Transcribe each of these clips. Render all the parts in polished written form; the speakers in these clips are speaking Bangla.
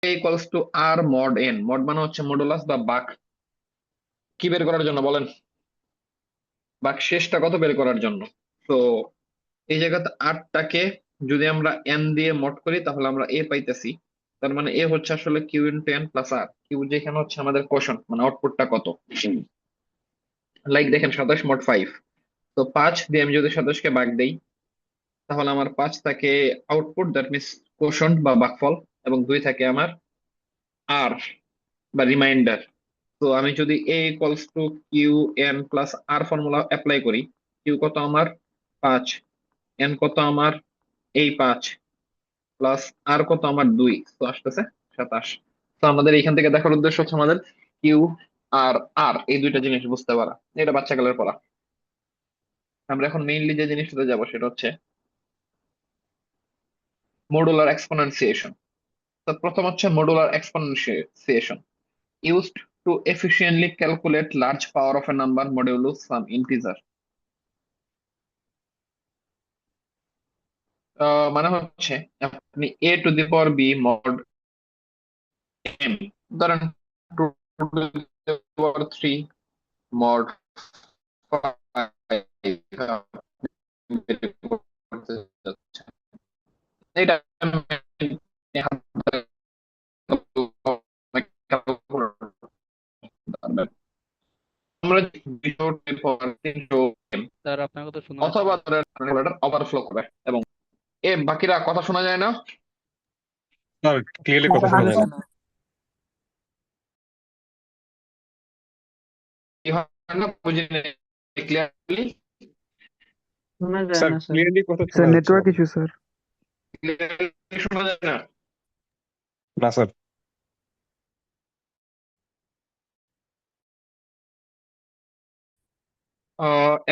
Equals to r mod n, mod মানে হচ্ছে মডুলাস বা বাক, কি বের করার জন্য বলেন? বাক শেষটা কত বের করার জন্য। তো এই জায়গাতে আটটাকে যদি আমরা এন দিয়ে মড করি তাহলে আমরা এ পাইতেছি। তার মানে এ হচ্ছে আসলে কিউ ইন্টু এন প্লাস আর, কিউ যেখানে হচ্ছে আমাদের কোশন মানে আউটপুটটা কত। লাইক দেখেন 27 mod 5, তো 5 দিয়ে আমি যদি 27 কে ভাগ দেই তাহলে আমার 5 থাকে আউটপুট, দ্যাট মিনস কোশন বা ভাগফল, এবং 2 থাকে আমার আর বা রিমাইন্ডার। তো আমি যদি A equals to Q N plus R formula apply করি, কিউ কত আমার 5, এন কত আমার এই 5, প্লাস আর কত আমার 2, তো আসতেছে 27। তো আমাদের এখান থেকে দেখার উদ্দেশ্য হচ্ছে আমাদের কিউ আর আর এই দুইটা জিনিস বুঝতে পারা, এটা বাচ্চাকালের পড়া। আমরা এখন মেইনলি যে জিনিসটাতে যাবো সেটা হচ্ছে মডুলার এক্সপোনেনসিয়েশন। তো প্রথম হচ্ছে modular exponentiation, used to efficiently calculate large power of a number modulus some integer. মানে হচ্ছে আপনি A to the power B mod M, ধরেন 2 টু দি পাওয়ার 3 মড 5 করতে যাচ্ছে। এটা আমরা 200 স্যার আপনার কথা শোনা যাচ্ছে অথবা না। ধরেন ওভারফ্লো করে, এবং বাকিরা কথা শোনা যায় না। স্যার ক্লিয়ারলি কথা শোনা শোনা যায় যাচ্ছে না। না। কি হয় না বুঝিনি ক্লিয়ারলি, শোনা যায় স্যার না স্যার। ক্লিয়ারলি কথা স্যার শোনা যাচ্ছে না। Network issue sir. ক্লিয়ারলি শোনা যায় না। না স্যার।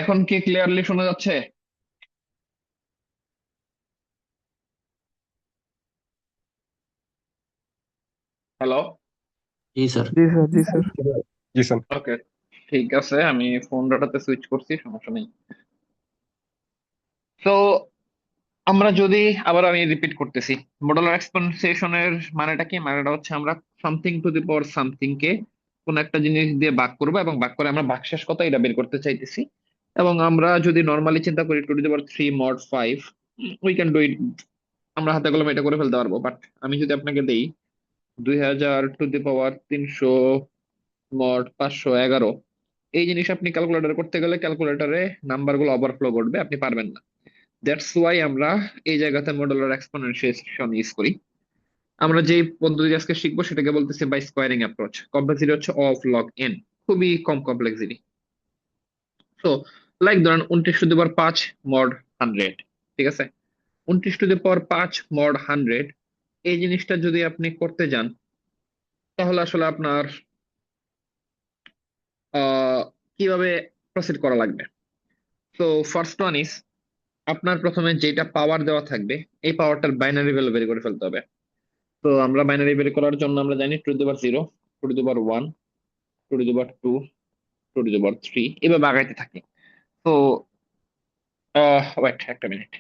এখন কি ক্লিয়ারলি শোনা যাচ্ছে? হ্যালো। जी सर। জি স্যার, জি স্যার। জি স্যার। ওকে, ঠিক আছে, আমি ফোন ডাটাতে সুইচ করছি, সমস্যা নেই। তো আমরা যদি, আবার আমি রিপিট করতেছি, মডুলার এক্সপোনেনশিয়েশনের মানেটা কি? মানেটা হচ্ছে আমরা something to the power something কে কোন একটা জিনিস দিয়ে ভাগ করবো, এবং ভাগ করে আমরা ভাগশেষ কত এটা বের করতে চাইতেছি। এবং আমরা যদি নর্মালি চিন্তা করি 2 to the power 3 mod 5, we can do it, আমরা হাতে কলমে এটা করে ফেলতে পারবো। বাট আমি যদি আপনাকে দেই 2000 টু দি পাওয়ার 300 mod 511, এই জিনিস আপনি ক্যালকুলেটর করতে গেলে ক্যালকুলেটরে নাম্বার গুলো ওভারফ্লো করবে, আপনি পারবেন না। দ্যাটস ওয়াই আমরা এই জায়গাতে মডুলার এক্সপোনেনশিয়েশন ইউজ করি। আমরা যে পদ্ধতি আজকে শিখবো সেটাকে বলতেছি বাই স্কোয়ারিং অ্যাপ্রোচ। কমপ্লেক্সিটি হচ্ছে অফ লগ এন, খুবই কম কমপ্লেক্সিটি। তো লাইক ধরেন 29 টু দি পাওয়ার 5 মড 100, ঠিক আছে? 29 টু দি পাওয়ার 5 মড 100, এই জিনিসটা যদি আপনি করতে যান তাহলে আসলে আপনার আহ কিভাবে প্রসিড করা লাগবে। তো ফার্স্ট ওয়ান ইজ, আপনার প্রথমে যেটা পাওয়ার দেওয়া থাকবে এই পাওয়ারটার বাইনারি ভ্যালু বের করে ফেলতে হবে। তো আমরা বাইনারি বের করার জন্য আমরা জানি 2 to the power 0, 2 to the power 1, 2 to the power 2, 2 to the power 3, এভাবে আগাইতে থাকি। তো ওয়েট একটা মিনিট।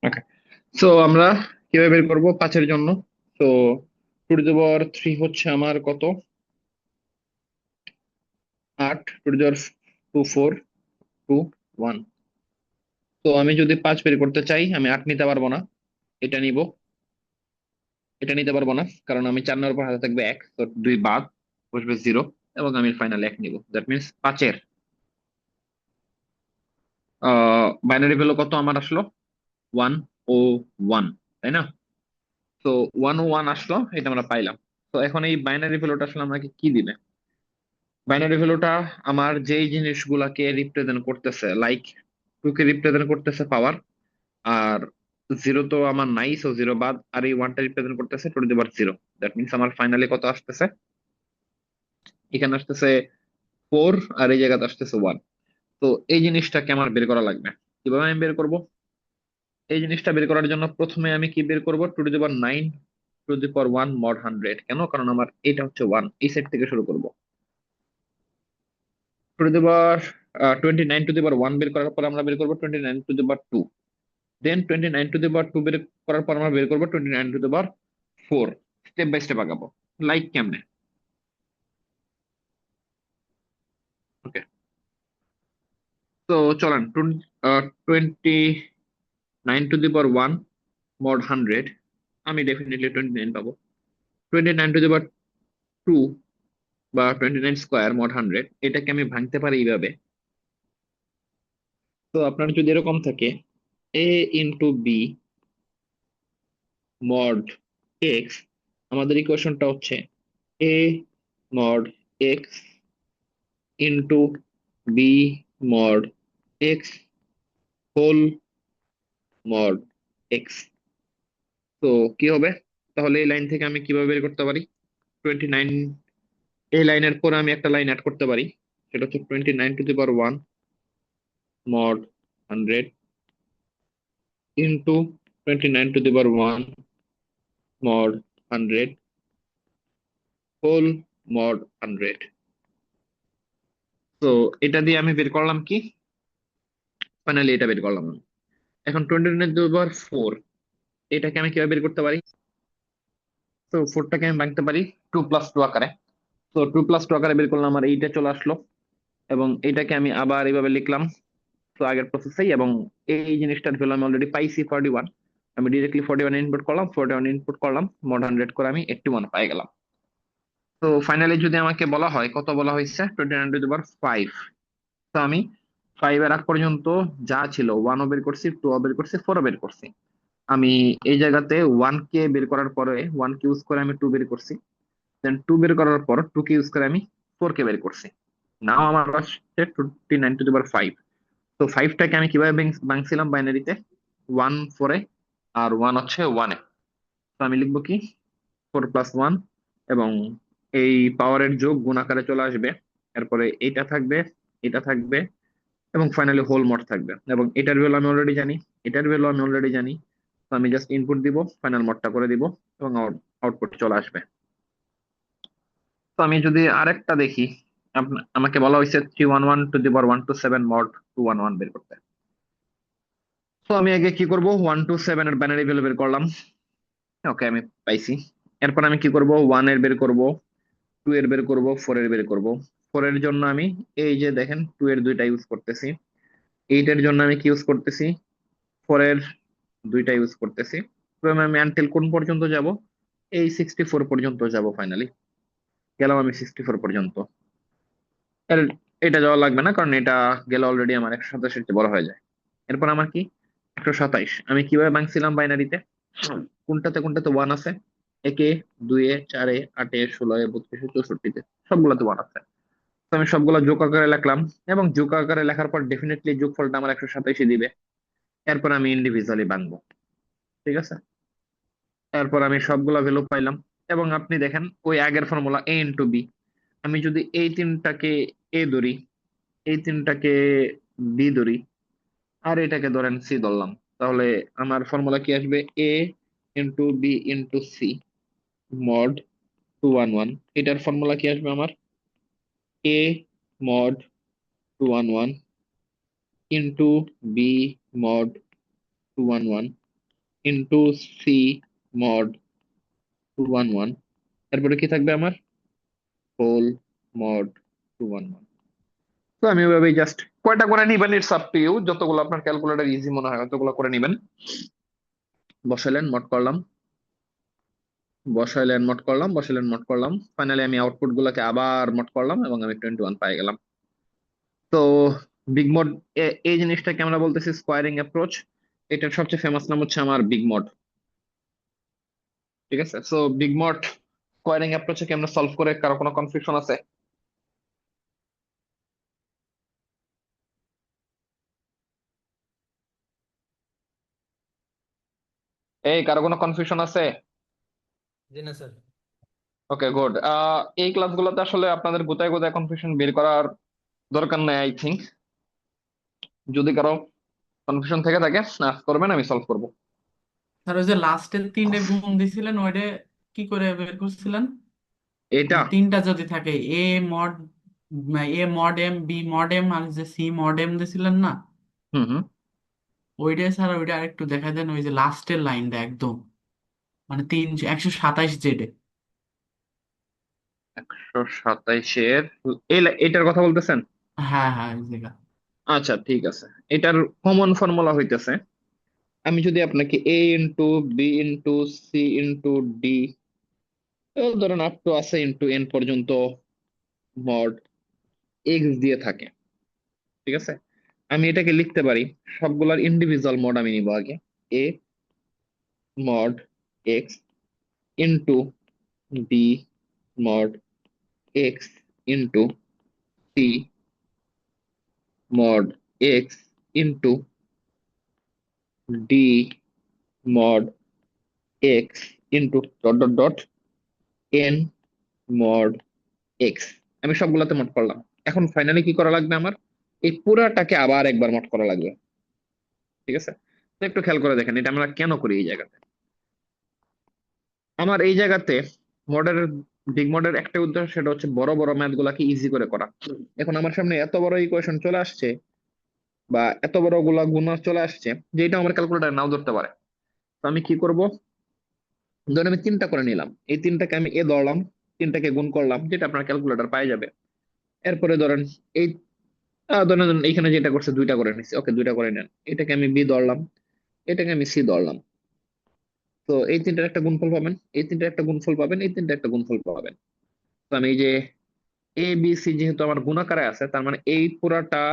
ওকে, সো আমরা কিভাবে বের করবো 5-এর জন্য? তো 2 টু দি পাওয়ার 3 হচ্ছে আমার কত, 8, 2 টু দি পাওয়ার 2 4, 2 1। তো আমি যদি 5 বের করতে চাই আমি 8 নিতে পারবো না, এটা নিব, এটা নিতে পারবো না, কারণ আমি 4 নেওয়ার পর হাতে থাকবে 1, তো 2 বাদ, বসবে 0, এবং আমি ফাইনাল 1 নিব। দ্যাট মিনস 5-এর বাইনারি ভ্যালু কত আমার আসলো, 1 ও 1, তাই না? তো 101 আসলো, এটা আমরা পাইলাম। তো এখন এই বাইনারি ভ্যালুটা আসলে আমাকে কি দিবে? বাইনারি ভ্যালুটা আমার যেই জিনিসগুলাকে রিপ্রেজেন্ট করতেছে, লাইক টু কে রিপ্রেজেন্ট করতেছে পাওয়ার, আর জিরো তো আমার নাই, সো জিরো বাদ, আর এই ওয়ানটা রিপ্রেজেন্ট করতেছে two the power zero. That means আমার ফাইনালি কত আসতেছে? এখানে আসতেছে 4, আর এই জায়গাতে আসতেছে 1। তো এই জিনিসটাকে আমার বের করা লাগবে। কিভাবে আমি বের করব? এই জিনিসটা বের করার জন্য প্রথমে আমি কি বের করব? Two to the power 9 to the power 1 mod 100। কেন? কারণ আমার এটা হচ্ছে 1, এই সেট থেকে শুরু করব। Two to the power 29 to the power 1 বের করার পর আমরা বের করবো 29 to the power 2। Then 29 to the power 2 বের করার পর আমরা বের করবো 29 to the power 4। Step by step আগাবো। লাইক কেমনে? ওকে, তো চলেন 29 টু দি পাওয়ার 1 মড 100, আমি ডেফিনেটলি 29 পাবো। 29 টু দি পাওয়ার 2 বা 29 স্কোয়ার মড 100, এটাকে আমি ভাঙতে পারি এইভাবে। তো আপনার যদি এরকম থাকে a into B mod x, আমাদের ইকুয়েশনটা হচ্ছে a mod x into B mod x whole mod x. তো কি হবে? তাহলে এই লাইন থেকে আমি কিভাবে বের করতে পারি? 29, এই লাইনের পরে আমি একটা লাইন অ্যাড করতে পারি, সেটা হচ্ছে 29 to the power 1 mod 100 into 29 to the power 1 mod 100 whole mod 100। তো এটা দিয়ে আমি বের করলাম কি? ফাইনালি এটা বের করলাম আমি। এখন 29 টু দি পাওয়ার 4, এটাকে আমি কিভাবে বের করতে পারি? তো 4টাকে আমি ভাঙতে পারি 2+2 আকারে। তো 2+2 আকারে বের করলাম, আমার এইটা চলে আসলো, এবং এইটাকে আমি আবার এইভাবে লিখলাম, তো আগের প্রসেসেই। এবং এই জিনিসটার ভ্যালু আমি অলরেডি পাইছি 41। আমি ডিরেক্টলি 41 ইনপুট করলাম, 41 ইনপুট করলাম, মড 100 করে আমি 81 পাই গেলাম। তো ফাইনালি যদি আমাকে বলা হয় কত বলা হয়েছে 29 টু দি পাওয়ার 5, তো আমি 5 এর আগ পর্যন্ত যা ছিল 1ও বের করছি, 2ও বের করছি, 4ও বের করছি। আমি এই জায়গাতে 1 কে বের করার পরে 1 কে ইউজ করে আমি 2 বের করছি, দেন 2 বের করার পর 2 কে ইউজ করে আমি 4 কে বের করছি। নাও আমার আসছে 29 টু দি পাওয়ার 5। তো 5টাকে আমি কিভাবে ভাঙছিলাম বাইনারিতে? 1 4-এ, আর 1 হচ্ছে 1-এ। তো আমি লিখবো কি 4+1, এবং এই পাওয়ারের যোগ গুণ আকারে চলে আসবে। এরপরে এইটা থাকবে, এটা থাকবে, এবং ফাইনালি হোল মড থাকবে। এবং এটার ভ্যালু আমি অলরেডি জানি, এটার ভ্যালু আমি অলরেডি জানি। তো আমি জাস্ট ইনপুট দিব, ফাইনাল মডটা করে দিব, এবং আউটপুট চলে আসবে। তো আমি যদি আরেকটা দেখি, আমাকে বলা হয়েছে 311 টু দি পাওয়ার 127 মড 211 বের করতে। তো আমি আগে কি করব? 127 এর বাইনারি ভ্যালু বের করলাম। ওকে, আমি পাইছি। এরপর আমি কি করব? 1 এর বের করব, 2 এর বের করব, 4 এর বের করব। 4 এর জন্য আমি এই যে দেখেন 2 এর দুইটা ইউজ করতেছি। 8 এর জন্য আমি কি ইউজ করতেছি? 4 এর দুইটা ইউজ করতেছি। তবে আমি আনটিল কোন পর্যন্ত যাব? এই 64 পর্যন্ত যাব। ফাইনালি গেলাম আমি 64 পর্যন্ত। এর এটা যাওয়া লাগবে না, কারণ এটা গেলে অলরেডি আমার 127 চেয়ে বড় হয়ে যায়। এরপর আমার কি 127, আমি কিভাবে ভাঙছিলাম বাইনারিতে? কোনটাতে কোনটাতে 1 আছে? একে, 2-এ, 4-এ, 8-এ, 16-এ, 32-এ, 64-তে, সবগুলোতে 1 আছে। তো আমি সবগুলো যোগ আকারে লিখলাম, এবং যোগ আকারে লেখার পর ডেফিনেটলি যোগফলটা আমার 127 দিবে। এরপর আমি ইন্ডিভিজুয়ালি ভাঙবো। ঠিক আছে, এরপর আমি সবগুলা ভ্যালু পাইলাম। এবং আপনি দেখেন ওই আগের ফর্মুলা এ ইন্টু বি, আমি যদি এই তিনটাকে এ ধরি, এই তিনটাকে বি ধরি, আর এটাকে ধরেন সি ধরলাম, তাহলে আমার ফর্মুলা কি আসবে? A into B into C mod 211। এটার ফর্মুলা কি আসবে আমার? A mod 211 into B mod 211 into C mod 211। তারপরে কি থাকবে আমার? Whole mod 211। তো আমি ওইভাবেই জাস্ট কয়টা করে নিবেন, ইটস আপ টু ইউ, যতগুলো আপনার ক্যালকুলেটর ইজি মনে হয় ততগুলো করে নিবেন। বসাইলেন, মড করলাম, বসাইলেন, মড করলাম, বসাইলেন, মড করলাম। ফাইনালি আমি আউটপুট গুলাকে আবার মড করলাম, এবং আমি 21 পাই গেলাম। তো বিগ মড, এই জিনিসটাকে আমরা বলতেছি স্কোয়ারিং অ্যাপ্রোচ। এটার সবচেয়ে ফেমাস নাম হচ্ছে আমার বিগ মড। ঠিক আছে, সো বিগ মড স্কোয়ারিং অ্যাপ্রোচে কেমনে সলভ করে, কারো কোনো কনফিউশন আছে? এই কারো কোনো কনফিউশন আছে? জি না স্যার। ওকে, গুড। এই ক্লাসগুলোতে আসলে আপনাদের গোতায় গোতায় কনফিউশন বের করার দরকার নেই আই থিঙ্ক। যদি কারো কনফিউশন থেকে থাকে আস্ক করবেন, আমি সলভ করবো। স্যার ওই যে লাস্টের তিনটে গুণ দিছিলেন ওইটা কি করে বের করছিলেন? এটা মানে তিনটা যদি থাকে mod A mod M B mod M আর যে সি মড এম দিছিলেন না, হুম হুম ওইটাই স্যার ওইটা আরেকটু দেখা দেন, ওই যে লাস্টের লাইনটা একদম মানে 127 জেডে। 127-এর এটার কথা বলতেছেন? হ্যাঁ হ্যাঁ ওই জায়গা। আচ্ছা ঠিক আছে। এটার কমন ফর্মুলা হইতেছে, আমি যদি আপনাকে A into B into C into D, ধরেন আপ টু আছে ইন্টু এন পর্যন্ত মড এক্স দিয়ে থাকে, ঠিক আছে, আমি এটাকে লিখতে পারি, সবগুলার ইন্ডিভিজুয়াল মড আমি নিব আগে। A mod x into B mod x into C mod x into d mod x into dot dot dot n mod x. আমি সবগুলাতে মড করলাম। এখন ফাইনালি কি করা লাগবে আমার? এই পুরাটাকে আবার একবার মড করা লাগবে, ঠিক আছে। তো একটু খেয়াল করে দেখেন এটা আমরা কেন করি এই জায়গাতে। আমার এই জায়গাতে মডের বিগ মডের একটা উদ্দেশ্য, সেটা হচ্ছে বড় বড় ম্যাথ গুলাকে ইজি করে করা। এখন আমার সামনে এত বড় ইকুয়েশন চলে আসছে, বা এত বড় গুলা গুণা চলে আসছে, যে এটা আমার ক্যালকুলেটার নাও ধরতে পারে। তো আমি কি করব, ধরেন আমি তিনটা করে নিলাম, এই তিনটাকে আমি এ ধরলাম, তিনটাকে গুণ করলাম, যেটা আপনার ক্যালকুলেটর পাই যাবে। এরপরে ধরেন এই ধরেন ধরেন এইখানে যেটা করছে দুইটা করে নিচ্ছি, ওকে দুইটা করে নেন, এটাকে আমি বি ধরলাম, এটাকে আমি সি ধরলাম। তো এই তিনটার একটা গুণফল পাবেন, এই তিনটার একটা গুণফল পাবেন, এই তিনটার একটা গুণফল পাবেন। তো আমি এই যে এ বি সি যেহেতু আমার গুণাকারে আছে, তার মানে এই পুরাটা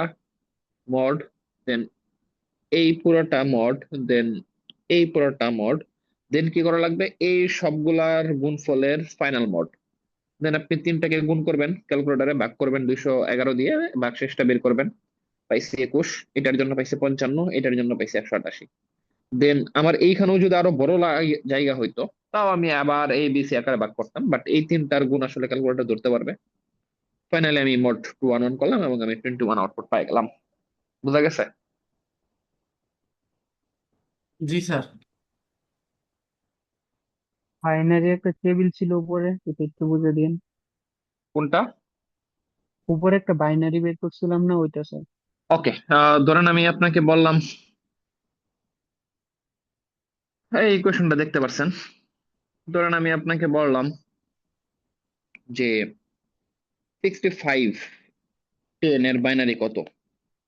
মড, দেন এই পুরাটা মড, দেন এই পুরাটা মড, দেন কি করা লাগবে, এই সবগুলার গুণফলের ফাইনাল মড। দেন আপনি তিনটাকে গুণ করবেন, ক্যালকুলেটারে ভাগ করবেন 211 দিয়ে, ভাগশেষটা বের করবেন, পাইছি 21, এটার জন্য পাইছি 55, এটার জন্য পাইছি 188। দেন আমার এইখানেও যদি আরো বড় জায়গা হইতো, তাও আমি আবার এ বি সি আকারে ভাগ করতাম, বাট এই তিনটার গুণ আসলে ক্যালকুলেটর ধরতে পারবে। ফাইনালি আমি মোট 211 করলাম এবং আমি 21 আউটপুট পাই গেলাম। বুঝা গেছে? জি স্যার। বাইনারি একটা টেবিল ছিল উপরে, এটা একটু বুঝে দিন। কোনটা? উপরে একটা বাইনারি বের করছিলাম না, ওইটা স্যার। ওকে, ধরেন আমি আপনাকে বললাম, এই ইকুয়েশনটা দেখতে পাচ্ছেন, ধরেন আমি আপনাকে বললাম যে 65 10 এর বাইনারি কত।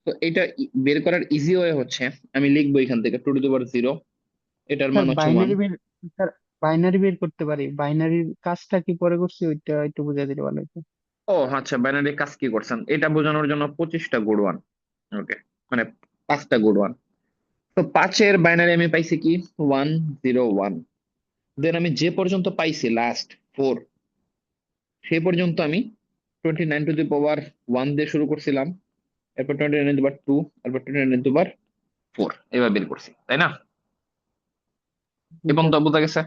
তো এটা বের করার ইজি ওয়ে হচ্ছে, আমি লিখবো এখান থেকে 2 টু দি পাওয়ার 0, এটার স্যার মান হচ্ছে 1। বাইনারি বের স্যার বাইনারি বের করতে পারি, বাইনারির কাজটা কি পরে করছি ওইটা একটু বুঝে দিলে ভালো হতো। ও আচ্ছা, বাইনারি কাজ কি করছেন এটা বোঝানোর জন্য 25টা গুড ওয়ান। ওকে, মানে 5টা গুড ওয়ান। তো 5-এর বাইনারি আমি পাইছি কি 101। দেন আমি যে পর্যন্ত পাইছি লাস্ট 4, সেই পর্যন্ত আমি 29 টু দি পাওয়ার 1 দিয়ে শুরু করছিলাম, এরপর 29 টু দি পাওয়ার 2, এরপর 29 টু দি পাওয়ার 4, এবার বের করছি, তাই না? জি এবং স্যার। তো বোঝা গেছে?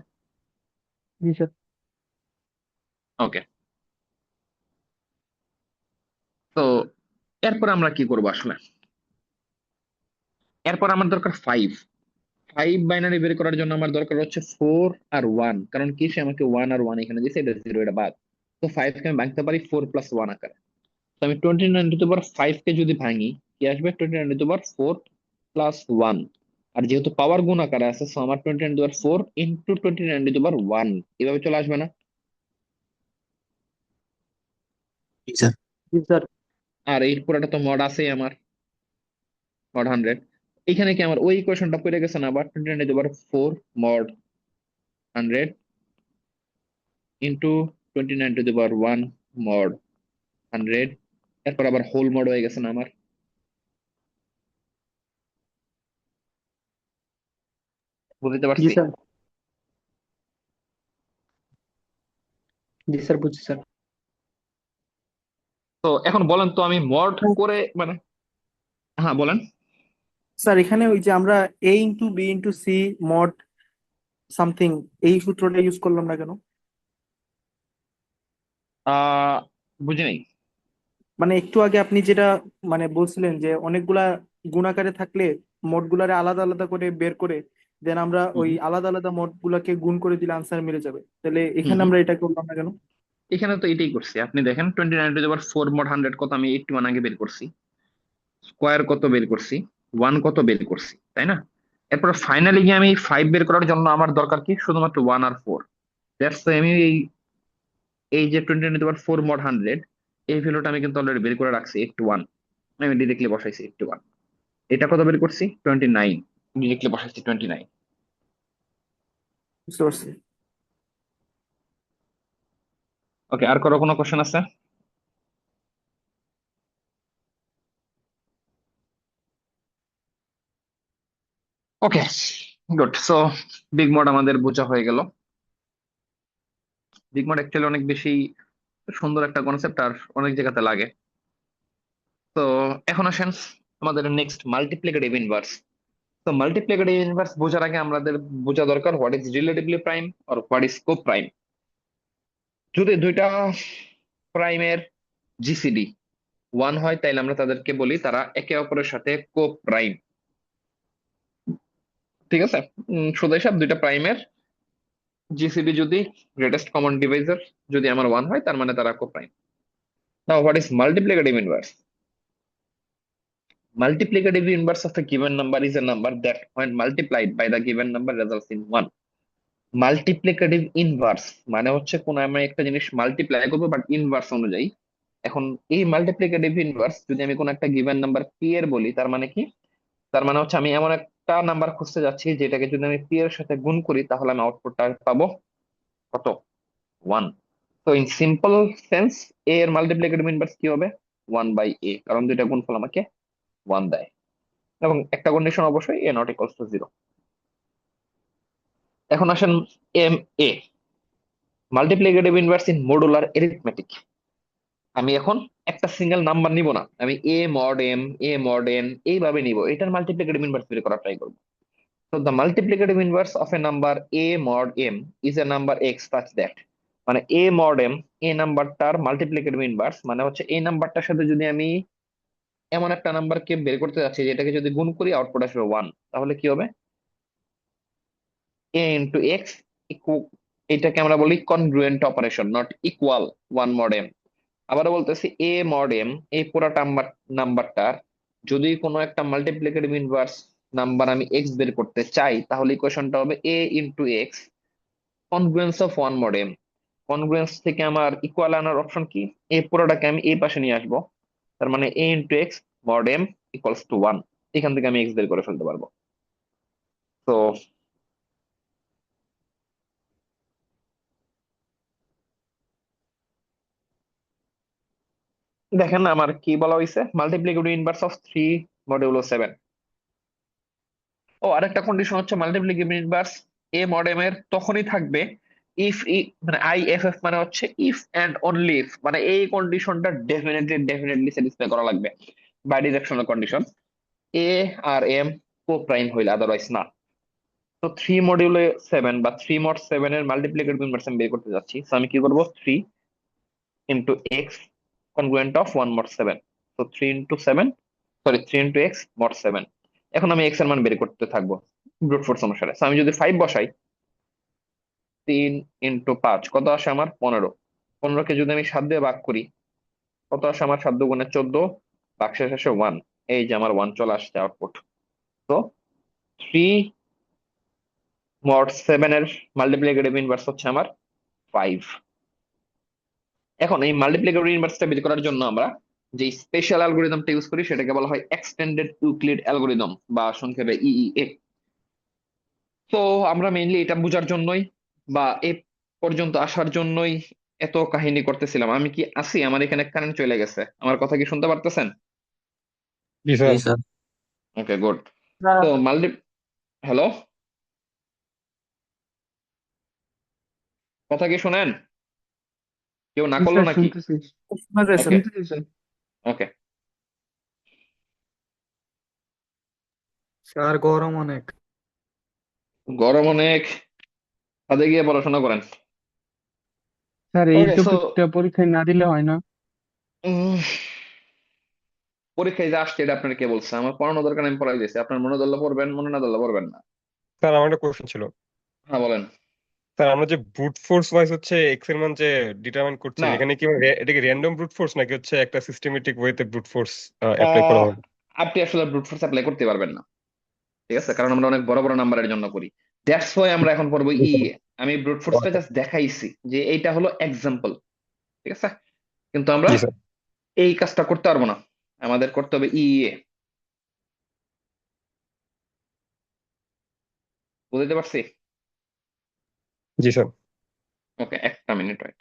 জি স্যার। ওকে, তো এরপর আমরা কি করবো আসলে? এরপর আমার দরকার 5 বাইনারি বের করার জন্য আমার দরকার হচ্ছে 4 আর 1, কারণ কি সে আমাকে 1 আর 1 এখানে দিয়েছে, এটা 0, এটা বাদ। তো 5 কে আমি ভাঙতে পারি 4 + 1 আকারে। তো আমি 29 টু দি পাওয়ার 5 কে যদি ভাঙি, কি আসবে? 29 টু দি পাওয়ার 4 + 1। আর যেহেতু পাওয়ার গুণ আকারে আছে, সো আমার 29 to the power 4 into 29 to the power 1 এভাবে চলে আসবে না? জি স্যার। জি স্যার। আর এই পুরোটা তো মড আছেই আমার, মড 100। এখানে কি আমার ওই ইকুয়েশনটা পড়ে গেছে না? আবার 29 to the power 4 mod 100 into 29 to the power 1 mod 100, এরপর আবার হোল মড হয়ে গেছে না আমার? বুঝতে জি পারছি? স্যার। জি স্যার, বুঝছি স্যার। তো এখন বলেন তো আমি মড করে মানে, হ্যাঁ বলেন। স্যার এখানে ওই যে আমরা a × b × c mod something এই সূত্রটা ইউজ করলাম না কেন? আহ বুঝি নাই। মানে একটু আগে আপনি যেটা মানে বলছিলেন যে অনেকগুলা গুণাকারে থাকলে মোড গুলারে আলাদা আলাদা করে বের করে দেন আমরা হুম ওই হুম আলাদা আলাদা মোড গুলাকে গুণ করে দিলে আনসার মিলে যাবে, তাহলে হুম এখানে হুম। আমরা এটা করলাম না কেন? এখানে তো এটাই করছি, আপনি দেখেন 29 টু দি পাওয়ার 4 মড 100 কত, আমি 81 আগে বের করছি, স্কোয়ার কত বের করছি, ওয়ান কত বের করছি, তাই না? এরপর ফাইনালি গিয়ে আমি 5 বের করার জন্য আমার দরকার কি, শুধুমাত্র 1 আর 4। দ্যাটস আমি এই এই যে 29 টু দি পাওয়ার 4 মড 100, এই ভ্যালুটা আমি কিন্তু অলরেডি বের করে রাখছি 81। আমি ডিরেক্টলি বসাইছি 81। এটা কত বের করছি, 29, ডিরেক্টলি বসাইছি 29। বুঝতে পারছি। ওকে, আর কারো কোনো কোশ্চেন আছে? ওকে, গুড। সো বিগ মড আমাদের বোঝা হয়ে গেল। বিগ মড অ্যাকচুয়ালি অনেক বেশি সুন্দর একটা কনসেপ্ট, আর অনেক জায়গাতে লাগে। তো এখন আসেন আমাদের নেক্সট মাল্টিপ্লিকেটিভ ইনভার্স। তো মাল্টিপ্লিকেটিভ ইনভার্স বোঝার আগে আমাদের বোঝা দরকার হোয়াট ইজ রিলেটিভলি প্রাইম আর হোয়াট ইজ কো প্রাইম। যদি দুইটা প্রাইমের জিসিডি 1 হয় তাইলে আমরা তাদেরকে বলি তারা একে অপরের সাথে কো প্রাইম। ঠিক আছে? সোজা হিসাব, দুইটা প্রাইমের জিসিডি যদি গ্রেটেস্ট কমন ডিভাইজার যদি আমার 1 হয়, তার মানে তারা কো prime. Now what is multiplicative inverse? Multiplicative inverse of a given number is a number that, when multiplied by the given number, results in 1. Multiplicative inverse মানে হচ্ছে কোন আমি একটা জিনিস মাল্টিপ্লাই করবো বাট ইনভার্স অনুযায়ী। এখন এই মাল্টিপ্লিকেটিভ ইনভার্স যদি আমি কোন একটা গিভেন নাম্বার পি এর বলি, তার মানে কি? তার মানে হচ্ছে আমি এমন একটা নাম্বার খুঁজতে যাচ্ছি যেটাকে যদি আমি পি এর সাথে গুণ করি তাহলে আমি আউটপুটটা পাবো কত, 1। তো ইন সিম্পল সেন্স, এ এর মাল্টিপ্লিকেটিভ ইনভার্স কি হবে, 1/a, কারণ দুইটা গুণফল আমাকে 1 দেয়, এবং একটা কন্ডিশন অবশ্যই এ নট ইকুয়ালস টু 0। এখন আসেন m a, multiplicative inverse in modular arithmetic. আমি এখন একটা সিঙ্গেল নাম্বার নিব না, আমি a mod M, a mod n এইভাবে নিব, এটার মাল্টিপ্লিকেটিভ ইনভার্স বের করার ট্রাই করব। তো the multiplicative inverse of a number A mod M is a number X such that, মানে এ মড এম, এ নাম্বারটার মাল্টিপ্লিকেটিভ ইনভার্স মানে হচ্ছে এই নাম্বারটার সাথে যদি আমি এমন একটা নাম্বারকে বের করতে যাচ্ছি যেটাকে যদি গুণ করি আউটপুট আসবে 1, তাহলে কি হবে, এ ইন্টু এক্স। এটাকে আমরা বলি congruent operation, not equal 1 mod m। আবারও বলতেছি, এ মড এম এই পুরাটা নাম্বারটার যদি কোনো একটা মাল্টিপ্লিকেটিভ ইনভার্স নাম্বার আমি এক্স বের করতে চাই, তাহলে ইকুয়েশনটা হবে A into X congruence of 1 mod m। Congruence থেকে আমার ইকুয়াল আনার অপশন কি, এই পুরোটাকে আমি এই পাশে নিয়ে আসবো, তার মানে A into X mod M equals to 1। এখান থেকে আমি এক্স বের করে ফেলতে পারবো। তো দেখেন আমার কি বলা হয়েছে, মাল্টিপ্লিকেটিভ ইনভার্স অফ 3 মডিউলো 7। ও আরেকটা কন্ডিশন হচ্ছে multiplicative inverse a mod m এর তখনই থাকবে ইফ, মানে আই এফ এফ মানে হচ্ছে ইফ এন্ড অনলি ইফ, মানে এই কন্ডিশনটা ডেফিনেটলি স্যাটিসফাই করা লাগবে, বাই ডিরেকশনাল কন্ডিশন, এ আর এম কো প্রাইম হইলে, আদারওয়াইজ না। তো 3 মডিউলে 7 বা 3 mod 7 এর মাল্টিপ্লিকেটিভ ইনভার্স আমি বের করতে যাচ্ছি, তো আমি কি করবো, 3 × x কনগ্রুয়েন্ট অফ 1 mod 7। তো 3 × 7, সরি 3 × x mod 7। এখন আমি এক্স এর মান বের করতে থাকবো ব্রুট ফোর্স অনুসারে। So আমি যদি 5 বসাই, 3 × 5 কত আসে আমার, 15। 15কে যদি আমি 7 দিয়ে ভাগ করি কত আসে আমার, 7 × 2 = 14, ভাগশেষ আসে 1। এই যে আমার 1 চলে আসছে আউটপুট। তো 3 mod 7 এর মাল্টিপ্লিকেটিভ ইনভার্স হচ্ছে আমার 5। এখন এই মাল্টিপ্লিকেটিভ ইনভার্সটা বের করার জন্য আমরা যে স্পেশাল অ্যালগোরিদমটা ইউজ করি সেটাকে বলা হয় এক্সটেন্ডেড ইউক্লিড অ্যালগোরিদম, বা সংক্ষেপে ইইএ। তো আমরা মেইনলি এটা বোঝার জন্যই বা এ পর্যন্ত আসার জন্যই এত কাহিনী করতেছিলাম। আমি কি আছি, আমার এখানে কারেন্ট চলে গেছে, আমার কথা কি শুনতে পারতেছেন? জি জি স্যার। স্যার। ওকে, গুড। তো হ্যালো, কথা কি শুনেন? কেউ না জি করলো স্যার, নাকি? শুনতেছি শোনা যায় স্যার। ওকে, শুনতেছি স্যার। ওকে। স্যার গরম অনেক। গরম অনেক, ছাদে গিয়ে পড়াশোনা করেন। স্যার এই ওকে, সো টপিকটা পরীক্ষায় না দিলে হয় না? পরীক্ষায় যে আসছে এটা আপনার কে বলছে? আমার পড়ানো দরকার, আমি পড়াই দিয়েছি। আপনার মনে ধরলে পড়বেন, মনে না ধরলে পড়বেন না। স্যার আমার একটা কোশ্চেন ছিল। হ্যাঁ বলেন। স্যার আমরা যে ব্রুট ফোর্স ওয়াইজ হচ্ছে এক্স এর মান যে ডিটারমাইন করছি, না, এখানে কি এটা কি র্যান্ডম ব্রুট ফোর্স নাকি হচ্ছে একটা সিস্টেমেটিক ওয়েতে ব্রুট ফোর্স অ্যাপ্লাই করা আহ হবে? আপনি আসলে ব্রুট ফোর্স অ্যাপ্লাই করতে পারবেন না, ঠিক আছে? কারণ আমরা অনেক বড় বড় নাম্বারের জন্য করি। দ্যাটস ওয়াই আমরা এখন পড়বো ইএ। আমি ব্রুট ফোর্সটা জাস্ট দেখাইছি যে এইটা হলো এক্সাম্পল, ঠিক আছে? কিন্তু আমরা জি স্যার। এই কাজটা করতে পারবো না, আমাদের করতে হবে ইএ। বুঝতে পারছি? জি স্যার। ওকে, একটা মিনিট রাইট।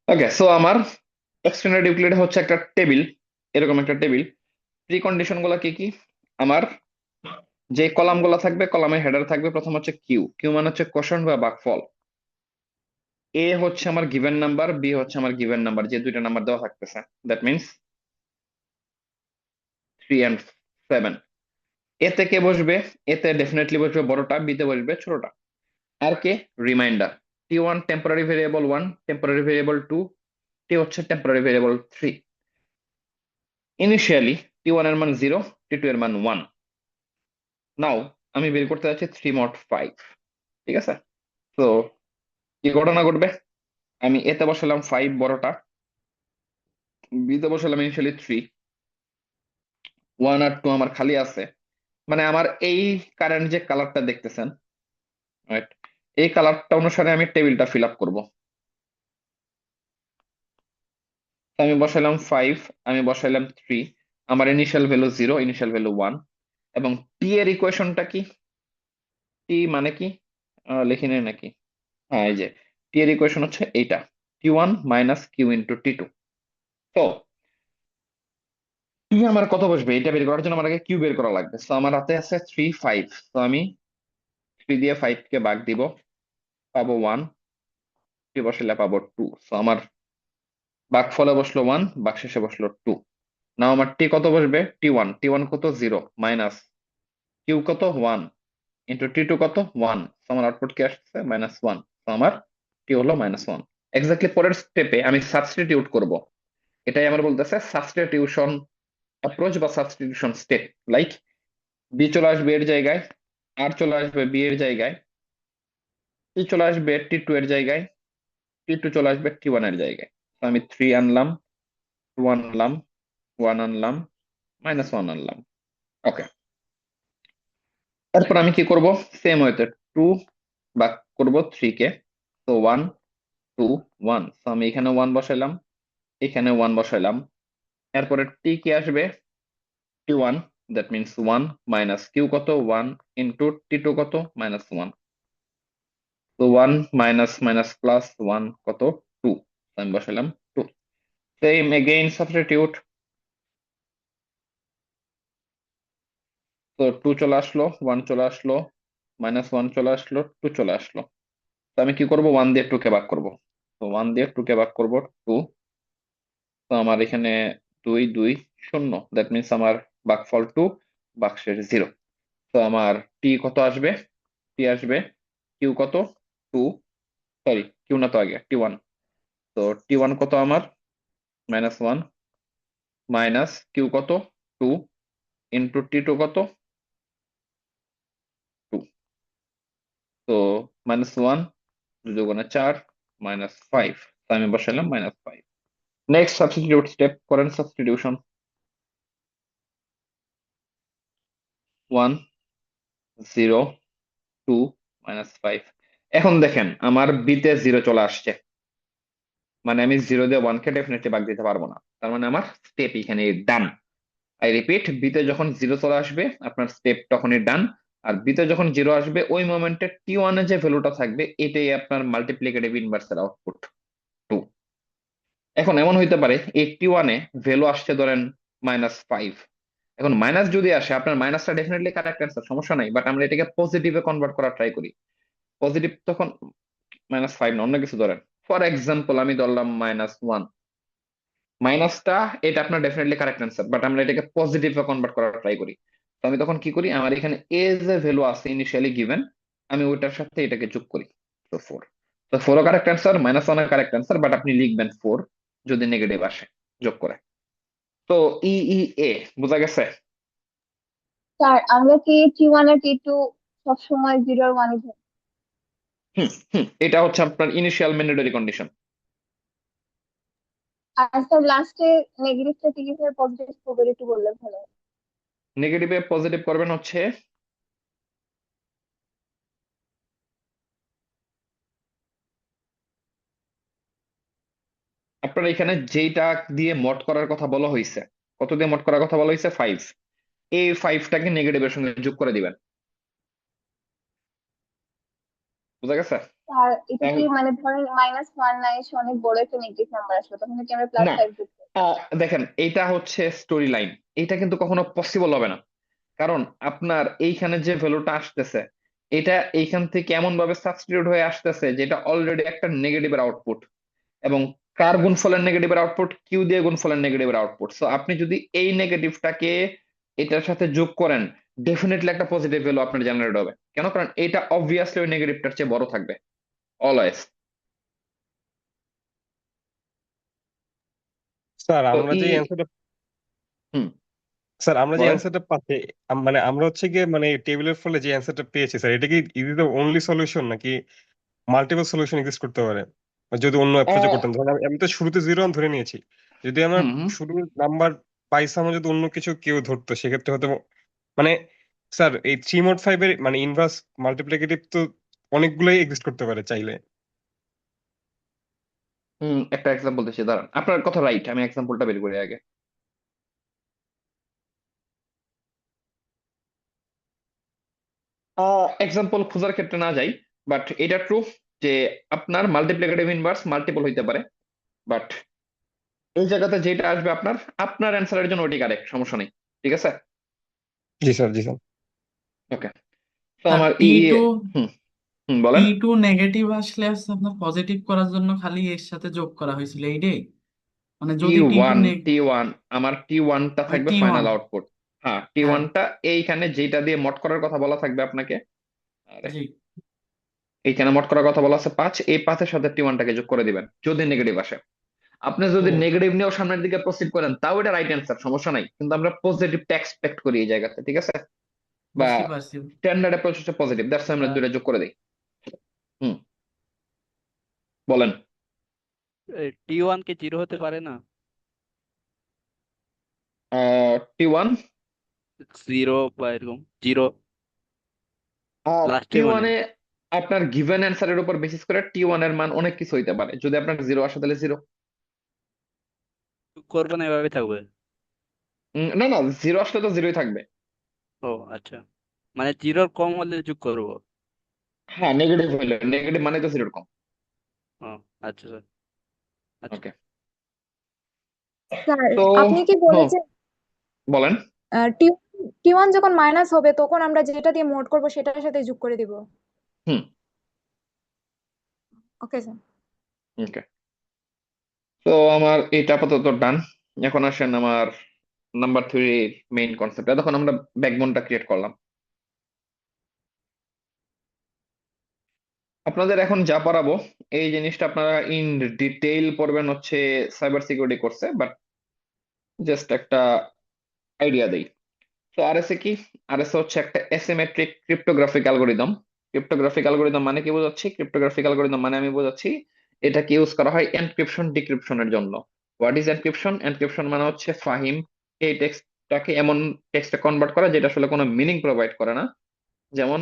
ওকে, সো আমার এক্সটেন্ডেড ইউক্লিড হচ্ছে একটা টেবিল, এরকম একটা টেবিল। প্রি কন্ডিশন গুলা কি কি? আমার যে কলাম গুলা থাকবে, কলামের হেডার থাকবে প্রথম হচ্ছে কিউ। কিউ মানে হচ্ছে কোশন বা ভাগফল। এ হচ্ছে আমার গিভেন নাম্বার, বি হচ্ছে আমার গিভেন নাম্বার, যে দুইটা নাম্বার দেওয়া থাকতেছে। That means 3 and 7। এতে কে বসবে? এতে ডেফিনেটলি বসবে বড়টা, বিতে বসবে ছোটটা। আর কে? Reminder. T1 temporary variable 1, temporary variable 2, T হচ্ছে টেম্পোরারি ভেরিয়েবল 3। ইনিশিয়ালি T1 এর মান 0, T2 এর মান 1। নাও আমি বের করতে যাচ্ছি 3 mod 5, ঠিক আছে? তো কি ঘটনা ঘটবে? আমি এতে বসালাম 5 বড়টা, বিতে বসালাম ইনিশিয়ালি 3, 1 আর 2 আমার খালি আছে। মানে আমার এই কারেন্ট যে কালারটা দেখতেছেন, রাইট, এই কালারটা অনুসারে আমি টেবিলটা ফিল আপ করবো। আমি বসাইলাম 5, আমি বসাইলাম 3, আমার ইনিশিয়াল ভ্যালু 0, ইনিশিয়াল ভ্যালু 1। এবং টি এর ইকুয়েশনটা কি? টি মানে কি? লিখি নাই নাকি? হ্যাঁ, এই যে টি এর ইকুয়েশন হচ্ছে এইটা, T1 minus Q into T2। তো টি আমার কত বসবে এটা বের করার জন্য আমার আগে কিউ বের করা লাগবে। তো আমার হাতে আছে 3, 5। তো আমি 3 দিয়ে 5 কে ভাগ দিব, পাবো 1। 3 বসাইলে পাবো 2। তো আমার ভাগফলে বসলো 1, ভাগশেষে বসলো 2। নাও আমার টি কত বসবে? T1, T1 কত? 0 মাইনাস কিউ কত? 1 ইন্টু T2 কত? 1। তো আমার আউটপুট কি আসছে? -1। তো আমার টি হলো -1। এক্স্যাক্টলি পরের স্টেপে আমি সাবস্টিটিউট করব। এটাই আমার বলতেছে সাবস্টিটিউশন অ্যাপ্রোচ বা সাবস্টিটিউশন স্টেপ। লাইক বি চলে আসবে এর জায়গায়, আর চলে আসবে বি এর জায়গায়, টি চলে আসবে T2 এর জায়গায়, T2 চলে আসবে T1 এর জায়গায়। তো আমি 3 আনলাম, 2 আনলাম, 1 আনলাম, -1 আনলাম। ওকে, তারপর আমি কি করব? সেম ওয়েতে 2 ভাগ করব 3 কে। তো 1, 2, 1। তো আমি এখানে 1 বসাইলাম, এখানে 1 বসাইলাম। এরপরে টি কি আসবে? T1, that means 1 minus Q কত? 1 ইন্টু T2 কত? -1। তো 1 মাইনাস মাইনাস প্লাস 1 কত? 2। আমি বসাইলাম 2। Same again substitute. তো 2 চলে আসলো, 1 চলে আসলো, -1 চলে আসলো, 2 চলে আসলো। তো আমি কি করব? 1 দিয়ে 2 কে ভাগ করব। তো 1 দিয়ে 2 কে ভাগ করব, 2। তো আমার এখানে 2, 2, 0, দ্যাট মিনস আমার ভাগফল 2, ভাগশেষ 0। তো আমার টি কত আসবে? টি আসবে কিউ কত? 2, সরি কিউ না, তো আগে T1। তো T1 কত আমার? -1 মাইনাস কিউ কত? 2 ইন্টু T2 কত? 2। তো -1, 2 দুগুণে 4, -5। তো আমি বসালাম -5। নেক্সট সাবস্টিটিউট স্টেপ করেন, সাবস্টিটিউশন। 1, 0, 2, -5। এখন দেখেন আমার বিতে 0 চলে আসছে, মানে আমি 0 দিয়ে 1 কে ডেফিনেটলি ভাগ দিতে পারবো না। তার মানে আমার স্টেপ এখানে ডান। আই রিপিট, বিতে যখন 0 চলে আসবে আপনার স্টেপ তখনই ডান। আর বিতে যখন জিরো আসবে ওই মোমেন্টে টি ওয়ানে যে ভ্যালুটা থাকবে এটাই আপনার মাল্টিপ্লিকেটিভ ইনভার্সের আউটপুট 2। এখন এমন হইতে পারে 81-এ ভ্যালু আসছে ধরেন -5। এখন মাইনাস যদি আসে আপনার মাইনাসটা ডেফিনেটলি কারেক্ট অ্যান্সার, সমস্যা নাই, বাট আমরা এটাকে পজিটিভে কনভার্ট করার ট্রাই করি। পজিটিভ তখন -5 না অন্য কিছু ধরেন, ফর এক্সাম্পল আমি ধরলাম -1। মাইনাসটা এটা আপনার ডেফিনেটলি কারেক্ট অ্যান্সার, বাট আমরা এটাকে পজিটিভে কনভার্ট করার ট্রাই করি। তো আমি তখন কি করি, আমার এখানে এ যে ভ্যালু আছে ইনিশিয়ালি গিভেন, আমি ওইটার সাথে এটাকে যোগ করি। তো 4। তো 4ও correct answer, -1 correct answer, but আপনি লিখবেন 4 যদি নেগেটিভ আসে যোগ করে। তো ই ই এ বোঝা গেছে? স্যার আমরা কি T1 আর T2 সবসময় 0 আর 1 ধরি? হুম হুম, এটা হচ্ছে আপনার ইনিশিয়াল ম্যান্ডেটরি কন্ডিশন। আর স্যার লাস্টে নেগেটিভটা কি কিভাবে পজিটিভ করবেন একটু বললে ভালো হয়। নেগেটিভে পজিটিভ করবেন হচ্ছে আপনার এখানে যেটা দিয়ে মড করার কথা বলা হয়েছে, কত দিয়ে মড করার কথা বলা হয়েছে 5, এই 5টাকে নেগেটিভের সঙ্গে যোগ করে দিবেন। বুঝা গেছে? আর এটা কি এখন মানে ধরেন -1 না এসে অনেক বড় একটা নেগেটিভ নাম্বার আসবে তখন কি আমরা না, +5 যোগ করবো? দেখেন এইটা হচ্ছে স্টোরি লাইন, এটা কিন্তু কখনো পসিবল হবে না। কারণ আপনার এইখানে যে ভ্যালুটা আসতেছে এটা এইখান থেকে এমন ভাবে সাবস্টিটিউট হয়ে আসতেছে যেটা অলরেডি একটা নেগেটিভের আউটপুট, এবং কার গুণফলের নেগেটিভের আউটপুট, কিউ দিয়ে গুণফলের নেগেটিভের আউটপুট। সো আপনি যদি এই নেগেটিভটাকে এটার সাথে যোগ করেন ডেফিনেটলি একটা পজিটিভ ভ্যালু আপনার জেনারেট হবে। কেন? কারণ এটা অবভিয়াসলি ওই নেগেটিভটার চেয়ে বড় থাকবে অলওয়েজ। স্যার তো আমরা ই যে অ্যান্সারটা হুম স্যার আমরা যে বলেন। অ্যান্সারটা পাচ্ছি মানে আমরা হচ্ছে গিয়ে মানে টেবিলের ফলে যে অ্যান্সারটা পেয়েছি স্যার, এটা কি ইজ দ্য অনলি সলিউশন নাকি মাল্টিপল সলিউশন এক্সিস্ট করতে পারে? যদি অন্য অ্যাপ্রোচে আহ, করতাম, ধরেন আমি তো শুরুতে 0 ধরে নিয়েছি, যদি আমার হুম হুম শুরুর নাম্বার পাইসামো যদি অন্য কিছু কেউ ধরতো সেক্ষেত্রে হয়তো মানে স্যার এই 3 mod 5 এর মানে ইনভার্স মাল্টিপ্লিকেটিভ তো অনেকগুলোই এক্সিস্ট করতে পারে চাইলে। একটা এক্সাম্পল দিচ্ছি দাঁড়ান, আপনার কথা রাইট, আমি এক্সাম্পলটা বের করি আগে। এক্সাম্পল খোঁজার ক্ষেত্রে না যাই, বাট এটা ট্রু যে আপনার মাল্টিপ্লিকেটিভ ইনভার্স মাল্টিপল হইতে পারে, বাট এই জায়গাতে যেটা আসবে আপনার আপনার অ্যান্সারের জন্য ওটি কারেক্ট, সমস্যা নেই। ঠিক আছে? জি স্যার, জি স্যার। ওকে। তো স্যার আমার টি টু হুম হুম টি বলেন। টু নেগেটিভ আসলে হচ্ছে আপনার পজিটিভ করার জন্য খালি এর সাথে যোগ করা হয়েছিল এইটাই, মানে টি যদি T2 ওয়ান টি ওয়ান আমার টি ওয়ানটা থাকবে T1। Final output. হ্যাঁ, টি হ্যাঁ ওয়ানটা এইখানে যেটা দিয়ে মড করার কথা বলা থাকবে আপনাকে। আরে জি এইখানে মড করার কথা বলা আছে 5, এই 5-এর সাথে টি ওয়ানটাকে যোগ করে দিবেন যদি নেগেটিভ আসে। আপনি যদি ও নেগেটিভ নিয়েও সামনের দিকে প্রসিড করেন তাও এটা রাইট অ্যান্সার, সমস্যা নাই, কিন্তু আমরা পজিটিভটা এক্সপেক্ট করি এই জায়গাতে। ঠিক আছে? বা বুঝতে পারছি। স্ট্যান্ডার্ড অ্যাপ্রোচ হচ্ছে পজিটিভ, দ্যাটস আমরা আহ, দুইটা যোগ করে দিই। হুম বলেন। T1 কি 0 হতে পারে না? টি ওয়ান জিরো বা এরকম জিরো টি লাস্টে মানে ওয়ানে আপনার গিভেন অ্যান্সারের উপর বেসিস করে টি ওয়ান এর মান অনেক কিছু হইতে পারে। যদি আপনার জিরো আসে তাহলে জিরো। করবো না, এভাবে থাকবে। না না, জিরো আসলে তো জিরোই থাকবে। ও আচ্ছা, মানে জিরোর কম হলে যোগ করবো। হ্যাঁ, নেগেটিভ হইলে, নেগেটিভ মানে তো জিরোর কম। ও আচ্ছা স্যার, আচ্ছা। ওকে। স্যার তো আপনি কি হ্যাঁ বলেছেন বলেন। টি T1 যখন মাইনাস হবে তখন আমরা যেটা দিয়ে মোড করব সেটার সাথে যোগ করে দিব? হুম ওকে স্যার। ওকে। তো আমার এটা আপাতত ডান। এখন আসেন আমার নাম্বার 3 মেইন কনসেপ্ট। তখন আমরা ব্যাকবোনটা ক্রিয়েট করলাম। আপনাদের এখন যা পড়াবো এই জিনিসটা আপনারা ইন ডিটেইল পড়বেন হচ্ছে সাইবার সিকিউরিটি কোর্সে, বাট জাস্ট একটা আইডিয়া দেই। তো আরএসএ কি? আরএসএ হচ্ছে একটা asymmetric cryptographic algorithm. Cryptographic algorithm মানে কি বোঝাচ্ছি? ক্রিপ্টোগ্রাফিক অ্যালগোরিদম মানে আমি বোঝাচ্ছি এটাকে ইউজ করা হয় এনক্রিপশন ডিক্রিপশনের জন্য। What is encryption? এনক্রিপশন মানে হচ্ছে ফাহিম এই টেক্সটটাকে এমন টেক্সটে কনভার্ট করা যেটা আসলে কোনো মিনিং প্রোভাইড করে না। যেমন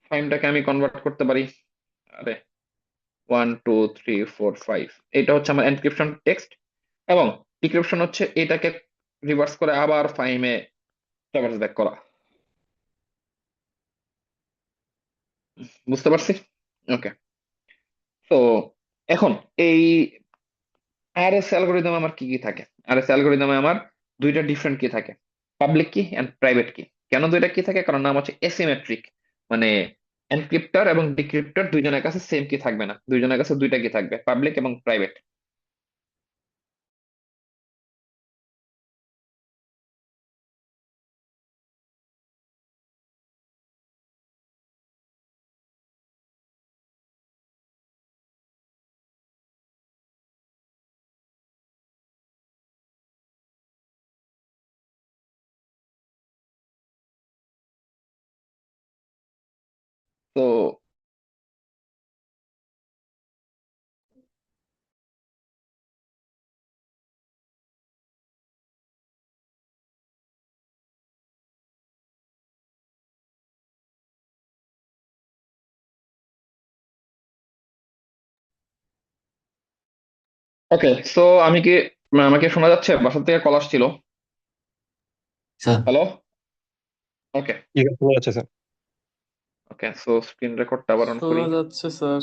ফাহিমটাকে আমি কনভার্ট করতে পারি, আরে 1 2 3 4 5, এটা হচ্ছে আমার এনক্রিপশন টেক্সট। এবং ডিক্রিপশন হচ্ছে এটাকে রিভার্স করে আবার ফাহিমে ট্রাভার্স ব্যাক করা। বুঝতে পারছি? ওকে। তো এখন এই আরএস অ্যালগোরিদম আমার কি কি থাকে? আরএস অ্যালগোরিদমে আমার দুইটা ডিফারেন্ট কি থাকে, পাবলিক কি এন্ড প্রাইভেট কি। কেন দুইটা কি থাকে? কারণ নাম হচ্ছে এসিমেট্রিক, মানে এনক্রিপ্টর এবং ডিক্রিপ্টর দুইজনের কাছে সেম কি থাকবে না, দুইজনের কাছে দুইটা কি থাকবে, পাবলিক এবং প্রাইভেট। তো ওকে, সো আমি কি, আমাকে শোনা যাচ্ছে? বাসা থেকে কল আসছিল। Sir hello. ওকে। কি শোনা যাচ্ছে স্যার? ওকে, সো স্ক্রিন রেকর্ডটা আবার অন করি। শোনা যাচ্ছে স্যার।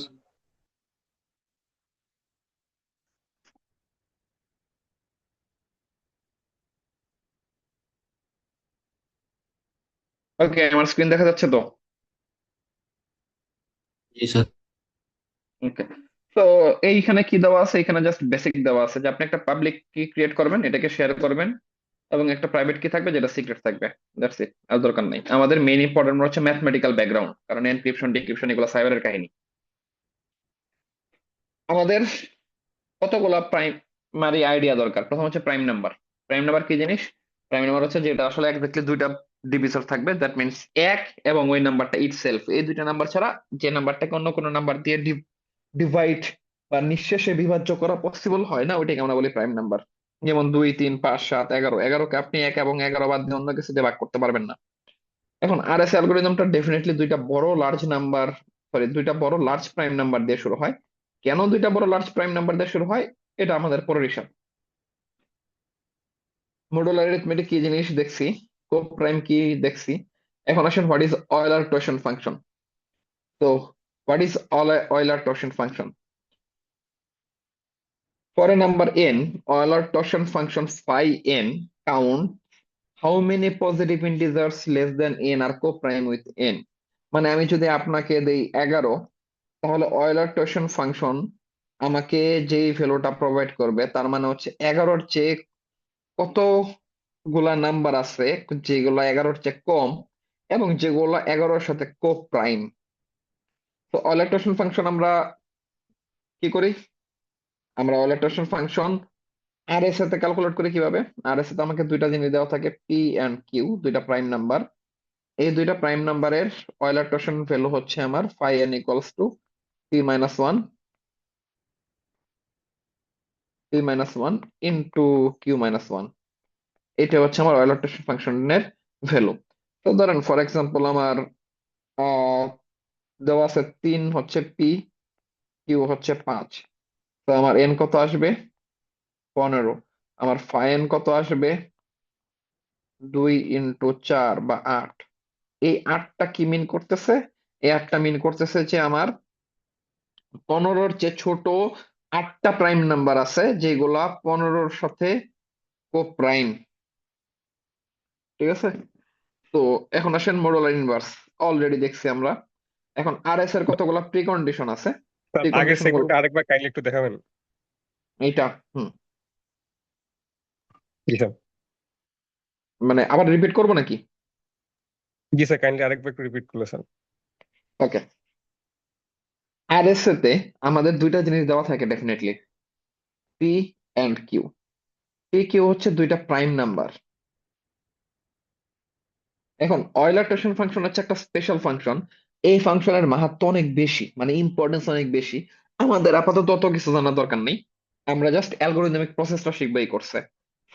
ওকে, আমার স্ক্রিন দেখা যাচ্ছে তো? জি স্যার। ওকে। তো এইখানে কি দেওয়া আছে? এখানে জাস্ট বেসিক দেওয়া আছে যে আপনি একটা পাবলিক কি ক্রিয়েট করবেন, এটাকে শেয়ার করবেন, এবং একটা প্রাইভেট কি থাকবে যেটা সিক্রেট থাকবে। দ্যাটস ইট, আর দরকার নাই। আমাদের মেইন ইম্পর্টেন্ট হচ্ছে ম্যাথমেটিক্যাল ব্যাকগ্রাউন্ড, কারণ এনক্রিপশন ডিক্রিপশন এগুলো সাইবারের কাহিনী। আমাদের কতগুলা প্রাইমারি আইডিয়া দরকার। প্রথম হচ্ছে প্রাইম নাম্বার। প্রাইম নাম্বার কি জিনিস? প্রাইম নাম্বার হচ্ছে যেটা আসলে এক্স্যাক্টলি দুইটা ডিভিজর থাকবে, দ্যাট মিনস এক এবং ওই নাম্বারটা ইটসেলফ। এই দুইটা নাম্বার ছাড়া যে নাম্বারটাকে অন্য কোনো নাম্বার দিয়ে ডিভাইড বা নিঃশেষে বিভাজ্য করা পসিবল হয় না, ওইটাকে আমরা বলি প্রাইম নাম্বার। যেমন 2, 3, 5, 7, 11। 11কে আপনি 1 এবং 11 বাদ দিয়ে অন্য কিছু দিয়ে ভাগ করতে পারবেন না। এখন আরএস অ্যালগোরিদমটা ডেফিনেটলি দুইটা বড় লার্জ নাম্বার, সরি দুইটা বড় লার্জ প্রাইম নাম্বার দিয়ে শুরু হয়। কেন দুইটা বড় লার্জ প্রাইম নাম্বার দিয়ে শুরু হয় এটা আমাদের পরের হিসাব। মডুলার অ্যারিথমেটিক কি জিনিস দেখছি, কো প্রাইম কি দেখছি। এখন আসেন হোয়াট ইজ অয়লার টোয়েশন ফাংশন। তো হোয়াট ইজ অয়লার টোয়েশন function? For a number n, Euler torsion function phi n count how many positive integers less than n are co-prime with n। মানে আমি যদি আপনাকে দেই 11, তাহলে অয়লার টোয়েশন ফাংশন আমাকে যেই ভ্যালুটা প্রোভাইড করবে তার মানে হচ্ছে 11-র চেয়ে কতগুলা নাম্বার আছে যেগুলো 11-র চেয়ে কম এবং যেগুলো 11-র সাথে কো প্রাইম। তো অয়লার টোয়েশন ফাংশন আমরা কি করি? আমরা অয়লার টোয়েশন ফাংশন আর এর সাথে ক্যালকুলেট করি কিভাবে? আর এর সাথে আমাকে দুইটা জিনিস দেওয়া থাকে, পি এন্ড কিউ, দুইটা প্রাইম নাম্বার। এই দুইটা প্রাইম নাম্বারের অয়লার টোয়েশন ভ্যালু হচ্ছে আমার phi n equals to p-1 p-1 into q-1। এটা হচ্ছে আমার অয়লার টোয়েশন ফাংশনের ভ্যালু। তো ধরেন ফর এক্সাম্পল আমার আহ দেওয়া আছে 3 হচ্ছে পি, কিউ হচ্ছে 5। তো আমার এন কত আসবে? 15। আমার ফাই এন কত আসবে? 2 × 4 বা 8। এই 8টা কি মিন করতেছে? এই 8টা মিন করতেছে যে আমার 15-র চেয়ে ছোট 8টা প্রাইম নাম্বার আছে যেগুলা 15-র সাথে কো প্রাইম। ঠিক আছে? তো এখন আসেন মডুলার ইনভার্স। অলরেডি দেখছি আমরা। এখন আরএস এর কতগুলা প্রিকন্ডিশন আছে। স্যার আগের প্রিকন্ডিশন গুলো সেগমেন্টটা আরেকবার কাইন্ডলি একটু দেখাবেন? এইটা, হুম, জি স্যার। মানে আবার রিপিট করবো নাকি? জি স্যার, কাইন্ডলি আরেকবার একটু রিপিট করলে স্যার। ওকে। আরএস তে আমাদের দুইটা জিনিস দেওয়া থাকে definitely, p and q. P q হচ্ছে দুইটা প্রাইম নাম্বার। এখন অয়লার টোয়েশন ফাংশন হচ্ছে একটা স্পেশাল ফাংশন। এই ফাংশনের মাহাত্ম্য অনেক বেশি, মানে ইম্পর্টেন্স অনেক বেশি। আমাদের আপাতত তত কিছু জানার দরকার নেই। আমরা জাস্ট অ্যালগোরিদমিক প্রসেসটা শিখবো এই কোর্সে।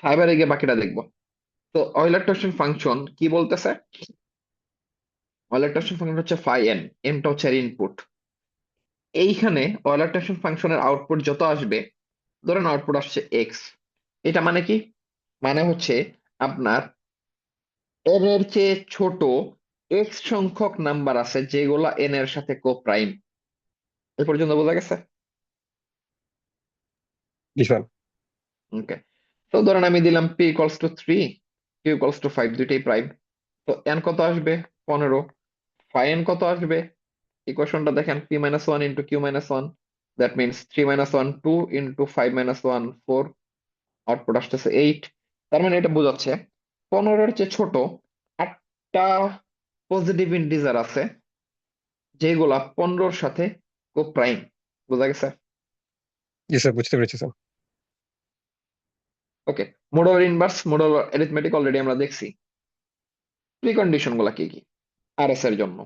ফাইবারে গিয়ে বাকিটা দেখবো। তো অয়লার টোয়েশন ফাংশন কি বলতেছে? অয়লার টোয়েশন ফাংশন হচ্ছে ফাই এন, এনটা হচ্ছে ইনপুট। এইখানে অয়লার টোয়েশন ফাংশনের আউটপুট যত আসবে, ধরেন আউটপুট আসছে এক্স। এটা মানে কি? মানে হচ্ছে আপনার এর চেয়ে ছোট এক্স সংখ্যক নাম্বার আছে যেগুলা এন এর সাথে কো প্রাইম। এ পর্যন্ত বোঝা গেছে? জি স্যার। ওকে, তো ধরেন আমি দিলাম p equals to 3, q equals to 5, দুইটাই প্রাইম। তো এন কত আসবে? 15। ফাই এন কত আসবে? ইকুয়েশনটা দেখেন, p minus one into q minus one, that means 3 minus one 2 into 5 minus one 4, output আসতেছে 8। তার মানে এটা বোঝাচ্ছে 15-এর চেয়ে ছোট একটা পজিটিভ ইন্টিজার আছে যেগুলা 15-র সাথে কো প্রাইম। বোঝা গেছে? জি স্যার, বুঝতে পেরেছি sir. Okay, modular inverse, modular arithmetic already আমরা দেখছি। প্রিকন্ডিশন গুলা কি কি আর এস এর জন্য?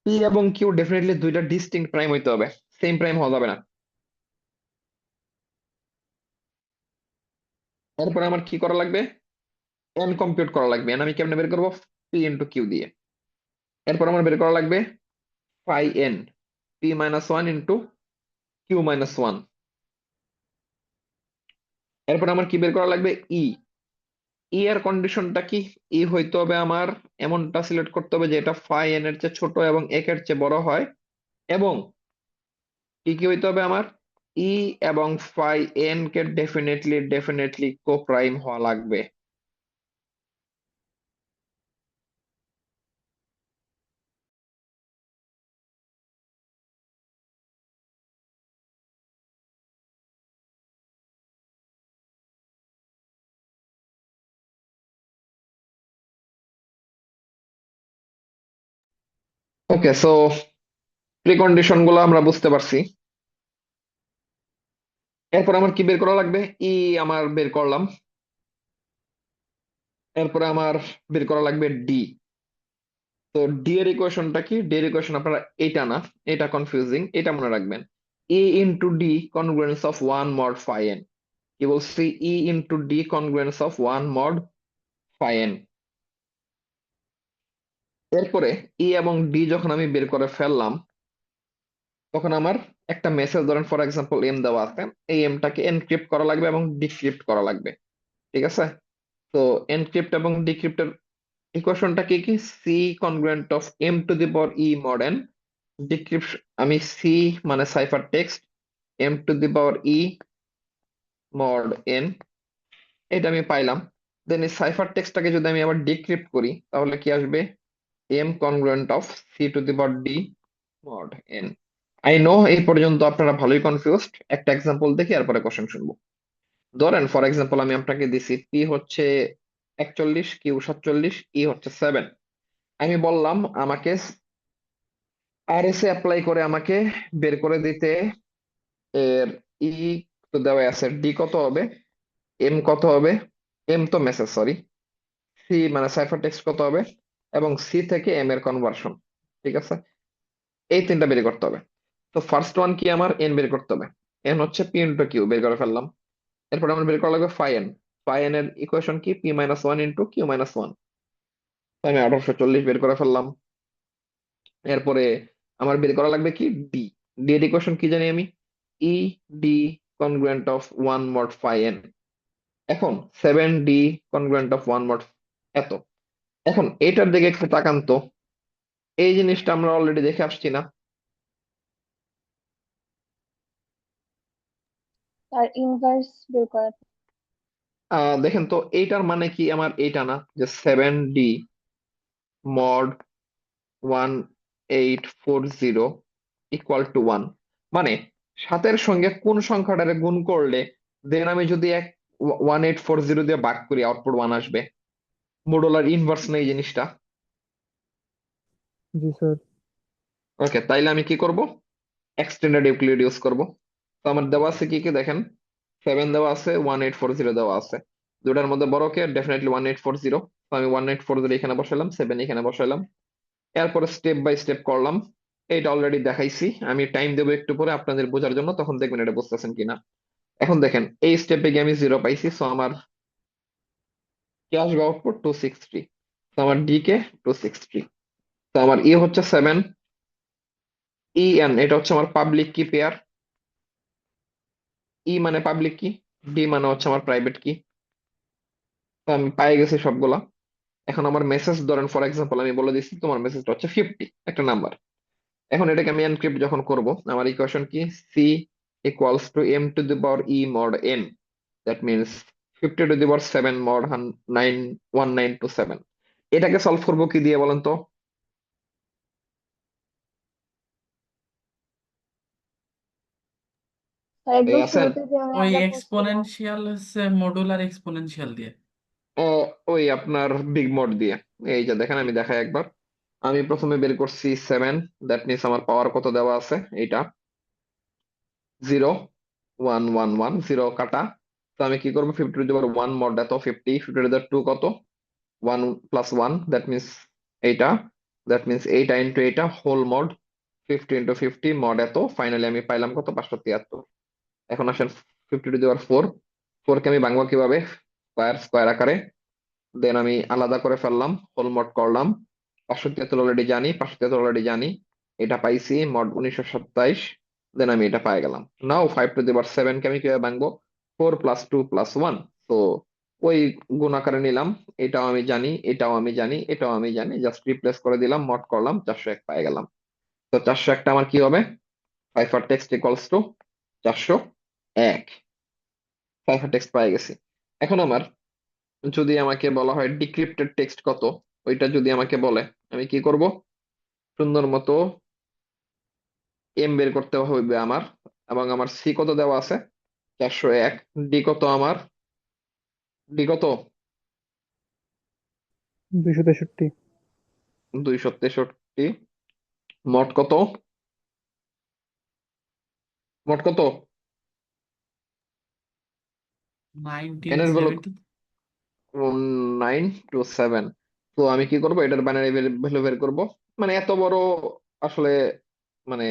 পি এবং কিউ ডেফিনেটলি দুইটা ডিস্টিংক্ট প্রাইম হইতে হবে, সেম প্রাইম হওয়া যাবে না। এরপরে আমার কি করা লাগবে? এন কম্পিউট করা লাগবে। এন আমি কেমনে বের করবো? পি ইন্টু কিউ দিয়ে। এরপর আমার বের করা লাগবে phi n, p minus one into q minus one. এরপর আমার কি বের করা লাগবে? ই। ই এর কন্ডিশনটা কি? ই হইতে হবে আমার, এমনটা সিলেক্ট করতে হবে যেটা ফাই এন এর চেয়ে ছোট এবং একের চেয়ে বড় হয়, এবং কি কি হইতে হবে আমার? ই এবং ফাই এন কে ডেফিনেটলি কো প্রাইম হওয়া লাগবে। ওকে, সো প্রিকন্ডিশন গুলো আমরা বুঝতে পারছি। এরপর আমার কি বের করা লাগবে? ই আমার বের করলাম। এরপরে আমার বের করা লাগবে ডি। তো ডি এর ইকুয়েশনটা কি? ডি এর ইকুয়েশন আপনারা এটা না, এটা কনফিউজিং, এটা মনে রাখবেন। E into D congruence of one mod phi N. কি বলছি? E into D congruence of one mod phi N. এরপরে ই এবং ডি যখন আমি বের করে ফেললাম, তখন আমার একটা মেসেজ, ধরেন ফর এক্সাম্পল এম দেওয়া আছে, এই এমটাকে এনক্রিপ্ট করা লাগবে এবং ডিক্রিপ্ট করা লাগবে। ঠিক আছে? তো এনক্রিপ্ট এবং ডিক্রিপ্টের ইকুয়েশনটা কি কি? C congruent of m to the power e mod n. Decrypt আমি সি মানে cipher text, m to the power e mod n, এটা আমি পাইলাম। দেন এই সাইফার টেক্সটটাকে যদি আমি আবার ডিক্রিপ্ট করি তাহলে কি আসবে? M congruent of c to the power d mod n. I know এই পর্যন্ত আপনারা ভালোই কনফিউজড। একটা এক্সাম্পল দেখি এরপরে কোশ্চেন শুনবো। ধরেন ফর এক্সাম্পল আমি আপনাকে দিছি পি হচ্ছে 41, কিউ 47, ই হচ্ছে 7। আমি বললাম আমাকে আর এস এ অ্যাপ্লাই করে আমাকে বের করে দিতে এর ই তো দেওয়া আছে, ডি কত হবে, এম কত হবে, এম তো মেসেজ সরি, সি মানে সাইফার টেক্সট কত হবে, এবং সি থেকে এম এর কনভার্সন। ঠিক আছে? এই তিনটা বের করতে হবে। তো ফার্স্ট ওয়ান কি? আমার এন বের করতে হবে। এন হচ্ছে পি ইন্টু কিউ, বের করে ফেললাম। এরপর আমার বের করা লাগবে ফাই এন। ফাই এন এর ইকুয়েশন কি? P minus one into q minus one. আমি 1840 বের করে ফেললাম। এরপরে আমার বের করা লাগবে কি? ডি। ডি এর ইকুয়েশন কি জানি আমি? E d congruent of one mod phi n. এখন 7D congruent of one mod এত। এখন এটার দিকে একটু তাকান তো, এই জিনিসটা আমরা অলরেডি দেখে আসছি না? তার ইনভার্স বের করা। দেখেন তো, এইটার মানে কি? আমার এইটা না যে 7D মড 1840 ইকুয়াল টু 1, মানে সাতের সঙ্গে কোন সংখ্যাটারে গুণ করলে দেন আমি যদি 1840 দিয়ে ভাগ করি আউটপুট 1 আসবে? মডুলার ইনভার্স নেই জিনিসটা। জি স্যার। ওকে, তাইলে আমি কি করব? এক্সটেন্ডেড ইউক্লিড ইউজ করব। তো আমার দেওয়া আছে কি কি দেখেন, 7 দেওয়া আছে, 1840 দেওয়া আছে। দুটার মধ্যে বড় কে? ডেফিনেটলি 1840। তো আমি 1840 এখানে বসালাম, 7 এখানে বসালাম। এরপরে স্টেপ বাই স্টেপ করলাম। এটা অলরেডি দেখাইছি, আমি টাইম দেবো একটু পরে আপনাদের বোঝার জন্য, তখন দেখবেন এটা বুঝতেছেন কিনা। এখন দেখেন এই স্টেপে গিয়ে আমি 0 পাইছি, সো আমার কি আসবে আউটপুট? 263। তো আমার ডি কে 263। তো আমার ই হচ্ছে 7, ই এন এটা হচ্ছে আমার পাবলিক কি পেয়ার। ই মানে পাবলিক কি, ডি মানে হচ্ছে আমার প্রাইভেট কি। তো আমি পাই গেছি সবগুলা। এখন আমার মেসেজ ধরেন ফর এক্সাম্পল আমি বলে দিচ্ছি তোমার মেসেজটা হচ্ছে 50 একটা নাম্বার। এখন এটাকে আমি এনক্রিপ্ট যখন করব, আমার ইকুয়েশন কি, c equals to m to the power e mod n, that means 50 to the power 7 mod 1927। এটাকে সলভ করবো কি দিয়ে বলেন তো? স্যার এই একদম আছেন? শুরুতে যেমন ওই আমরা করছিলাম। এক্সপোনেনশিয়াল হচ্ছে মডুলার এক্সপোনেনশিয়াল দিয়ে। ওই আপনার বিগ মড দিয়ে। এই যে দেখেন আমি দেখাই একবার। আমি প্রথমে বের করছি 7, দ্যাট মিনস আমার পাওয়ার কত দেওয়া আছে এইটা 0 1 1 1 0 কাটা। তো আমি কি করবো, 50 টু দি পাওয়ার 1 মড এত 50, 50 টু দি পাওয়ার 2 কত, 1 প্লাস 1, দ্যাট মিনস এইটা, দ্যাট মিনস এইটা ইন্টু এইটা হোল মড 50 ইন্টু 50 মড এত, ফাইনালি আমি পাইলাম কত, 573। এখন আসেন 50 টু দি পাওয়ার 4, 4 কে আমি ভাঙবো কিভাবে, স্কয়ার স্কয়ার আকারে, দেন আমি আলাদা করে ফেললাম, হোল মড করলাম। 573 অলরেডি জানি, 573 অলরেডি জানি, এটা পাইছি মড 1927, দেন আমি এটা পাই গেলাম। নাও 5 টু দি পাওয়ার 7 কে আমি কিভাবে ভাঙবো, 4 প্লাস 2 প্লাস 1। তো ওই গুণ আকারে নিলাম, এটাও আমি জানি, এটাও আমি জানি, এটাও আমি জানি, জাস্ট রিপ্লেস করে দিলাম, মড করলাম, 401 পাই গেলাম। তো 401টা আমার কি হবে, 5 আর টেক্সট ইকুয়ালস টু 401, 5 আর টেক্সট পাই গেছি। এখন আমার যদি আমাকে বলা হয় ডিক্রিপ্টেড টেক্সট কত, ওইটা যদি আমাকে বলে, আমি কি করব, সুন্দর মতো এম বের করতে হবে আমার, এবং আমার সি কত দেওয়া আছে 401, ডি কত আমার, ডি কত 263। 263, মোট কত, মোট কত, নাইনটিন এন এর ভ্যালু সেভেন্টি 927। তো আমি কি করব, এটার বাইনারি ভ্যালু বের করব। মানে এত বড় আসলে মানে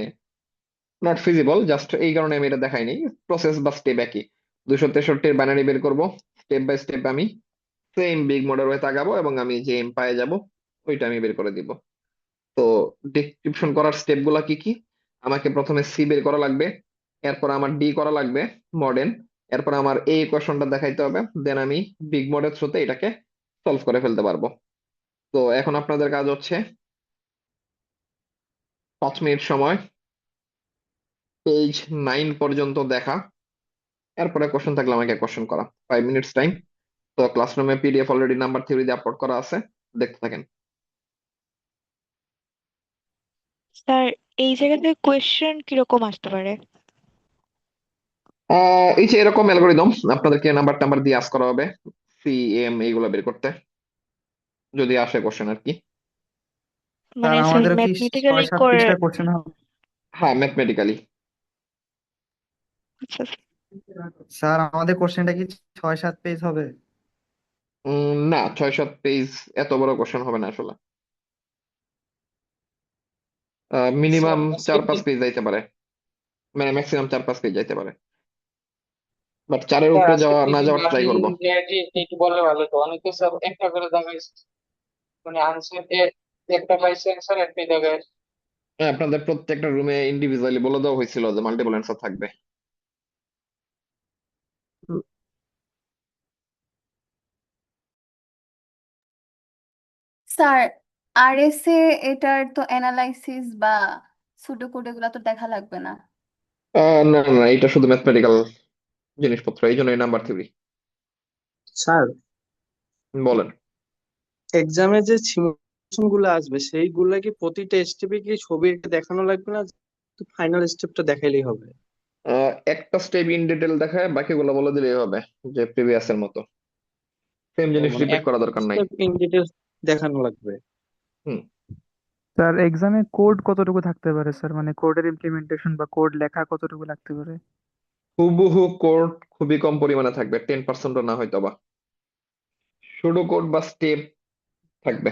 নট ফিজিবল, জাস্ট এই কারণে আমি এটা দেখাইনি। প্রসেস বা স্টেপ একই, 263 বাইনারি বের করব, স্টেপ বাই স্টেপ আমি সেম বিগ মডেল হয়ে তাকাবো এবং আমি যে এম পায়ে যাব ওইটা আমি বের করে দিব। তো ডিসক্রিপশন করার স্টেপ গুলা কি কি, আমাকে প্রথমে সি বের করা লাগবে, এরপর আমার ডি করা লাগবে মডেন, এরপর আমার এই ইকুয়েশনটা দেখাইতে হবে, দেন আমি বিগ মডেল থ্রুতে এটাকে সলভ করে ফেলতে পারবো। তো এখন আপনাদের কাজ হচ্ছে 5 মিনিট সময় পেজ 9 পর্যন্ত দেখা, এরপরে কোশ্চেন থাকলে আমাকে কোশ্চেন করা, 5 মিনিটস টাইম। তো ক্লাসরুমে পিডিএফ অলরেডি নাম্বার থিওরি দিয়ে আপলোড করা আছে, দেখতে থাকেন। স্যার এই জায়গাতে কোয়েশ্চেন কিরকম আসতে পারে? এই যে এরকম অ্যালগোরিদম আপনাদেরকে নাম্বার টাম্বার দিয়ে আস করা হবে, সি এম এইগুলো বের করতে, যদি আসে কোশ্চেন আর কি। স্যার মানে স্যার আমাদেরও কি ম্যাথমেটিক্যালি 6-7 করে? পৃষ্ঠার কোশ্চেন হবে? হ্যাঁ, ম্যাথমেটিক্যালি। আচ্ছা স্যার আমাদের কোশ্চেনটা কি 6-7 পেজ হবে? না, 6-7 পেজ এত বড় কোশ্চেন হবে না আসলে, মিনিমাম 4-5 পেজ যাইতে পারে, মানে ম্যাক্সিমাম 4-5 পেজ যাইতে পারে, বাট 4-এর উপরে যাওয়া না যাওয়ার ট্রাই করবো। একটু বললে ভালো তো, অনেকে সব একটা করে দেখাইছে, মানে আনসার একটা পাইছে অ্যান্সার একটাই দেখায়। হ্যাঁ, আপনাদের প্রত্যেকটা রুমে ইন্ডিভিজুয়ালি বলে দেওয়া হয়েছিল যে মাল্টিপল অ্যান্সার থাকবে। স্যার আরএসএ এটার তো অ্যানালাইসিস বা সুডোকোড এগুলো তো দেখা লাগবে না। না না না, এটা শুধু ম্যাথমেটিক্যাল জিনিসপত্র, এই জন্য এই নাম্বার থিওরি। স্যার বলেন। এক্সামে যে সিমুলেশন গুলো আসবে সেইগুলা কি প্রতিটা স্টেপে কি ছবি এঁকে দেখানো লাগবে না, ফাইনাল স্টেপটা দেখাইলেই হবে? একটা স্টেপ ইন ডিটেল দেখায়, বাকিগুলো বলে দিলেই হবে, যে প্রিভিয়াস এর মতো সেম ও জিনিস মানে রিপিট করা একটা দরকার নাই। স্টেপ ইন ডিটেলস দেখানো লাগবে। হুম। স্যার এক্সামে কোড কতটুকু থাকতে পারে স্যার, মানে কোডের ইমপ্লিমেন্টেশন বা কোড লেখা কতটুকু লাগতে পারে? হুবহু কোড খুবই কম পরিমাণে থাকবে, 10%ও না হয়তো বা, শুডো কোড বা স্টেপ থাকবে।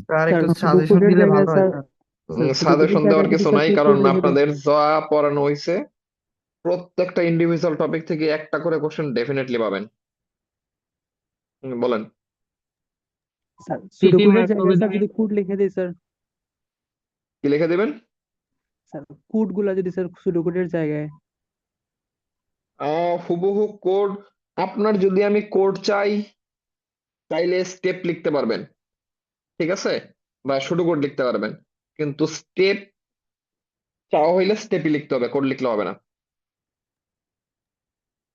স্যার স্যার একটু সাজেশন সুডোকোডের দিলে জায়গায় ভালো হয় স্যার, স্যার। সুডোকোডের সাজেশন দেওয়ার জায়গায় যদি কিছু স্যার নাই, কেউ কারণ কোড লিখে দেয়? আপনাদের যা পড়ানো হয়েছে প্রত্যেকটা ইন্ডিভিজুয়াল টপিক থেকে একটা করে কোশ্চেন ডেফিনেটলি পাবেন। বলেন। স্যার সুডোকোডের জায়গায় স্যার যদি কোড লিখে দেয় স্যার? কি লিখে দিবেন? স্যার কোড গুলা যদি স্যার সুডোকোডের জায়গায়? হুবহু কোড, আপনার যদি আমি কোড চাই চাইলে স্টেপ লিখতে পারবেন, ঠিক আছে, বা শুধু কোড লিখতে পারবেন, কিন্তু স্টেপ চাওয়া হইলে স্টেপই লিখতে হবে, কোড লিখলে হবে না।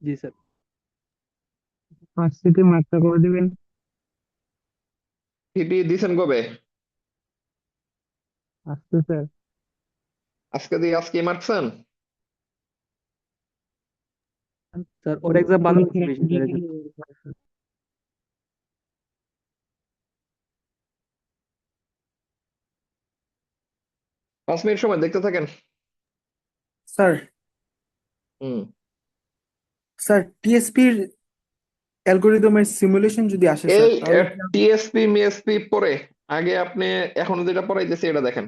জি স্যার। ভার্সিটি মার্কটা করে দিবেন। সিটি দিছেন কবে? আজকে স্যার। আজকে দিয়ে আজকে মার্কছেন? স্যার ওর এক্সাম ভালো হয়েছে বেশি স্যার এই জন্য। 5 মিনিট সময় দেখতে থাকেন। স্যার হুম। স্যার টিএসপির অ্যালগোরিদমের সিমুলেশন যদি আসে স্যার এই তাহলে টিএসপি মিএসপি পরে আগে আপনি এখন যেটা পড়াইতেছি এটা দেখেন,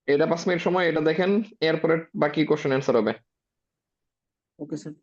এটা 5 মিনিট সময় এটা দেখেন, এরপরে বাকি কোশ্চেন অ্যান্সার হবে। Okay sir.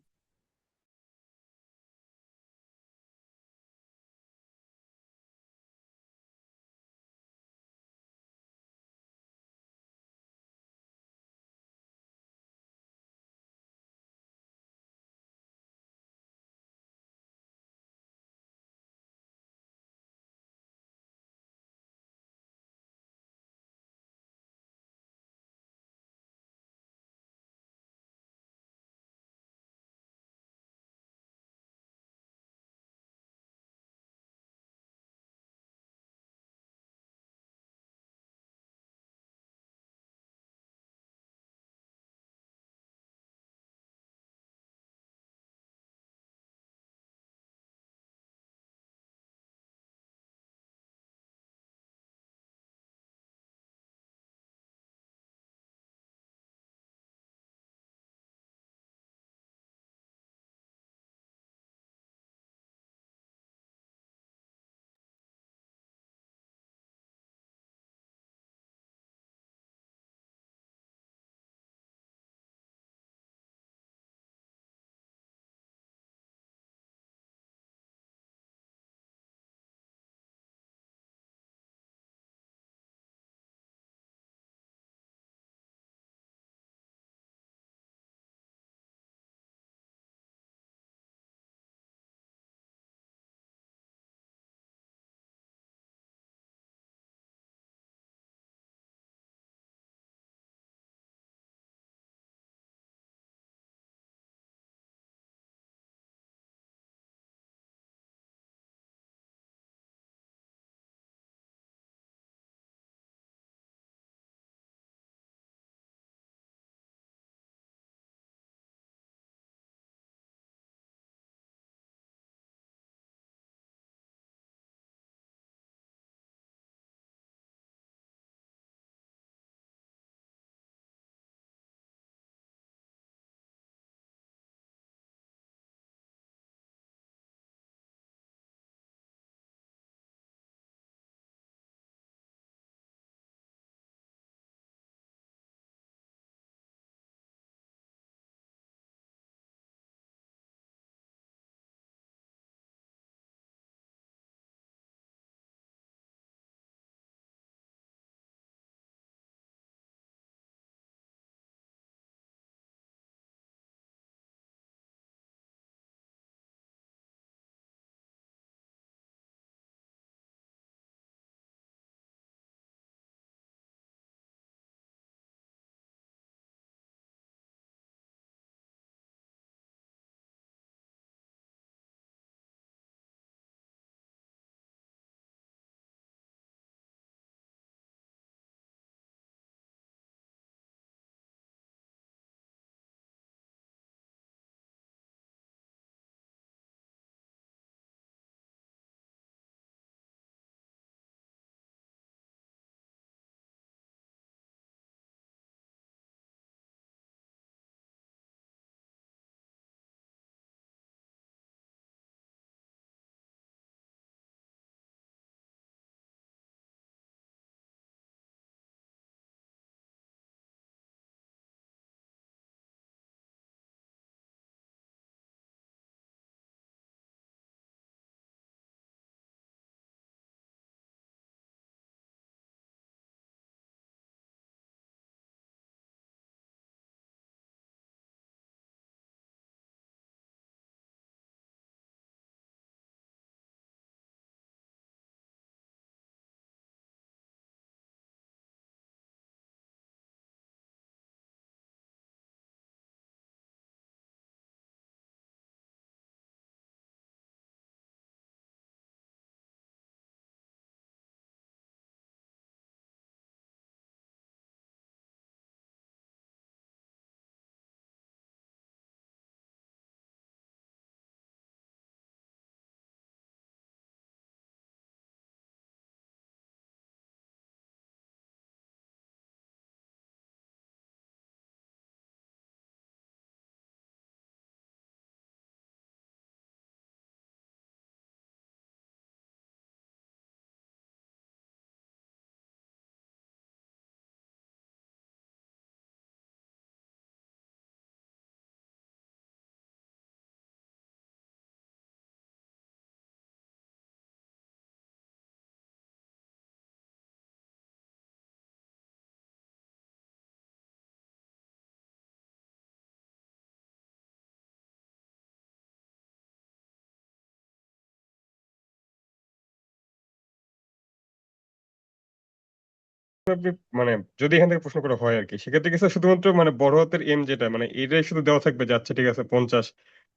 আপনি মানে যদি এখান থেকে প্রশ্ন করা হয় আর কি, সেক্ষেত্রে কি স্যার শুধুমাত্র মানে বড় হাতের এম যেটা মানে এটাই শুধু দেওয়া থাকবে যে আচ্ছা ঠিক আছে 50,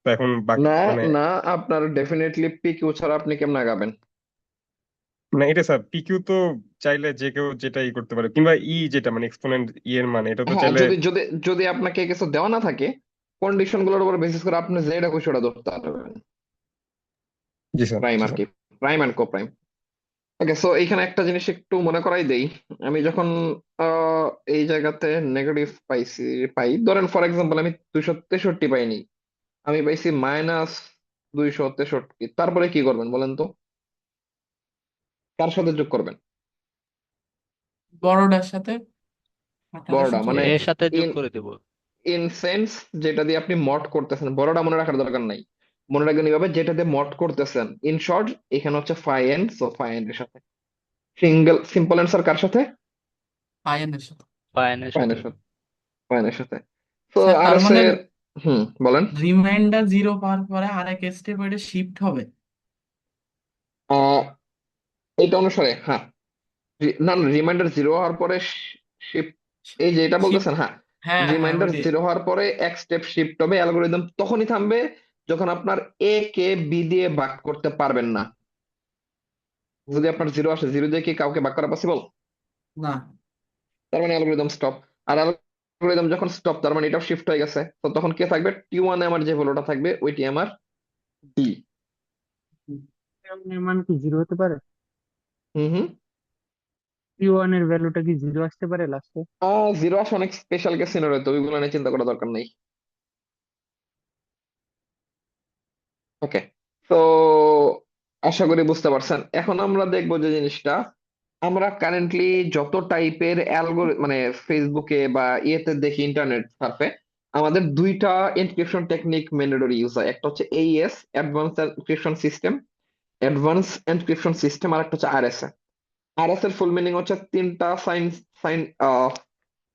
তো এখন বাকি না মানে না, আপনার ডেফিনেটলি পিকিউ ছাড়া আপনি কেমনে আগাবেন? মানে এটা স্যার পিকিউ তো চাইলে যে কেউ যেটাই করতে পারে, কিংবা যেটা মানে এক্সপোনেন্ট এর মানে এটা তো হ্যাঁ, চাইলে। যদি যদি যদি আপনাকে কিছু দেওয়া না থাকে, কন্ডিশন গুলোর উপর বেসিস করে আপনি যেটা খুশি ওটা ধরতে পারবেন। জি স্যার, প্রাইম জি আর স্যার। কি, prime and coprime. Okay, so এইখানে একটা জিনিস একটু মনে করাই দেই। আমি যখন আহ, এই জায়গাতে নেগেটিভ পাই, ধরেন ফর এক্সাম্পল আমি 263 পাইনি, আমি পাইছি -263, তারপরে কি করবেন বলেন তো? কার সাথে যোগ করবেন? বড়টার সাথে আঠারোর বড়টা সাথে মানে এর সাথে যোগ ইন করে দেবো। ইন সেন্স, যেটা দিয়ে আপনি মড করতেছেন, বড়টা মনে রাখার দরকার নাই। মনে রাখবেন এইভাবে, যেটা দিয়ে মড করতেছেন। ইন শর্ট, এখানে হচ্ছে phi n, so phi n এর সাথে। সিম্পল অ্যান্সার কার সাথে? পায়ের সাথে। পায়নের ফাই সাথে। এর সাথে, ফাই এর সাথে। তো স্যার আর তার এস মানে এর, বলেন। রিমাইন্ডার 0 পাওয়ার পরে আরেক স্টেপ এটা শিফট হবে। আহ এটা অনুসারে হ্যাঁ, না না, রিমাইন্ডার 0 হওয়ার পরে শিফট, এই যে এটা শিফট, বলতেছেন, হ্যাঁ। হ্যাঁ হ্যাঁ রিমাইন্ডার ওইটাই। 0 হওয়ার পরে এক স্টেপ শিফট হবে, অ্যালগোরিদম তখনই থামবে যখন আপনার এ কে বি দিয়ে ভাগ করতে পারবেন না। যদি আপনার 0 আসে, 0 দিয়ে কি কাউকে ভাগ করা পসিবল? না, তার মানে অ্যালগোরিদম স্টপ। আর অ্যালগোরিদম যখন স্টপ, তার মানে এটাও শিফট হয়ে গেছে, তো তখন কে থাকবে? T1 এ আমার যে ভ্যালুটা থাকবে ওইটি আমার ডি। এর মান কি জিরো হতে পারে? হুম হুম। P1 এর ভ্যালুটা কি জিরো আসতে পারে লাস্টে? 0 আসে অনেক স্পেশাল কেস সিনারিও, তো ওইগুলো নিয়ে চিন্তা করা দরকার নেই। ওকে, তো আশা করি বুঝতে পারছেন। এখন আমরা দেখবো যে জিনিসটা, আমরা কারেন্টলি যত টাইপের মানে ফেসবুকে বা ইয়েতে দেখি, ইন্টারনেট সার্ফে, আমাদের দুইটা এনক্রিপশন টেকনিক ম্যান্ডেটরি ইউজ হয়। একটা হচ্ছে AES, অ্যাডভান্স এনক্রিপশন সিস্টেম, আর একটা হচ্ছে RSA। RS এর ফুল মিনিং হচ্ছে তিনটা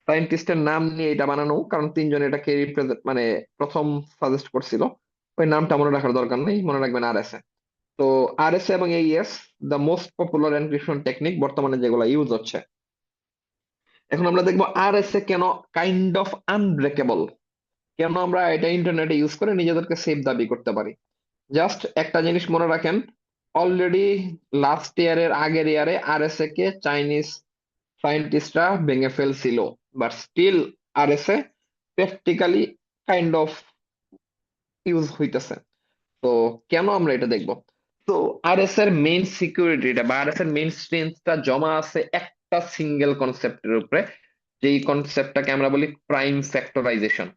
সায়েন্টিস্টের নাম নিয়ে এটা বানানো, কারণ তিনজন এটাকে রিপ্রেজেন্ট মানে প্রথম সাজেস্ট করছিল। ওই নামটা মনে রাখার দরকার নেই, মনে রাখবেন RSA। তো RSA এবং AES the most popular encryption technique বর্তমানে যেগুলো ইউজ হচ্ছে। এখন আমরা দেখবো RSA কেন কাইন্ড অফ আনব্রেকেবল, কেন আমরা এটা ইন্টারনেটে ইউজ করে নিজেদেরকে সেফ দাবি করতে পারি। জাস্ট একটা জিনিস মনে রাখেন, অলরেডি লাস্ট ইয়ারের আগের ইয়ারে RSA কে চাইনিজ সায়েন্টিস্টরা ভেঙে ফেলছিল, but still RSA practically kind of use হইতেছে। তো কেন আমরা এটা দেখবো? তো আরএস এর মেইন সিকিউরিটিটা বা আরএস এর মেইন স্ট্রেংথটা জমা আছে একটা সিঙ্গেল কনসেপ্টের উপরে, যেই কনসেপ্টটাকে আমরা বলি প্রাইম ফ্যাক্টরাইজেশন।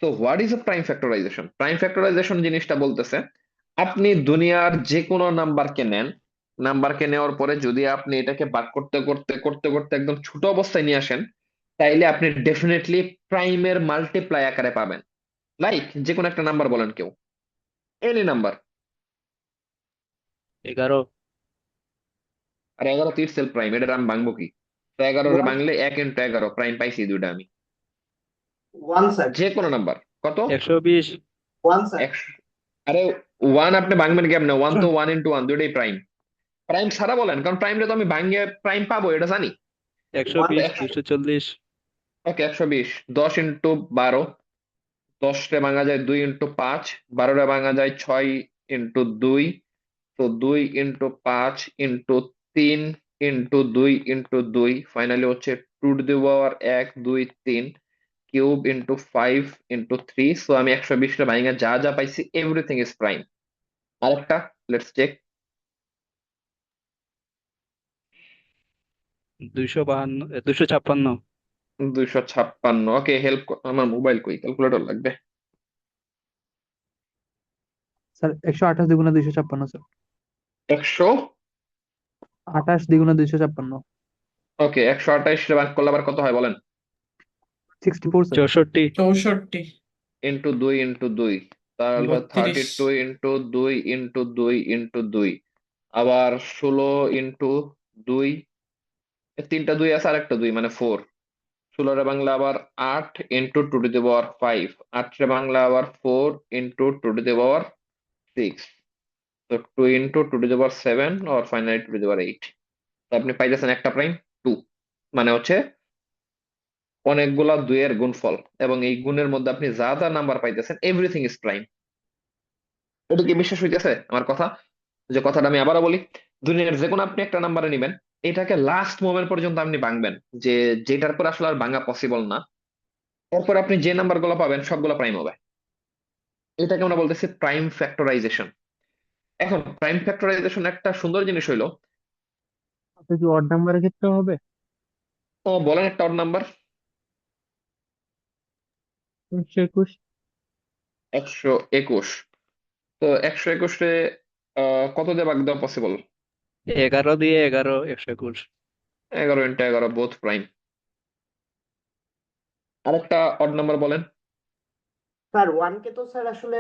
তো what is a prime factorisation? Prime factorisation জিনিসটা বলতেছে, আপনি দুনিয়ার যে কোনো নাম্বারকে নেন, নাম্বারকে নেওয়ার পরে যদি আপনি এটাকে ভাগ করতে করতে করতে করতে একদম ছোট অবস্থায় নিয়ে আসেন, তাইলে আপনি ডেফিনেটলি প্রাইমের মাল্টিপ্লাই আকারে পাবেন। লাইক যে কোনো একটা নাম্বার বলেন কেউ, এনি নাম্বার। 11। আর 11 তো ইটসেলফ প্রাইম, এটা আমি ভাঙবো কি? তো 11 রে ভাঙলে 1 × 11 প্রাইম পাইছি দুইটা আমি। যে কোনো নাম্বার কত? 120। 100। আরে 1 আপনি ভাঙবেন কেমনে? 1 তো 1 × 1 দুইটাই প্রাইম। প্রাইম ছাড়া বলেন, কারণ প্রাইমটা তো আমি ভাঙিয়ে প্রাইম পাবো এটা জানি। 120, 240। ওকে, 120। 10 × 12, 10 রে ভাঙা যায় 2 × 5, 12 রে ভাঙা যায় 6 × 2, তো 2 × 5 × 3 × 2 ফাইনালি হচ্ছে 2 to the power 1 2 3 cube × 5 × 3। So আমি 120 টা ভাঙা যা যা পাইছি এভরিথিং ইজ প্রাইম। আরেকটা, লেটস চেক। 252, 256। 256। ওকে, হেল্প, আমার মোবাইল কই, ক্যালকুলেটর লাগবে। Sir 128 × 2 = 256 sir. 100। 28 × 2 = 256। ওকে, 128 রে ভাগ করলে আবার কত হয় বলেন? 64 স্যার। 64। 64 × 2 × 2, তাহলে 32। 32 × 2 × 2 × 2, আবার 16 × 2, তিনটা 2 আছে আর একটা 2 মানে 4। 16 রে বাংলা আবার 8 × 2 টু দি পাওয়ার 5, 8 রে বাংলা আবার 4 × 2 টু দি পাওয়ার 6। তো 2 × 2 to the power 7 or finally 2 to the power 8, তো আপনি পাইতেছেন একটা প্রাইম 2, মানে হচ্ছে অনেকগুলা 2 এর গুণফল, এবং এই গুণের মধ্যে আপনি যা যা নাম্বার পাইতেছেন এভরিথিং ইজ প্রাইম। এটা কি বিশ্বাস হইতেছে আমার কথা? যে কথাটা আমি আবারও বলি, দুনিয়ার যে কোনো আপনি একটা নাম্বারে নিবেন, এটাকে লাস্ট মোমেন্ট পর্যন্ত আপনি ভাঙবেন, যে যেটার পর আসলে আর ভাঙা পসিবল না, এরপর আপনি যে নাম্বার গুলো পাবেন সবগুলো প্রাইম হবে। এটাকে আমরা বলতেছি প্রাইম ফ্যাক্টরাইজেশন। এখন প্রাইম ফ্যাক্টরাইজেশন একটা সুন্দর জিনিস হইলো, আপনি কি অড নাম্বারের ক্ষেত্রেও হবে? ও বলেন একটা odd নাম্বার। 121। 121। তো 121 কত দিয়ে ভাগ দেওয়া পসিবল? 11 দিয়ে 11 121। 11 × 11 বোথ প্রাইম। আরেকটা অড নাম্বার বলেন। স্যার ওয়ান কে তো স্যার আসলে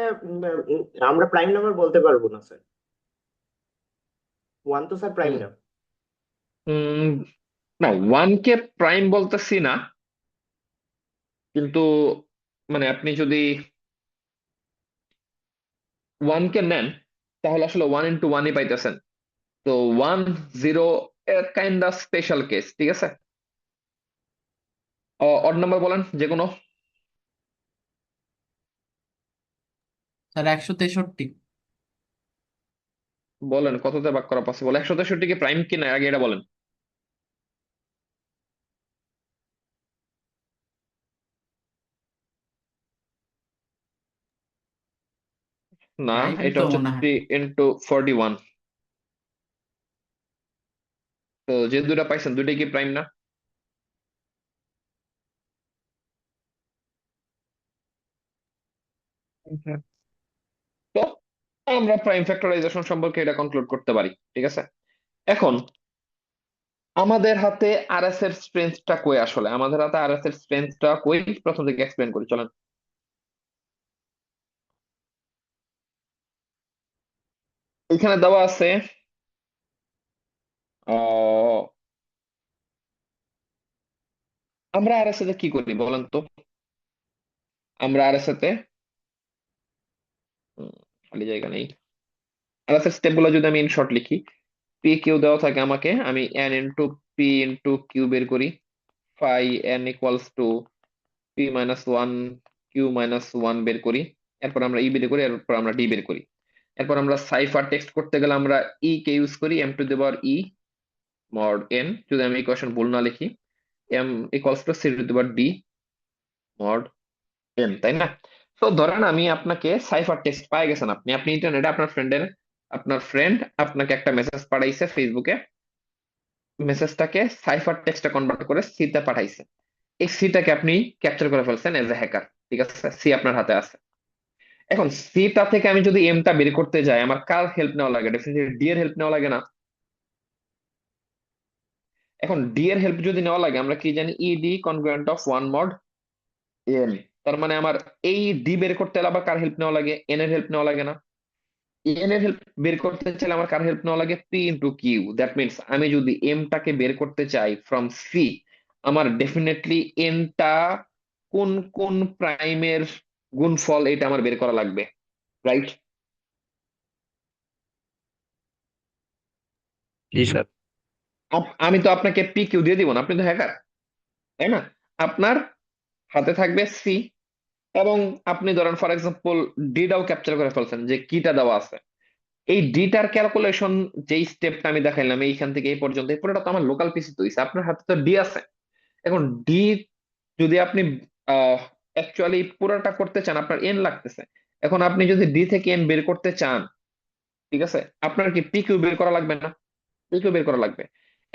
আমরা প্রাইম নাম্বার বলতে পারবো না স্যার, ওয়ান তো স্যার প্রাইম উম, না। উম, না, 1 কে প্রাইম বলতেছি না, কিন্তু মানে আপনি যদি 1 কে নেন তাহলে আসলে 1 × 1-ই পাইতেছেন। তো 1 0 এর কাইন্ড অফ স্পেশাল কেস, ঠিক আছে। অড নাম্বার বলেন যে কোনো। স্যার 163। বলেন কততে ভাগ করা পসিবল? 163 কি প্রাইম কি না আগে এটা বলেন। না, প্রাইম এটা তো হচ্ছে মনে হয়। 3 × 41। তো যে দুটা পাইছেন দুটাই কি প্রাইম না? স্যার তো আমরা প্রাইম ফ্যাক্টরাইজেশন সম্পর্কে এটা কনক্লুড করতে পারি, ঠিক আছে। এখন আমাদের হাতে আরএস এর স্ট্রেংথটা কই? আসলে আমাদের হাতে আরএস এর স্ট্রেংথটা কই, প্রথম থেকে এক্সপ্লেন করি চলেন। এখানে দেওয়া আছে আহ আমরা আরএস তে কি করি বলেন তো? আমরা আরএস তে খালি জায়গা নেই। আরএস এর স্টেপ গুলো যদি আমি ইন শর্ট লিখি, পি কিউ দেওয়া থাকে আমাকে, আমি n into p into q বের করি, phi n equals to p-1 q-1 বের করি, এরপর আমরা ই বের করি, এরপর আমরা ডি বের করি। এরপর আমরা সাইফার টেক্সট করতে গেলে আমরা ই কে ইউজ করি, m⁴ e mod n, যদি আমি ইকুয়েশন ভুল না লিখি, m = c⁴d mod n, তাই না? তো ধরেন আমি আপনাকে সাইফার টেক্সট পাই গেছেন, আপনি আপনি ইন্টারনেটে আপনার ফ্রেন্ড আপনাকে একটা মেসেজ পাঠাইছে ফেসবুকে, মেসেজটাকে সাইফার টেক্সটে কনভার্ট করে সি তে পাঠাইছে। এই সিটাকে আপনি ক্যাপচার করে ফেলছেন এজ এ হ্যাকার, ঠিক আছে, সি আপনার হাতে আছে। এখন সিটা থেকে আমি যদি এমটা বের করতে যাই, আমার কার হেল্প নেওয়া লাগে? ডেফিনেটলি ডি এর হেল্প নেওয়া লাগে না? এখন ডি এর হেল্প যদি নেওয়া লাগে, আমরা কি জানি, ed congruent of 1 mod n। তার মানে আমার এই ডি বের করতে হলে আবার কার হেল্প নেওয়া লাগে? এন এর হেল্প নেওয়া লাগে না? এন এর হেল্প বের করতে চাইলে আমার কার হেল্প নেওয়া লাগে? P into q. That means আমি যদি এমটাকে বের করতে চাই ফ্রম সি, আমার ডেফিনেটলি এনটা কোন কোন প্রাইমের গুণফল এটা আমার বের করা লাগবে, রাইট? জি স্যার। আমি তো আপনাকে পি কিউ দিয়ে দিব না, আপনি তো হ্যাকার, তাই না? আপনার হাতে থাকবে সি, এবং আপনি ধরেন ফর এক্সাম্পল ডিটাও ক্যাপচার করে ফেলছেন যে কিটা দেওয়া আছে। এই ডিটার ক্যালকুলেশন, যেই স্টেপটা আমি দেখাইলাম এইখান থেকে এই পর্যন্ত, এই পুরোটা তো আমার লোকাল পিসি তো হইছে, আপনার হাতে তো ডি আছে। এখন ডি যদি আপনি অ্যাকচুয়ালি পুরোটা করতে চান, আপনার এন লাগতেছে। এখন আপনি যদি ডি থেকে এন বের করতে চান, ঠিক আছে, আপনার কি পি কিউ বের করা লাগবে না? পি কিউ বের করা লাগবে।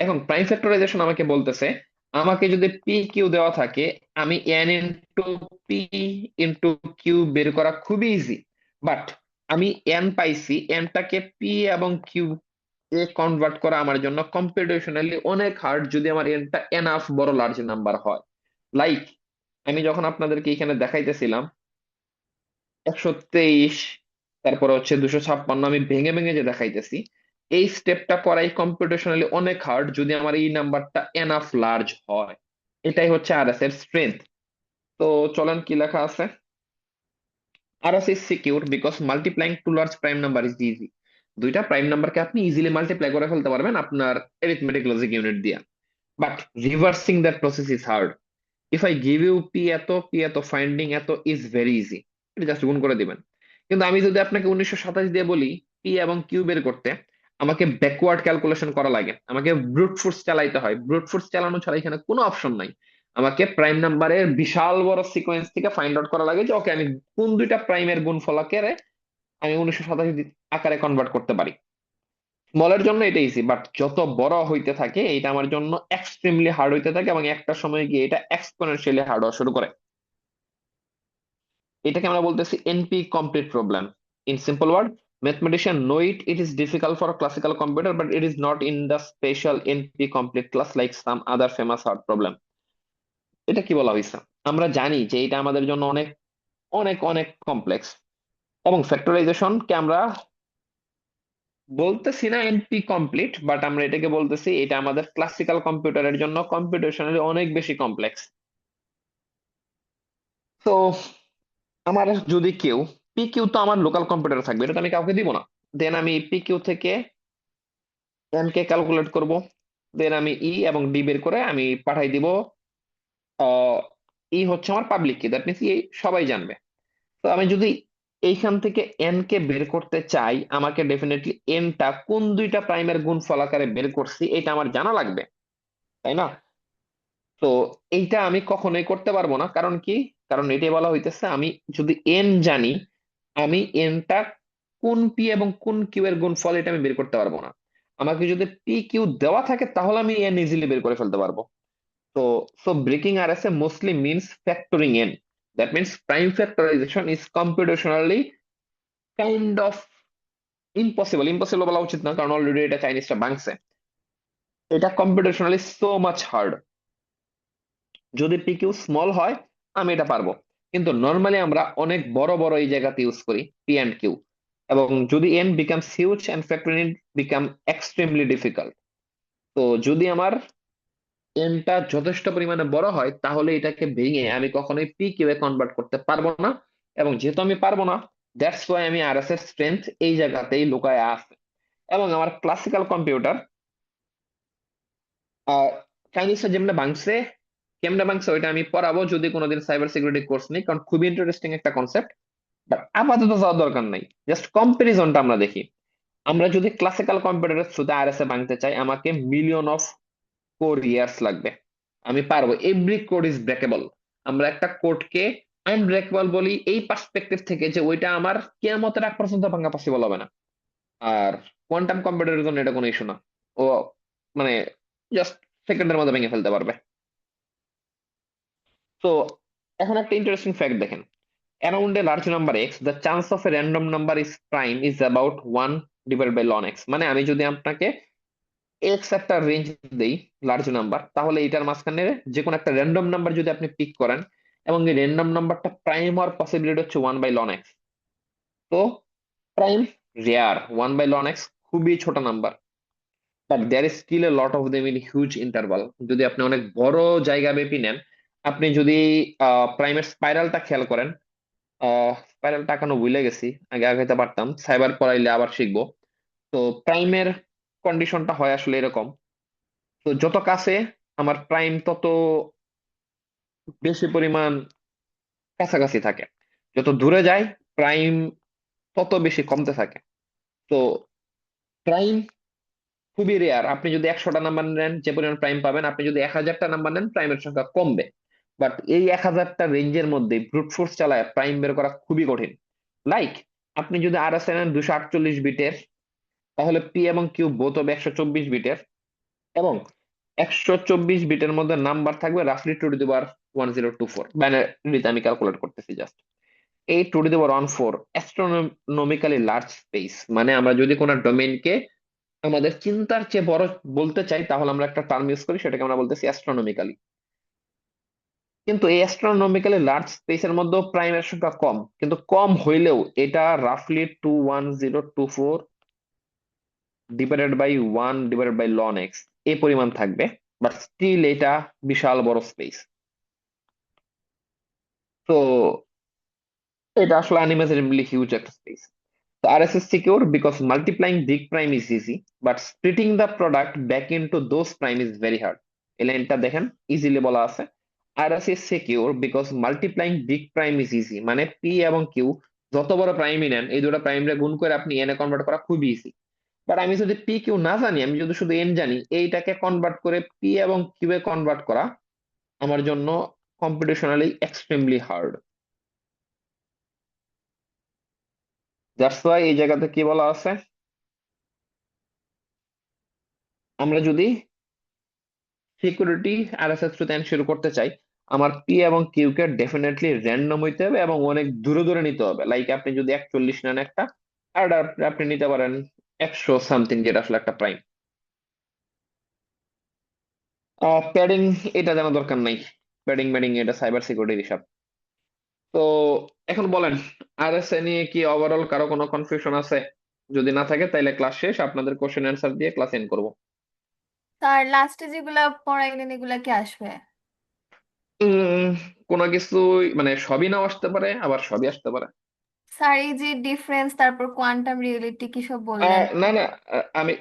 এখন প্রাইম ফ্যাক্টরাইজেশন আমাকে বলতেছে, আমাকে যদি পি কিউ দেওয়া থাকে, আমি n into p into q বের করা খুবই ইজি। বাট আমি এন পাইছি, এনটাকে পি এবং কিউ এ কনভার্ট করা আমার জন্য কম্পিউটেশনালি অনেক হার্ড, যদি আমার এনটা এনাফ বড় লার্জ নাম্বার হয়। লাইক আমি যখন আপনাদেরকে এখানে দেখাইতেছিলাম 123, তারপরে হচ্ছে 256, আমি ভেঙে ভেঙে যে দেখাইতেছি, এই স্টেপটা করাই কম্পিউটেশনালি অনেক হার্ড যদি আমার এই নাম্বারটা এনাফ লার্জ হয়। এটাই হচ্ছে আরএস এর স্ট্রেংথ। তো চলেন কি লেখা আছে। RS is secure because multiplying two large prime number is easy. দুইটা প্রাইম নাম্বারকে আপনি ইজিলি মাল্টিপ্লাই করে ফেলতে পারবেন আপনার এরিথমেটিক লজিক ইউনিট দিয়ে, but reversing that process is hard. If I give U P এত ফাইন্ডিং এত ইজ ভেরি ইজি, এটা জাস্ট গুণ করে দিবেন। কিন্তু আমি যদি আপনাকে 1927 দিয়ে বলি পি এবং কিউ বের করতে, আমাকে ব্যাকওয়ার্ড ক্যালকুলেশন করা লাগে, আমাকে ব্রুট ফোর্স চালাইতে হয়, ব্রুট ফোর্স চালানো ছাড়া এখানে কোনো অপশন নাই। আমাকে প্রাইম নাম্বারের বিশাল বড় সিকোয়েন্স থেকে ফাইন্ড আউট করা লাগে যে ওকে আমি কোন দুইটা প্রাইমের গুণফলকে আমি 1927 আকারে কনভার্ট করতে পারি। স্মলের জন্য এটা ইজি, বাট যত বড় হইতে থাকে এটা আমার জন্য এক্সট্রিমলি হার্ড হইতে থাকে, এবং একটা সময় গিয়ে এটা এক্সপোনেনশিয়ালি হার্ড হওয়া শুরু করে। এটাকে আমরা বলতেছি NP complete problem. In simple word, mathematician know it is difficult for a classical computer, but it is not in the special NP complete class like some other famous hard problem. এটা কি বলা হয়েছে? আমরা জানি যে এটা আমাদের জন্য অনেক অনেক অনেক কমপ্লেক্স, এবং ফ্যাক্টরাইজেশনকে আমরা বলতেছি না এনপি কমপ্লিট, বাট আমরা এটাকে বলতেছি এটা আমাদের ক্লাসিক্যাল কম্পিউটারের জন্য কম্পিউটেশনালি অনেক বেশি কমপ্লেক্স। তো আমার যদি কেউ পি কিউ তো আমার লোকাল কম্পিউটারে থাকবে, এটা তো আমি কাউকে দিব না। দেন আমি পি কিউ থেকে এন কে ক্যালকুলেট করব, দেন আমি ই এবং ডি বের করে আমি পাঠাই দিব। ই হচ্ছে আমার পাবলিক কি, দ্যাট মিনস ই সবাই জানবে। তো আমি যদি এইখান থেকে এন কে বের করতে চাই, আমাকে ডেফিনেটলি এনটা কোন দুইটা প্রাইমের গুণফল আকারে বের করছি এটা আমার জানা লাগবে, তাই না? তো এইটা আমি কখনোই করতে পারবো না, কারণ কি? কারণ এটাই বলা হইতেছে আমি যদি এন জানি, আমি এনটা কোন পি এবং কোন কিউ এর গুণফল এটা আমি বের করতে পারবো না। আমাকে যদি পি কিউ দেওয়া থাকে তাহলে আমি এন ইজিলি বের করে ফেলতে পারবো। তো breaking RSA mostly means factoring in. That means prime factorization is computationally kind of impossible. Impossible বলা উচিত না, কারণ অলরেডি এটা চাইনিজটা ভাঙছে। এটা কম্পিউটেশনালি সো মাচ হার্ড। যদি পি কিউ স্মল হয় আমি এটা পারবো, কিন্তু নর্মালি আমরা অনেক বড় বড় এই জায়গাতে ইউজ করি পি অ্যান্ড কিউ, এবং যদি n becomes huge and factoring it become extremely difficult. তো যদি আমার এনটা যথেষ্ট পরিমাণে বড় হয় তাহলে এটাকে ভেঙে আমি কখনোই পি কিউ এ কনভার্ট করতে পারবো না, এবং যেহেতু আমি পারবো না, দ্যাটস ওয়াই আমি আর এস এর স্ট্রেংথ এই জায়গাতেই লুকায় আছে। এবং আমার ক্লাসিক্যাল কম্পিউটার চাইনিজটা যেমনি ভাঙছে, কেমনে ভাঙছে ওইটা আমি পড়াবো যদি কোনোদিন সাইবার সিকিউরিটি কোর্স নেই, কারণ খুবই ইন্টারেস্টিং একটা কনসেপ্ট। বাট আপাতত যাওয়ার দরকার নাই, জাস্ট কম্পারিজনটা আমরা দেখি। আমরা যদি ক্লাসিক্যাল কম্পিউটারের থ্রুতে আর এস এ ভাঙতে চাই, আমাকে মিলিয়ন অফ কোর ইয়ার্স লাগবে। আমি পারবো, এভরি কোড ইজ ব্রেকেবল। আমরা একটা কোডকে আনব্রেকেবল বলি এই পার্সপেক্টিভ থেকে যে ওইটা আমার কিয়ামতের আগ পর্যন্ত ভাঙা পসিবল হবে না। আর কোয়ান্টাম কম্পিউটারের জন্য এটা কোনো ইস্যু না, ও মানে জাস্ট সেকেন্ডের মধ্যে ভেঙে ফেলতে পারবে। তো এখন একটা ইন্টারেস্টিং ফ্যাক্ট দেখেন, around a large number x the chance of A random number is prime is about 1/ln x। মানে আমি যদি আপনাকে এক্স একটা রেঞ্জ দেই লার্জ নাম্বার, তাহলে এটার মাঝখানে যে কোনো একটা র্যান্ডম নাম্বার যদি আপনি পিক করেন এবং এই র্যান্ডম নাম্বারটা প্রাইম হওয়ার পসিবিলিটি হচ্ছে 1/ln x। তো প্রাইম রেয়ার, 1/ln x খুবই ছোট number, but there is still a lot of them in huge interval. যদি আপনি অনেক বড় জায়গা ব্যাপী নেন, আপনি যদি প্রাইমের স্পাইরালটা খেয়াল করেন, স্পাইরালটা এখনো ভুলে গেছি, আগে আগাইতে পারতাম, সাইবার পড়াইলে আবার শিখবো। তো প্রাইমের কন্ডিশনটা হয় আসলে এরকম। তো যত কাছে আমার প্রাইম তত বেশি পরিমাণ কাছাকাছি থাকে, যত দূরে যায় প্রাইম তত বেশি কমতে থাকে। তো প্রাইম খুবই রেয়ার। আপনি যদি 100টা নাম্বার নেন যে পরিমাণ প্রাইম পাবেন, আপনি যদি 1000টা নাম্বার নেন প্রাইমের সংখ্যা কমবে। বাট এই 1000টা রেঞ্জের মধ্যে ব্রুট ফোর্স চালায় প্রাইম বের করা খুবই কঠিন। লাইক আপনি যদি আর এস নেন 248 বিটের, তাহলে পি এবং কিউ বোথ হবে 124 বিটের, এবং 124 বিটের মধ্যে নাম্বার থাকবে রাফলি 2 টু দি পাওয়ার 1024। বাইনারিতে আমি ক্যালকুলেট করতেছি জাস্ট। এই 2 to the power 14 astronomically large space. মানে আমরা যদি কোনো ডোমেইনকে আমাদের চিন্তার চেয়ে বড় বলতে চাই, তাহলে আমরা একটা টার্ম ইউজ করি, সেটাকে আমরা বলতেছি অ্যাস্ট্রোনমিক্যালি। কিন্তু এই অ্যাস্ট্রোনমিক্যালি লার্জ স্পেসের মধ্যেও প্রাইমের সংখ্যা কম, কিন্তু কম হইলেও এটা রাফলি 21024 ডিভাইডেড বাই 1/ln x এই পরিমাণ থাকবে, বাট স্টিল এটা বিশাল বড় স্পেস। তো এটা আসলে আনইমাজিনেবলি হিউজ একটা space. So RS is secure because multiplying big prime is easy, but splitting the product back into those prime is very hard. এই লাইনটা দেখেন ইজিলি বলা আছে। RS is secure because multiplying big prime is easy, মানে P এবং Q যত বড় প্রাইমই নেন এই দুটো প্রাইম রে গুণ করে আপনি n এ কনভার্ট করা খুবই ইজি। বাট আমি যদি P Q না জানি, আমি যদি শুধু n জানি, এইটাকে কনভার্ট করে P এবং Q এ কনভার্ট করা আমার জন্য কম্পিটিশনালি এক্সট্রিমলি হার্ড। দ্যাটস ওয়াই এই জায়গাতে কি বলা আছে, আমরা যদি সিকিউরিটি আরএসএস থ্রুতে এনশিওর করতে চাই, আমার পি এবং কিউ কে ডেফিনেটলি র্যান্ডম হইতে হবে এবং অনেক দূরে দূরে নিতে হবে। লাইক আপনি যদি 41 নেন একটা, আর আপনি নিতে পারেন 100 সামথিং, যেটা আসলে একটা প্রাইম। প্যাডিং এটা জানা দরকার নাই, প্যাডিং ম্যাডিং এটা সাইবার সিকিউরিটির হিসাব। তো এখন বলেন, আরএসএ নিয়ে কি ওভারঅল কারো কোনো কনফিউশন আছে? যদি না থাকে তাহলে ক্লাস শেষ, আপনাদের কোশ্চেন অ্যান্সার দিয়ে ক্লাস এন্ড করবো। স্যার লাস্টে যেগুলা পড়াইলেন এগুলা কি আসবে? উম কোনো কিছু মানে সবই নাও আসতে পারে, আবার সবই আসতে পারে। স্যার এই যে ডিফারেন্স তারপর কোয়ান্টাম রিয়েলিটি কি সব বললেন? না না, আমি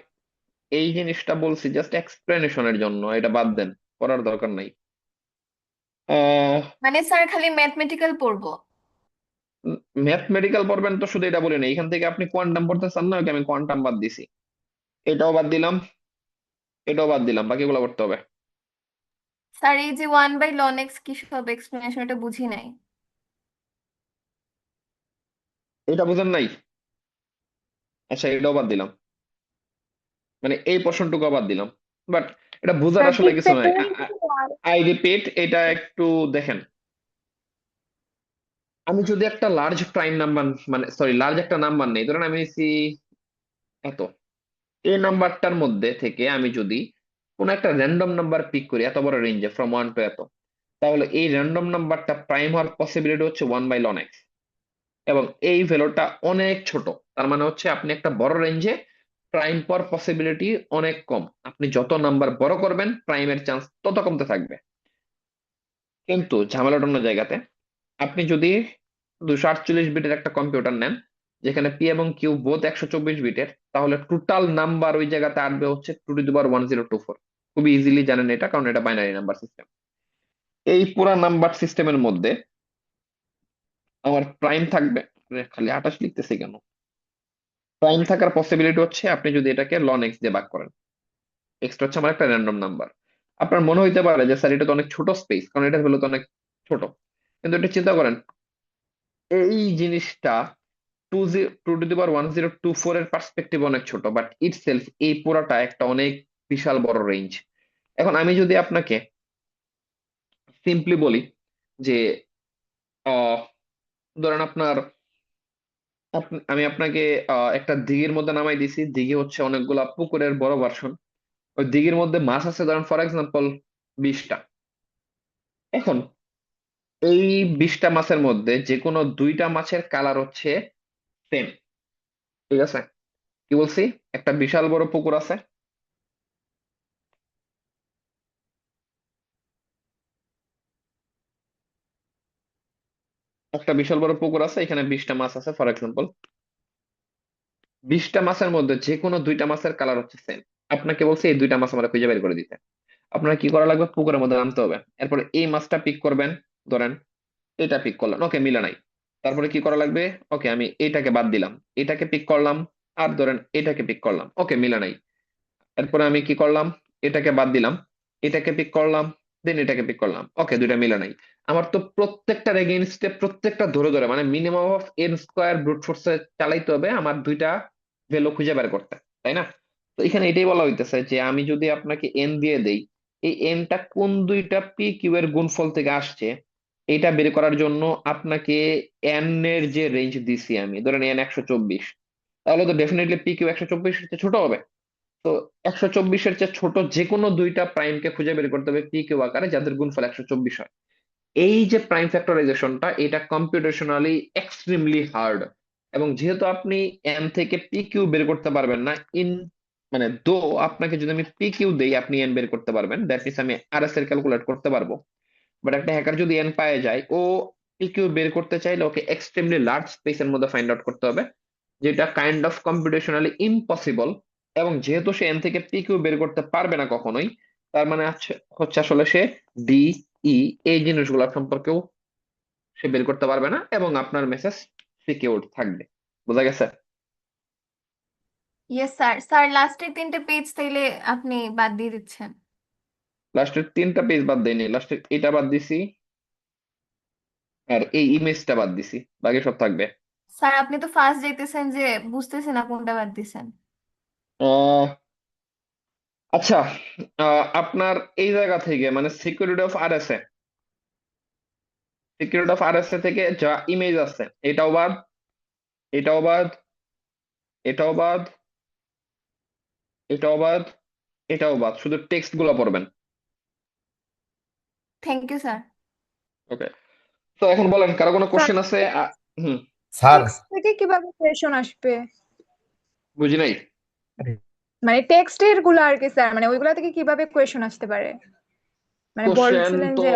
এই জিনিসটা বলছি জাস্ট এক্সপ্লেনেশনের জন্য, এটা বাদ দেন, পড়ার দরকার নাই। মানে স্যার খালি ম্যাথমেটিক্যাল পড়বো? ম্যাথমেটিক্যাল পড়বেন তো শুধু এটা বলি না, এখান থেকে আপনি কোয়ান্টাম পড়তে চান না, ওকে আমি কোয়ান্টাম বাদ দিছি, এটাও বাদ দিলাম, এটাও বাদ দিলাম, বাকিগুলো করতে হবে। স্যার এই যে 1/ln x কি সব এক্সপ্লেনেশন, এটা বুঝি নাই। এটা বুঝেন নাই? আচ্ছা, এটাও বাদ দিলাম, মানে এই পোর্শনটুকু বাদ দিলাম। বাট এটা বোঝার আসলে কিছু নাই। আই রিপিট, এটা একটু দেখেন, আমি যদি একটা লার্জ প্রাইম নাম্বার, মানে সরি লার্জ একটা নাম্বার নেই, ধরেন আমি নিচ্ছি এত, এই নাম্বারটার মধ্যে থেকে আমি যদি কোন একটা র্যান্ডম নাম্বার পিক করি এত বড় রেঞ্জে ফ্রম 1 টু এত, তাহলে এই র্যান্ডম নাম্বারটা প্রাইম হওয়ার পসিবিলিটি হচ্ছে 1/ln x, এবং এই ভ্যালুটা অনেক ছোট। তার মানে হচ্ছে আপনি একটা বড় রেঞ্জে প্রাইম পাওয়ার পসিবিলিটি অনেক কম, আপনি যত নাম্বার বড় করবেন প্রাইমের চান্স তত কমতে থাকবে। কিন্তু ঝামেলাটা অন্য জায়গাতে, আপনি যদি 248 বিটের একটা কম্পিউটার নেন যেখানে পি এবং কিউ বোথ 124 বিটের, তাহলে টোটাল নাম্বার ওই জায়গাতে আসবে হচ্ছে 2 to the power 1024। খুবই ইজিলি জানেন এটা, কারণ এটা বাইনারি নাম্বার সিস্টেম। এই পুরা নাম্বার সিস্টেমের মধ্যে আমার প্রাইম থাকবে, আরে খালি 28 লিখতেছি কেন, প্রাইম থাকার পসিবিলিটি হচ্ছে আপনি যদি এটাকে ln x দিয়ে ভাগ করেন, এক্সটা হচ্ছে আমার একটা র্যান্ডম নাম্বার। আপনার মনে হইতে পারে যে স্যার এটা তো অনেক ছোট স্পেস, কারণ এটার ভ্যালু তো অনেক ছোট, কিন্তু এটা চিন্তা করেন, এই জিনিসটা 2 to the power 1024 এর পার্সপেক্টিভ অনেক ছোট, বাট ইটসেলফ এই পুরাটা একটা অনেক বিশাল বড় রেঞ্জ। এখন আমি যদি আপনাকে সিম্পলি বলি যে আহ, ধরেন আপনার আমি আপনাকে একটা দিঘির মধ্যে নামাই দিছি, দিঘি হচ্ছে অনেকগুলা পুকুরের বড় ভার্সন, ওই দিঘির মধ্যে মাছ আছে ধরেন ফর এক্সাম্পল 20টা। এখন এই 20টা মাছের মধ্যে যে কোনো 2টা মাছের কালার হচ্ছে সেম, ঠিক আছে? কি বলছি, একটা বিশাল বড় পুকুর আছে, একটা বিশাল বড় পুকুর আছে, এখানে 20টা মাছ আছে ফর এক্সাম্পল। 20টা মাছের মধ্যে যে কোনো 2টা মাছের কালার হচ্ছে সেম। আপনাকে বলছে এই 2টা মাছ আমরা খুঁজে বের করে দিতে, আপনার কি করা লাগবে, পুকুরের মধ্যে নামতে হবে, এরপরে এই মাছটা পিক করবেন, ধরেন এটা পিক করলাম, ওকে মিলে নাই। তারপরে কি করা লাগবে, ওকে আমি এটাকে বাদ দিলাম, এটাকে পিক করলাম, আর ধরেন এটাকে পিক করলাম, ওকে মিলে নাই। এরপরে আমি কি করলাম, এটাকে বাদ দিলাম, এটাকে পিক করলাম, দেন এটাকে পিক করলাম, ওকে 2টা মিলে নাই। আমার তো প্রত্যেকটার এগেইনস্টে প্রত্যেকটা ধরে ধরে মানে মিনিমাম অফ n² ব্রুট ফোর্সে চালাইতে হবে আমার 2টা ভ্যালু খুঁজে বের করতে, তাই না? তো এখানে এটাই বলা হইতেছে যে আমি যদি আপনাকে n দিয়ে দেই, এই nটা কোন 2টা পি কিউ এর গুণফল থেকে আসছে এটা বের করার জন্য আপনাকে n এর যে রেঞ্জ দিছি আমি, ধরেন n 124, তাহলে তো ডেফিনেটলি পি কিউ 124 ছোট হবে। তো 124-এর চেয়ে ছোট যে কোনো 2টা প্রাইমকে খুঁজে বের করতে হবে পি কিউ আকারে যাদের গুণফল 124 হয়। এই যে প্রাইম ফ্যাক্টরাইজেশনটা, এটা কম্পিউটেশনালি এক্সট্রিমলি হার্ড, এবং যেহেতু আপনি এন থেকে পি কিউ বের করতে পারবেন না, মানে আপনাকে যদি আমি পি কিউ দেই আপনি এন বের করতে পারবেন, দ্যাট মিনস আমি আরএস এর ক্যালকুলেট করতে পারবো। বাট একটা হ্যাকার যদি এন পায়ে যায়, ও পি কিউ বের করতে চাইলে ওকে এক্সট্রিমলি লার্জ স্পেসের মধ্যে ফাইন্ড আউট করতে হবে, যেটা কাইন্ড অফ কম্পিউটেশনালি ইম্পসিবল, এবং যেহেতু সে এন থেকে পি কিউ বের করতে পারবে না কখনোই, তার মানে হচ্ছে আসলে সে ডি ই এই জিনিসগুলো সম্পর্কেও সে বের করতে পারবে না, এবং আপনার মেসেজ সিকিউর থাকবে। বোঝা গেছে? Yes sir. স্যার লাস্টের 3টে পেজ তাইলে আপনি বাদ দিয়ে দিচ্ছেন। লাস্টের 3টা পেজ বাদ দেয়নি, লাস্টের এটা বাদ দিছি আর এই ইমেজটা বাদ দিছি, বাকি সব থাকবে। স্যার আপনি তো ফার্স্ট যাইতেছেন যে বুঝতেছি না কোনটা বাদ দিছেন। আহ আচ্ছা, আপনার এই জায়গা থেকে মানে security of RSA, security of RSA থেকে যা ইমেজ আছে এটাও বাদ, এটাও বাদ, এটাও বাদ, এটাও বাদ, এটাও বাদ, শুধু টেক্সট গুলো পড়বেন। Thank you sir. ওকে, তো এখন বলেন কারো কোনো স্যার কোশ্চেন আছে? হুম, স্যার টেক্সট থেকে কিভাবে কোয়েশন আসবে? বুঝি নাই। মানে টেক্সটের গুলো আর কি স্যার, মানে ওইগুলা থেকে কিভাবে কোয়েশন আসতে পারে? মানে কোশ্চেন বলছিলেন তো যে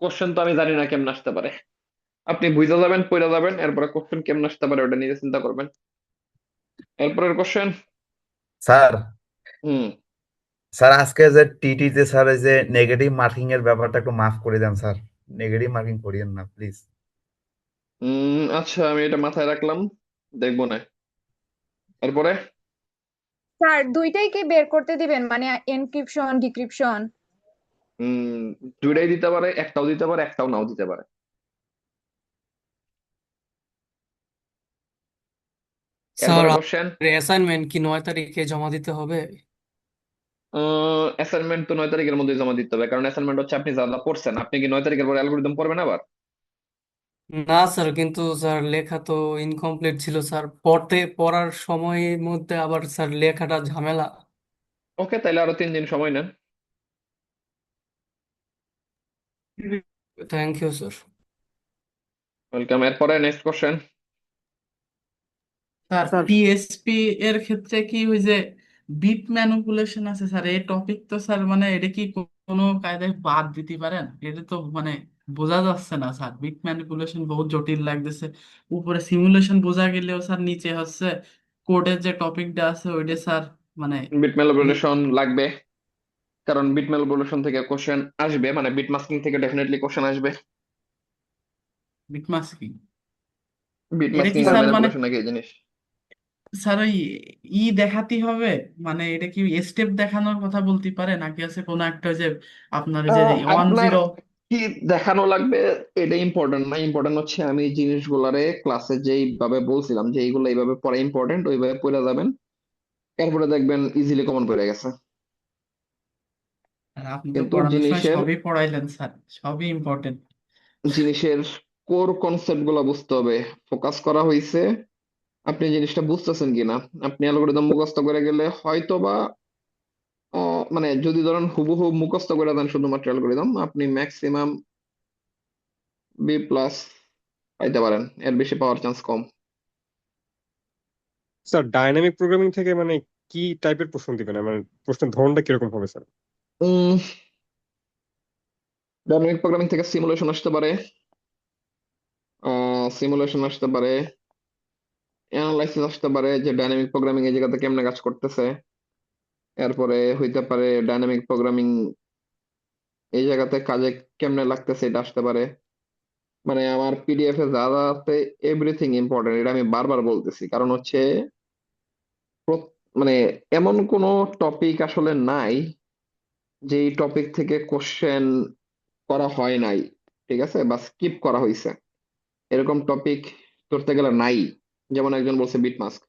কোশ্চেন তো আমি জানি না কেমন আসতে পারে, আপনি বুঝতে যাবেন, পড়ে যাবেন, এরপরে কোশ্চেন কেমন আসতে পারে ওটা নিজে চিন্তা করবেন। এরপরের কোশ্চেন। স্যার হুম, স্যার আজকে যে টিটিতে স্যার এই যে নেগেটিভ মার্কিং এর ব্যাপারটা একটু মাফ করে দেন স্যার, নেগেটিভ মার্কিং করিয়েন না প্লিজ। আচ্ছা আমি এটা মাথায় রাখলাম, দেখবো না। এরপরে স্যার দুইটাই কি বের করতে দিবেন, মানে এনক্রিপশন ডিক্রিপশন? দুইটাই দিতে পারে, একটাও দিতে পারে, একটাও নাও দিতে পারে। স্যার এরপরে কোশ্চেন। অ্যাসাইনমেন্ট কি 9 তারিখে জমা দিতে হবে? অ্যাসাইনমেন্ট তো 9 তারিখের মধ্যে জমা দিতে হবে, কারণ অ্যাসাইনমেন্ট হচ্ছে আপনি যা যা পড়ছেন। আপনি কি 9 তারিখের পরে অ্যালগোরিদম পড়বেন আবার? না স্যার, কিন্তু স্যার লেখা তো ইনকমপ্লিট ছিল স্যার, পড়ার সময়ের মধ্যে আবার স্যার লেখাটা ঝামেলা। ওকে, তাহলে আরো 3 দিন সময় নেন। Thank you sir. ওয়েলকাম। এরপরে next question. Sir sir TSP এর ক্ষেত্রে কি ওই যে বিট ম্যানিপুলেশন আছে স্যার, এই টপিক তো স্যার মানে এটা কি কোনো কায়দায় বাদ দিতে পারেন? এটা তো মানে বোঝা যাচ্ছে না স্যার, বিট ম্যানিপুলেশন বহুত জটিল লাগতেছে। উপরে সিমুলেশন বোঝা গেলেও স্যার নিচে হচ্ছে কোডের যে টপিকটা আছে ওইটা স্যার মানে বিট ম্যানিপুলেশন লাগবে, কারণ বিট ম্যানিপুলেশন থেকে কোশ্চেন আসবে, মানে বিট মাস্কিং থেকে ডেফিনেটলি কোশ্চেন আসবে। বিট মাস্কিং বিট এটা কি মাস্কিং আর স্যার মানে ম্যানিপুলেশন একই জিনিস। স্যার ওই দেখাতেই হবে, মানে এটা কি স্টেপ দেখানোর কথা বলতে পারে নাকি আছে কোনো একটা ওই যে আপনার ওই যে ওয়ান আপনার জিরো? কি দেখানো লাগবে এটা ইম্পর্টেন্ট না, ইম্পর্টেন্ট হচ্ছে আমি জিনিসগুলারে ক্লাসে যেইভাবে বলছিলাম যে এইগুলো এইভাবে পড়া ইম্পর্টেন্ট, ওইভাবে পড়ে যাবেন, এরপরে দেখবেন ইজিলি কমন পড়ে গেছে। আর আপনি তো কিন্তু পড়ানোর সময় জিনিসের সবই পড়াইলেন স্যার, সবই ইম্পর্টেন্ট। জিনিসের কোর কনসেপ্ট গুলা বুঝতে হবে, ফোকাস করা হয়েছে আপনি জিনিসটা বুঝতেছেন কিনা। আপনি অ্যালগোরিদম মুখস্থ করে গেলে হয়তো বা মানে যদি ধরেন হুবহু মুখস্থ করে দেন শুধুমাত্র অ্যালগোরিদম, আপনি ম্যাক্সিমাম বি প্লাস পাইতে পারেন, এর বেশি পাওয়ার চান্স কম। স্যার ডাইনামিক প্রোগ্রামিং থেকে মানে কি টাইপের প্রশ্ন দিবেন, মানে প্রশ্নের ধরনটা কিরকম হবে স্যার? ডাইনামিক প্রোগ্রামিং থেকে সিমুলেশন আসতে পারে, সিমুলেশন আসতে পারে, অ্যানালাইসিস আসতে পারে যে ডাইনামিক প্রোগ্রামিং এই জায়গাতে কেমনে কাজ করতেছে। এরপরে হইতে পারে ডাইনামিক প্রোগ্রামিং এই জায়গাতে কাজে কেমনে লাগতেছে, এটা আসতে পারে। মানে আমার পিডিএফ এ যা যা আছে এভরিথিং ইম্পর্টেন্ট, এটা আমি বারবার বলতেছি, কারণ হচ্ছে মানে এমন কোন টপিক আসলে নাই যে এই টপিক থেকে কোশ্চেন করা হয় নাই, ঠিক আছে, বা স্কিপ করা হয়েছে, এরকম টপিক ধরতে গেলে নাই। যেমন একজন বলছে বিট মাস্ক,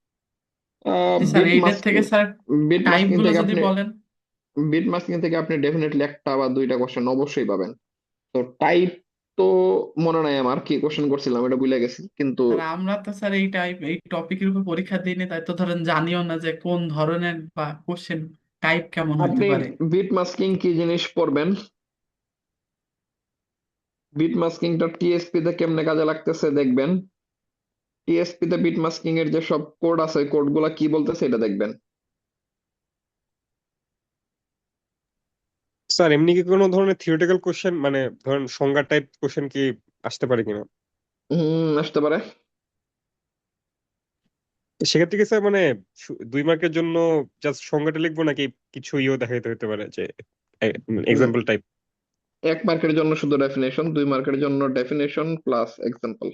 জি স্যার, বিট এইটার মাস্কিং, থেকে স্যার বিট টাইপ মাস্কিং গুলো থেকে যদি আপনি বলেন। বিট মাস্কিং থেকে আপনি ডেফিনেটলি একটা বা দুইটা কোশ্চেন অবশ্যই পাবেন। তো টাইপ তো মনে নাই আমার কি কোশ্চেন করছিলাম, এটা ভুলে গেছি কিন্তু। স্যার আমরা তো স্যার এই টপিকের উপর পরীক্ষা দিইনি, তাই তো ধরেন জানিও না যে কোন ধরনের বা কোশ্চেন টাইপ কেমন হইতে আপনি পারে। বিট মাস্কিং কি জিনিস পড়বেন, বিট মাস্কিংটা টিএসপি তে কেমনে কাজে লাগতেছে দেখবেন, টিএসপি তে বিট মাস্কিং এর যে সব কোড আছে কোড গুলা কি বলতেছে এটা দেখবেন। স্যার এমনি কি কোনো ধরনের থিওরিটিক্যাল কোশ্চেন, মানে ধরেন সংজ্ঞা টাইপ কোশ্চেন কি আসতে পারে কিনা? আসতে পারে। সেক্ষেত্রে কি স্যার মানে 2 মার্কের জন্য জাস্ট সংজ্ঞাটা লিখবো নাকি কিছু দেখাইতে হতে পারে যে এক্সাম্পল টাইপ? 1 মার্কের জন্য শুধু ডেফিনেশন, 2 মার্কের জন্য ডেফিনেশন প্লাস এক্সাম্পল।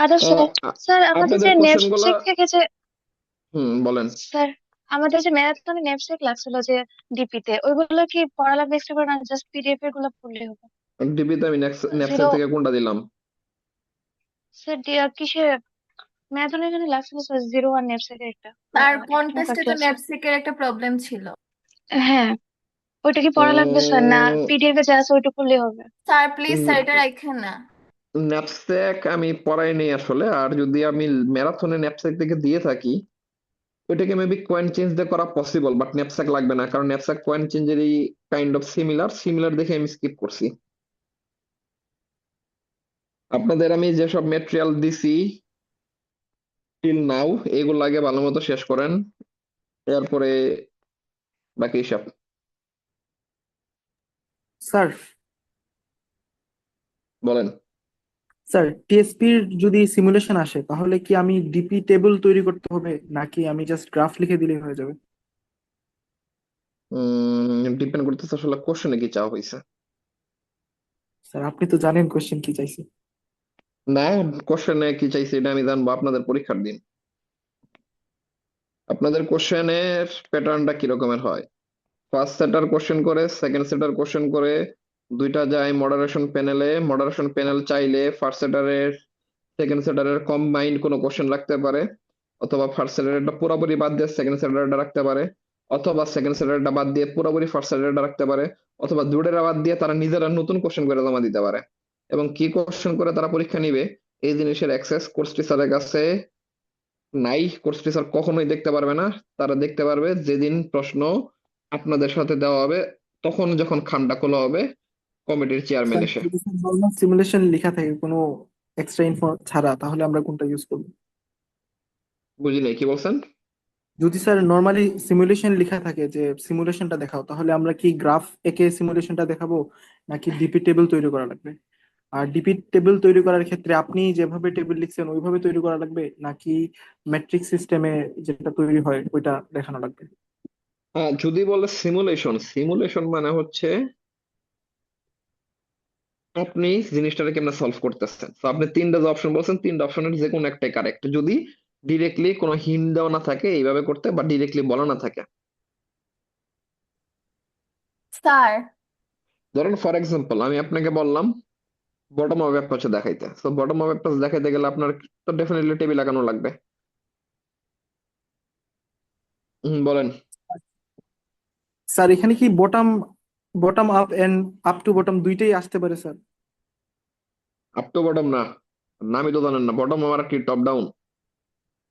আচ্ছা স্যার, আমাদের আপনাদের যে কোশ্চেন গুলা নেপসেক থেকে যে বলেন। স্যার, আমাদের যে ম্যারাথনে নেপসেক লাগছিল যে ডিপিতে, ওইগুলো কি পড়া লাগবে এক্সট্রা করে, না জাস্ট পিডিএফ এর গুলো পড়লেই হবে? ডিবিতে আমি নেপসেক জিরো থেকে কোনটা দিলাম? স্যার, কিসে ম্যারাথনের এখানে লাগছিল স্যার 01 নেপসেকের একটা আর একটা কন্টেস্টে কাটতে তো আছে। ন্যাপসেকের একটা প্রবলেম ছিল। হ্যাঁ, ওইটা কি পড়া লাগবে স্যার, না পিডিএফ এ যা আছে ওইটা পড়লেই হবে? স্যার প্লিজ স্যার এটা রাখেন না। ন্যাপস্যাক আমি পড়াইনি আসলে, আর যদি আমি ম্যারাথনে ন্যাপস্যাক থেকে দিয়ে থাকি ওইটাকে মেবি কয়েন চেঞ্জ দিয়ে করা পসিবল, বাট ন্যাপস্যাক লাগবে না, কারণ ন্যাপস্যাক কয়েন চেঞ্জেরই কাইন্ড অফ সিমিলার দেখে আমি স্কিপ করছি। আপনাদের আমি যেসব ম্যাটেরিয়াল দিছি টিল নাও, এগুলো আগে ভালো মতো শেষ করেন, এরপরে বাকি সব স্যার বলেন। স্যার টিএসপির যদি সিমুলেশন আসে তাহলে কি আমি ডিপি টেবিল তৈরি করতে হবে নাকি আমি জাস্ট গ্রাফ লিখে দিলেই হয়ে যাবে? ডিপেন্ড করতেছে আসলে কোশ্চেনে কি চাওয়া হয়েছে। স্যার আপনি তো জানেন কোশ্চেন কি চাইছি। না, কোশ্চেনে কি চাইছে এটা আমি জানবো আপনাদের পরীক্ষার দিন। আপনাদের কোশ্চেনের প্যাটার্নটা কি রকমের হয়? ফার্স্ট সেটার কোশ্চেন করে, সেকেন্ড সেটার কোশ্চেন করে, দুইটা যায় মডারেশন প্যানেলে। মডারেশন প্যানেল চাইলে ফার্স্ট সেটারের সেকেন্ড সেটারের কম্বাইন্ড কোনো কোশ্চেন রাখতে পারে, অথবা ফার্স্ট সেটারটা পুরোপুরি বাদ দিয়ে সেকেন্ড সেটারটা রাখতে পারে, অথবা সেকেন্ড সেটারটা বাদ দিয়ে পুরোপুরি ফার্স্ট সেটারটা রাখতে পারে, অথবা দুটোটা বাদ দিয়ে তারা নিজেরা নতুন কোশ্চেন করে জমা দিতে পারে। এবং কি কোশ্চেন করে তারা পরীক্ষা নিবে এই জিনিসের অ্যাক্সেস কোর্স টিচারের কাছে নাই। কোর্স টিচার কখনোই দেখতে পারবে না। তারা দেখতে পারবে যেদিন প্রশ্ন আপনাদের সাথে দেওয়া হবে, তখন যখন খামটা খোলা হবে কমিটির চেয়ারম্যান স্যার এসে। যদি নর্মাল সিমুলেশন লেখা থাকে কোনো এক্সট্রা ইনফো ছাড়া তাহলে আমরা কোনটা ইউজ করব? বুঝি নাই, কি বলছেন? যদি স্যার নর্মালি সিমুলেশন লেখা থাকে যে সিমুলেশনটা দেখাও, তাহলে আমরা কি গ্রাফ এঁকে সিমুলেশনটা দেখাবো নাকি ডিপি টেবিল তৈরি করা লাগবে? আর ডিপি টেবিল তৈরি করার ক্ষেত্রে আপনি যেভাবে টেবিল লিখছেন ওইভাবে তৈরি করা লাগবে নাকি ম্যাট্রিক্স সিস্টেমে যেটা তৈরি হয় ওইটা দেখানো লাগবে? যদি বলে সিমুলেশন মানে হচ্ছে আপনি জিনিসটাকে কেমনে সলভ করতেছেন। তো আপনি 3টা যে অপশন বলছেন, 3টা অপশনের যে কোনো একটাই কারেক্ট, যদি ডিরেক্টলি কোনো হিন্ট দেওয়া না থাকে এইভাবে করতে, বা ডিরেক্টলি বলা না থাকে। স্যার ধরেন ফর এক্সাম্পল আমি আপনাকে বললাম বটম অফ অ্যাপ্রোচ দেখাইতে, তো বটম অফ অ্যাপ্রোচ দেখাইতে গেলে আপনার তো ডেফিনেটলি টেবিল আঁকানো লাগবে। বলেন। স্যার এখানে কি bottom bottom up end up to bottom দুইটাই আসতে পারে স্যার? আপ টু বটম না, নামই তো জানেন না, বটম আর কি টপ ডাউন।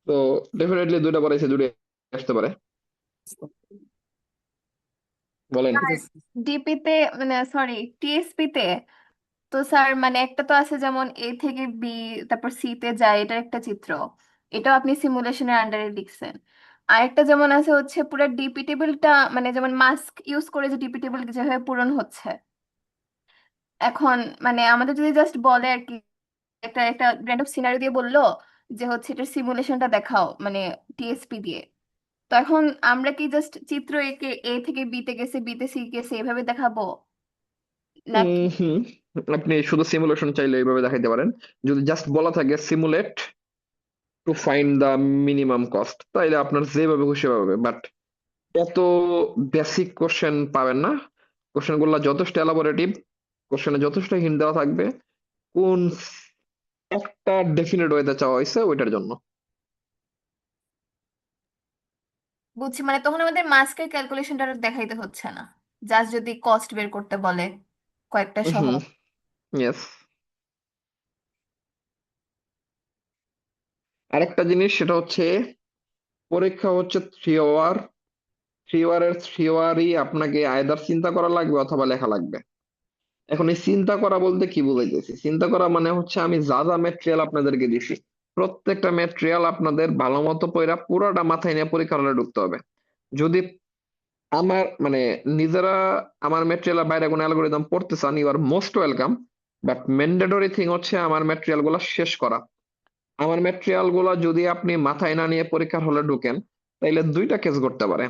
তো ডেফিনেটলি দুইটা করাইছে, দুইটা আসতে পারে। বলেন। ঠিক আছে। ডিপিতে মানে সরি টিএসপিতে তো স্যার মানে একটা তো আছে যেমন এ থেকে বি তারপর সি তে যায়, এটার একটা চিত্র, এটাও আপনি সিমুলেশনের আন্ডারে লিখছেন। আর একটা যেমন আছে হচ্ছে পুরো ডিপি টেবিলটা মানে যেমন মাস্ক ইউজ করে যে ডিপি টেবিল যেভাবে পূরণ হচ্ছে। এখন মানে আমাদের যদি জাস্ট বলে আর কি, একটা একটা র্যান্ডম সিনারি দিয়ে বললো যে হচ্ছে এটার সিমুলেশনটা দেখাও মানে টিএসপি দিয়ে, তো এখন আমরা কি জাস্ট চিত্র এঁকে এ থেকে বি তে গেছে, বি তে সি গেছে এভাবে দেখাবো নাকি? হুম, আপনি শুধু সিমুলেশন চাইলে এইভাবে দেখাইতে পারেন। যদি জাস্ট বলা থাকে simulate to find the minimum cost, তাইলে আপনার যেভাবে খুশি পাবে, বাট এত বেসিক কোশ্চেন পাবেন না। কোশ্চেন গুলো যথেষ্ট এলাবোরেটিভ, কোশ্চেনে যথেষ্ট হিন্ট দেওয়া থাকবে কোন একটা ডেফিনেট ওয়েতে চাওয়া হয়েছে ওইটার জন্য। বুঝছি, মানে তখন আমাদের মাস্কের ক্যালকুলেশনটা দেখাইতে হচ্ছে না, জাস্ট যদি কস্ট বের করতে বলে কয়েকটা সহ। হুম, ইয়েস। আরেকটা জিনিস সেটা হচ্ছে পরীক্ষা হচ্ছে 3 আওয়ার, 3 আওয়ারের 3 আওয়ারই আপনাকে আয়দার চিন্তা করা লাগবে অথবা লেখা লাগবে। এখন এই চিন্তা করা বলতে কি বুঝাইতেছি? চিন্তা করা মানে হচ্ছে আমি যা যা ম্যাটেরিয়াল আপনাদেরকে দিছি প্রত্যেকটা ম্যাটেরিয়াল আপনাদের ভালো মতো পড়া পুরোটা মাথায় নিয়ে পরীক্ষা হলে ঢুকতে হবে। যদি আমার মানে নিজেরা আমার ম্যাটেরিয়াল বাইরে কোনো অ্যালগোরিদম পড়তে চান, you are most welcome, but mandatory thing হচ্ছে আমার ম্যাটেরিয়াল গুলা শেষ করা। আমার ম্যাটেরিয়াল গুলা যদি আপনি মাথায় না নিয়ে পরীক্ষার হলে ঢুকেন, তাইলে দুইটা কেস করতে পারে।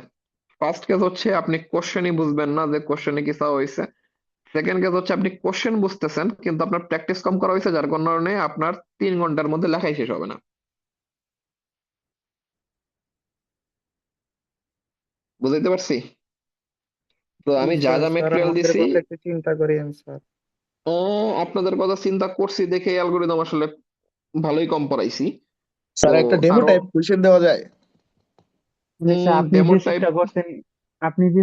ফার্স্ট কেস হচ্ছে আপনি কোশ্চেনই বুঝবেন না যে কোশ্চেনে কি চাওয়া হয়েছে। সেকেন্ড কেস হচ্ছে আপনি কোশ্চেন বুঝতেছেন কিন্তু আপনার প্র্যাকটিস কম করা হয়েছে, যার কারণে আপনার 3 ঘন্টার মধ্যে লেখাই শেষ হবে না। বুঝাইতে পারছি? তো আমি যা যা স্যার মেটেরিয়াল আমাদের দিছি, কথা একটু চিন্তা করেন স্যার। আপনাদের কথা চিন্তা করছি দেখে অ্যালগোরিদম আসলে ভালোই কম পড়াইছি। তো স্যার একটা ডেমো আরো টাইপ কোশ্চেন দেওয়া যায়? মানে স্যার আপনি ডেমো যে টাইপ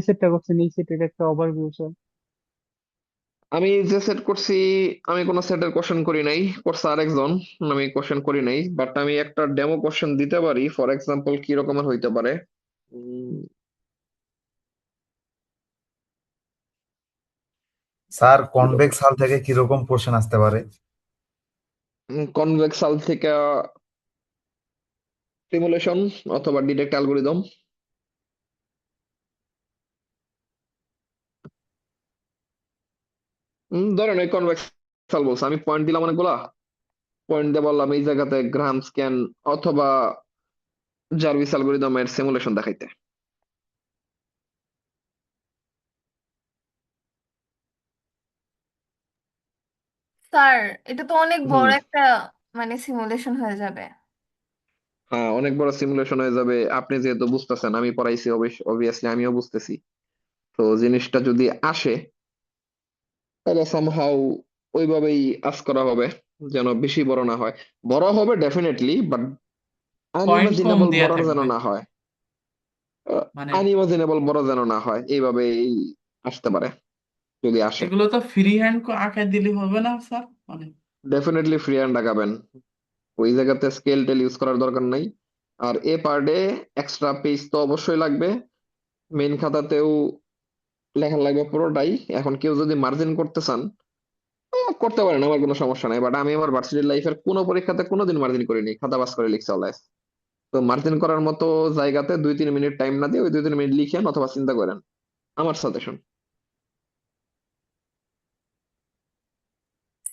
সেটটা করছেন, এই সেটের একটা ওভারভিউ স্যার। আমি যে সেট করছি, আমি কোনো সেটের কোশ্চেন করি নাই, করছে আরেকজন। আমি কোশ্চেন করি নাই, বাট আমি একটা ডেমো কোশ্চেন দিতে পারি। ফর এক্সাম্পল কি রকমের হইতে পারে, স্যার কনভেক্স হাল থেকে কিরকম কোশ্চেন আসতে পারে? কনভেক্স হাল থেকে সিমুলেশন অথবা ডিরেক্ট অ্যালগোরিদম। ধরেন এই কনভেক্স হাল বলছে, আমি পয়েন্ট দিলাম অনেকগুলা, পয়েন্ট দিয়ে বললাম এই জায়গাতে গ্রাহাম স্ক্যান অথবা জার্ভিস অ্যালগোরিদমের সিমুলেশন দেখাইতে। স্যার এটা তো অনেক হুম, বড় একটা মানে সিমুলেশন হয়ে যাবে। হ্যাঁ অনেক বড় সিমুলেশন হয়ে যাবে। আপনি যেহেতু বুঝতেছেন, আমি পড়াইছি, অবভিয়াসলি আমিও বুঝতেছি। তো জিনিসটা যদি আসে, তাহলে সামহাউ ওইভাবেই আস করা হবে, যেন বেশি বড় না হয়। বড় হবে definitely, but point com unimaginable দেয়া বড় যেন থাকবে না হয়। মানে। আনইমাজিনেবল বড় যেন না হয়, এইভাবেই আসতে পারে যদি আসে। এগুলো তো ফ্রি হ্যান্ড আঁকায় দিলে হবে না স্যার? মানে ডেফিনেটলি ফ্রি হ্যান্ড আঁকাবেন, ওই জায়গাতে স্কেল টেল ইউজ করার দরকার নাই। আর এ পার ডে এক্সট্রা পেজ তো অবশ্যই লাগবে। মেইন খাতাতেও লেখা লাগবে পুরোটাই। এখন কেউ যদি মার্জিন করতে চান, করতে পারেন, আমার কোনো সমস্যা নাই। বাট আমি আমার ভার্সিটি লাইফের কোনো পরীক্ষাতে কোনোদিন মার্জিন করিনি, খাতা পাস করে লিখছে অলাইস। তো মার্জিন করার মতো জায়গাতে 2-3 মিনিট টাইম না দিয়ে ওই 2-3 মিনিট লিখেন অথবা চিন্তা করেন, আমার সাজেশন।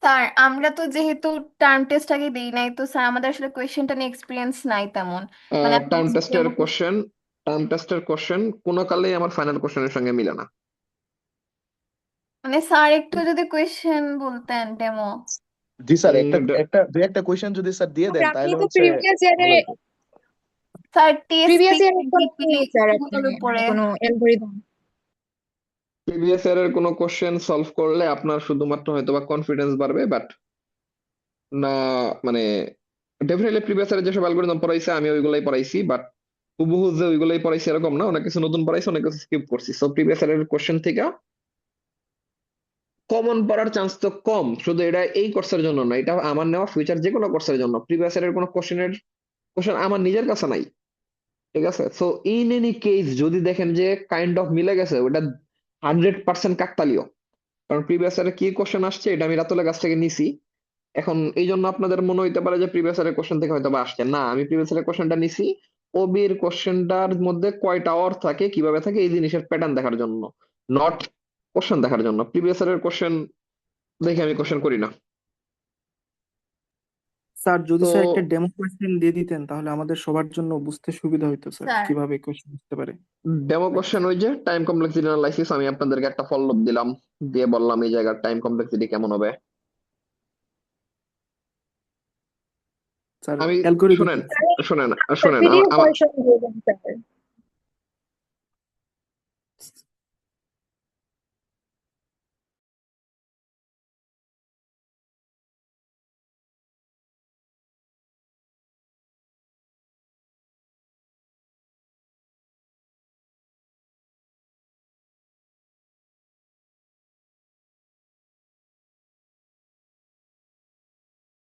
স্যার আমরা তো যেহেতু টার্ম টেস্ট আগে দিই নাই, তো স্যার আমাদের আসলে কোয়েশ্চেনটা নিয়ে এক্সপিরিয়েন্স নাই তেমন। মানে আপনি টার্ম যদি টেস্টের আমাকে কোশ্চেন টার্ম টেস্টের কোশ্চেন কোনো কালেই আমার ফাইনাল কোশ্চেনের সঙ্গে মিলে না। মানে স্যার একটু যদি কোয়েশ্চেন বলতেন ডেমো। জি স্যার, উম, একটা ড- একটা দুই একটা কোশ্চেন যদি স্যার দিয়ে দেন আপনি তাহলে তো হচ্ছে প্রিভিয়াস ভালো ইয়ারে হতো। স্যার টিএসপি প্রিভিয়াস ইয়ারের কোনো জিপি নেই স্যার আপনি, এগুলোর মানে উপরে। কোনো অ্যালগোরিদম? প্রিভিয়াস ইয়ারের কোনো কোশ্চেন সলভ করলে আপনার শুধুমাত্র হয়তোবা কনফিডেন্স বাড়বে, বাট না, মানে ডেফিনেটলি প্রিভিয়াস ইয়ারে যেসব অ্যালগোরিদম পড়াইছে আমি ওইগুলাই পড়াইছি, বাট হুবহু যে ওইগুলাই পড়াইছি এরকম না, অনেক কিছু নতুন পড়াইছি, অনেক কিছু স্কিপ করছি। সো প্রিভিয়াস ইয়ারের কোশ্চেন থেকে কমন পড়ার চান্স তো কম। শুধু এটা এই কোর্সের জন্য না, এটা আমার নেওয়া ফিউচার যে কোনো কোর্সের জন্য প্রিভিয়াস ইয়ারের কোনো কোশ্চেন আমার নিজের কাছে নাই। ঠিক আছে, সো ইন এনি কেস যদি দেখেন যে কাইন্ড অফ মিলে গেছে, ওটা 100% কাকতালীয়। কারণ প্রিভিয়াস ইয়ারে কি কোশ্চেন আসছে এটা আমি রাতুলের কাছ থেকে নিছি। এখন এই জন্য আপনাদের মনে হইতে পারে যে প্রিভিয়াস ইয়ারের কোশ্চেন থেকে হয়তো বা আসছে না, আমি প্রিভিয়াস ইয়ারের কোশ্চেনটা নিছি ওবির কোশ্চেনটার মধ্যে কয়টা অর থাকে, কিভাবে থাকে, এই জিনিসের প্যাটার্ন দেখার জন্য, নট কোশ্চেন দেখার জন্য। প্রিভিয়াস ইয়ারের কোশ্চেন দেখে আমি কোশ্চেন করি না। স্যার যদি তো স্যার একটা ডেমো কোয়েশ্চেন দিয়ে দিতেন তাহলে আমাদের সবার জন্য বুঝতে সুবিধা হতো স্যার, স্যার কিভাবে কোয়েশ্চেন বুঝতে পারে। ডেমো কোশ্চেন ওই যে টাইম কমপ্লেক্সিটি অ্যানালাইসিস, আমি আপনাদেরকে একটা ফলো দিলাম, দিয়ে বললাম এই জায়গার টাইম কমপ্লেক্সিটি কেমন হবে। স্যার আমি অ্যালগোরিদম শুনেন শুনেন শুনেন পিডিএফ আমার ভার্সন দিয়ে দেন স্যার।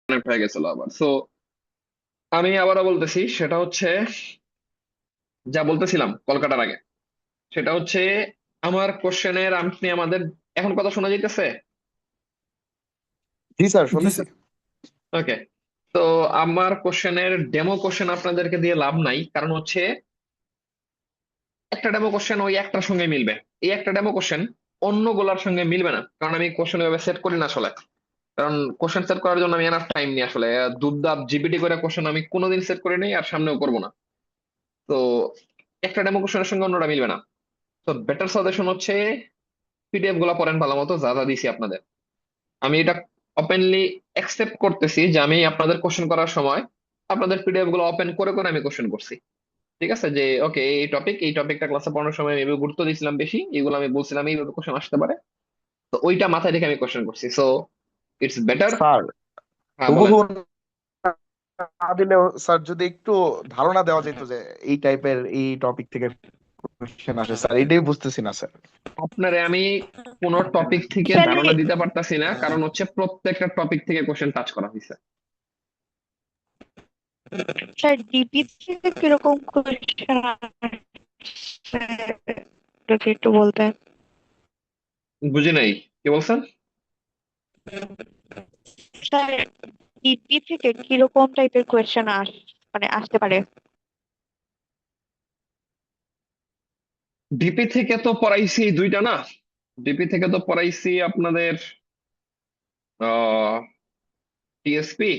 connect হয়ে গেছিল আবার। সো আমি আবারও বলতেছি, সেটা হচ্ছে যা বলতেছিলাম কলকাতার আগে, সেটা হচ্ছে আমার কোশ্চেনের আপনি আমাদের এখন কথা শোনা যাইতেছে? জি স্যার, জি শুনতেছি। স্যার। ওকে। তো আমার কোশ্চেনের ডেমো কোশ্চেন আপনাদেরকে দিয়ে লাভ নাই, কারণ হচ্ছে একটা ডেমো কোশ্চেন ওই একটার সঙ্গে মিলবে, এই একটা ডেমো কোশ্চেন অন্য গুলার সঙ্গে মিলবে না, কারণ আমি কোশ্চেন এভাবে সেট করি না আসলে। কারণ কোশ্চেন সেট করার জন্য আমি এনাফ টাইম নিই আসলে। দুবদাব জিপিটি করে কোশ্চেন আমি কোনোদিন সেট করে নেই আর সামনেও করবো না। তো একটা ডেমো কোশ্চেনের সঙ্গে অন্যটা মিলবে না। তো বেটার সাজেশন হচ্ছে পিডিএফ গুলা পড়েন ভালো মতো, যা যা দিছি আপনাদের। আমি এটা ওপেনলি অ্যাকসেপ্ট করতেছি যে আমি আপনাদের কোশ্চেন করার সময় আপনাদের পিডিএফ গুলো ওপেন করে করে আমি কোশ্চেন করছি। ঠিক আছে, যে ওকে এই টপিকটা ক্লাসে পড়ানোর সময় আমি গুরুত্ব দিয়েছিলাম বেশি, এগুলো আমি বলছিলাম এইভাবে কোশ্চেন আসতে পারে, তো ওইটা মাথায় রেখে আমি কোশ্চেন করছি। So it's better. স্যার হ্যাঁ বলেন। হুবহু না দিলেও স্যার যদি একটু ধারণা দেওয়া যেত যে এই টাইপের এই টপিক থেকে কোশ্চেন আসে স্যার, এটাই বুঝতেছি না স্যার। আপনারে আমি কোন টপিক থেকে ধারণা দিতে পারতাছি না, কারণ হচ্ছে প্রত্যেকটা টপিক থেকে কোশ্চেন টাচ করা হয়েছে। স্যার ডিপি থেকে কিরকম কোয়েশ্চেন আসছে যদি একটু বলতেন। বুঝি নাই, কি বলছেন? স্যার ডিপি থেকে কিরকম টাইপের কোয়েশ্চেন মানে আসতে পারে? ডিপি থেকে তো পড়াইছি দুইটা না, ডিপি থেকে তো পড়াইছি আপনাদের টিএসপি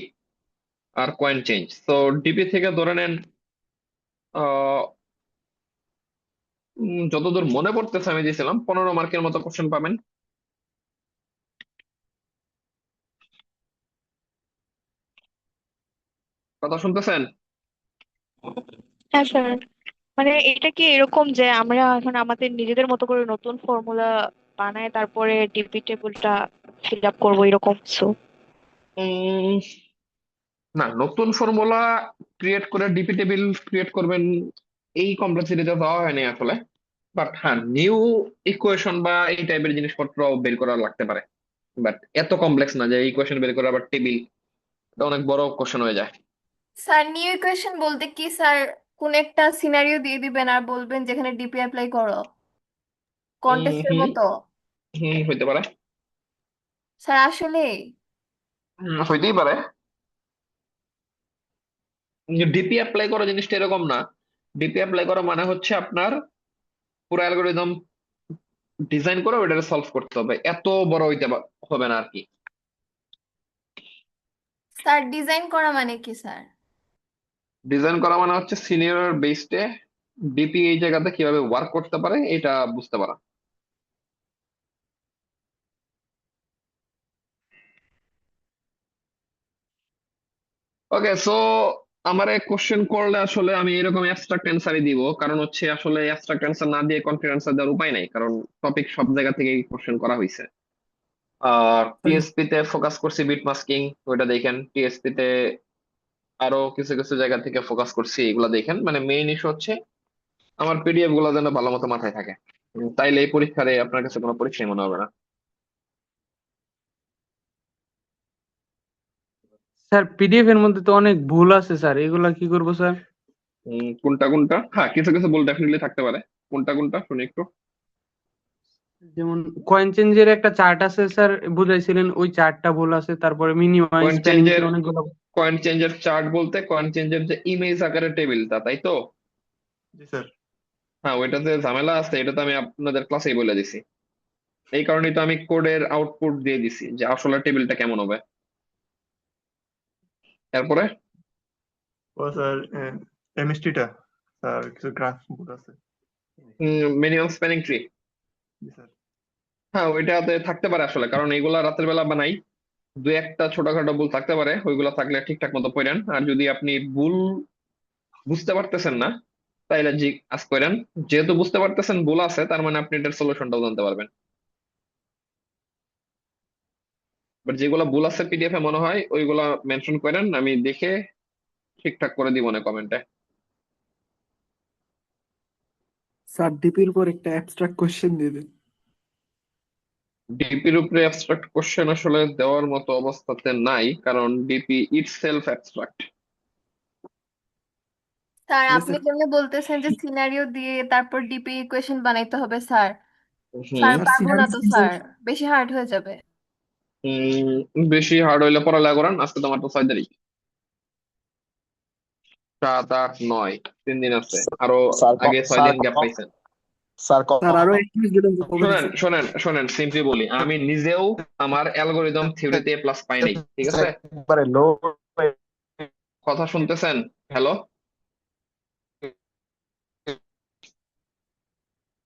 আর কয়েন চেঞ্জ। তো ডিপি থেকে ধরে নেন আহ, যতদূর মনে পড়তেছে আমি দিয়েছিলাম 15 মার্কের মতো কোশ্চেন পাবেন। কথা শুনতেছেন? হ্যাঁ স্যার, মানে এটা কি এরকম যে আমরা এখন আমাদের নিজেদের মতো করে নতুন ফর্মুলা বানায় তারপরে ডিপি টেবিলটা ফিল আপ করবো এরকম কিছু? উম, না, নতুন ফর্মুলা ক্রিয়েট করে ডিপি টেবিল ক্রিয়েট করবেন এই কমপ্লেক্সিটিতে দেওয়া হয়নি আসলে। বাট হ্যাঁ, নিউ ইকুয়েশন বা এই টাইপের জিনিসপত্র বের করা লাগতে পারে। বাট এত কমপ্লেক্স না যে ইকুয়েশন বের করা আবার টেবিল, এটা অনেক বড় কোশ্চেন হয়ে যায়। স্যার নিউ ইকুয়েশন বলতে কি স্যার, কোন একটা সিনারিও দিয়ে দিবেন আর বলবেন যেখানে ডিপি অ্যাপ্লাই করো, কন্টেস্টের হুম মতো? হুম, হইতে পারে। স্যার আসলে হইতেই পারে। ডিপি অ্যাপ্লাই করা জিনিসটা এরকম না। ডিপি অ্যাপ্লাই করা মানে হচ্ছে আপনার পুরো অ্যালগোরিদম ডিজাইন করে ওইটা সলভ করতে হবে, এত বড় হইতে হবে না আর কি। স্যার ডিজাইন করা মানে কি স্যার? ডিজাইন করা মানে হচ্ছে সিনিয়র বেসডে ডিপি এই জায়গাতে কিভাবে ওয়ার্ক করতে পারে এটা বুঝতে পারা। ওকে, সো আমারে কোশ্চেন করলে আসলে আমি এরকম অ্যাবস্ট্রাক্ট অ্যান্সারই দিব, কারণ হচ্ছে আসলে অ্যাবস্ট্রাক্ট অ্যান্সার না দিয়ে কনক্রিট অ্যান্সার দেওয়ার উপায় নাই, কারণ টপিক সব জায়গা থেকেই কোশ্চেন করা হয়েছে। আর টিএসপি তে ফোকাস করছি বিট মাস্কিং, ওইটা দেখেন। টিএসপি তে আরো কিছু কিছু জায়গা থেকে ফোকাস করছি, এগুলা দেখেন। মানে মেইন ইস্যু হচ্ছে আমার পিডিএফ গুলো যেন ভালো মতো মাথায় থাকে। তাইলে এই পরীক্ষারে আপনার কাছে কোনো পরীক্ষাই মনে হবে না। স্যার পিডিএফ এর মধ্যে তো অনেক ভুল আছে স্যার, এগুলা কি করবো স্যার? কোনটা কোনটা? হ্যাঁ, কিছু কিছু ভুল ডেফিনেটলি থাকতে পারে। কোনটা কোনটা শুনি একটু। যেমন কয়েন চেঞ্জের একটা চার্ট আছে স্যার, বুঝাইছিলেন ওই চার্টটা ভুল আছে, তারপরে মিনিমাইজ কয়েন স্প্যানিংস চেঞ্জের এর অনেকগুলো। কয়েন চেঞ্জের চার্ট বলতে কয়েন চেঞ্জের যে ইমেজ আকারের টেবিলটা, তাই তো? জি স্যার। হ্যাঁ, ওইটাতে ঝামেলা আছে, এটা তো আমি আপনাদের ক্লাসেই বলে দিছি। এই কারণেই তো আমি কোডের আউটপুট দিয়ে দিছি যে আসলে টেবিলটা কেমন হবে। তারপরে ও স্যার, এমএসটিটা স্যার কিছু গ্রাফ ভুল আছে। মিনিমাম স্প্যানিং ট্রি, জি স্যার। হ্যাঁ ওইটাতে থাকতে পারে আসলে, কারণ এইগুলা রাতের বেলা বানাই। দু একটা ছোটখাটো ভুল থাকতে পারে, ওইগুলা থাকলে ঠিকঠাক মতো পড়েন। আর যদি আপনি ভুল বুঝতে পারতেছেন না তাইলে জি আজ করেন। যেহেতু বুঝতে পারতেছেন ভুল আছে, তার মানে আপনি এটার সলিউশনটাও জানতে পারবেন। বাট যেগুলো ভুল আছে পিডিএফ এ মনে হয় ওইগুলা মেনশন করেন, আমি দেখে ঠিকঠাক করে দিব না কমেন্টে। স্যার ডিপির উপর একটা অ্যাবস্ট্রাক্ট কোশ্চেন দিয়ে দিন। ডিপির উপরে অ্যাবস্ট্রাক্ট কোশ্চেন আসলে দেওয়ার মতো অবস্থাতে নাই, কারণ ডিপি ইটসেলফ অ্যাবস্ট্রাক্ট। স্যার তাহলে আপনি স্যার যেমন বলতেছেন যে সিনারিও দিয়ে তারপর ডিপি ইকুয়েশন বানাইতে হবে স্যার, স্যার হুম পারবো না সিনারি তো সিম্পল। স্যার, বেশি হার্ড হয়ে যাবে। বেশি হার্ড হইলে পড়ালেখা করেন। আজকে তোমার তো 6 তারিখ, 7, 8, 9, 3 দিন আছে আরো, স্যার আগে 6 স্যার দিন গ্যাপ পাইছেন। স্যার স্যার আরো এক্সকিউজ দিলেন যে কবে শোনেন দিছেন শোনেন শোনেন সিম্পলি বলি, আমি নিজেও আমার অ্যালগোরিদম থিওরিতে প্লাস পাই নাই, ঠিক আছে? একবারে লো। কথা শুনতেছেন? হ্যালো,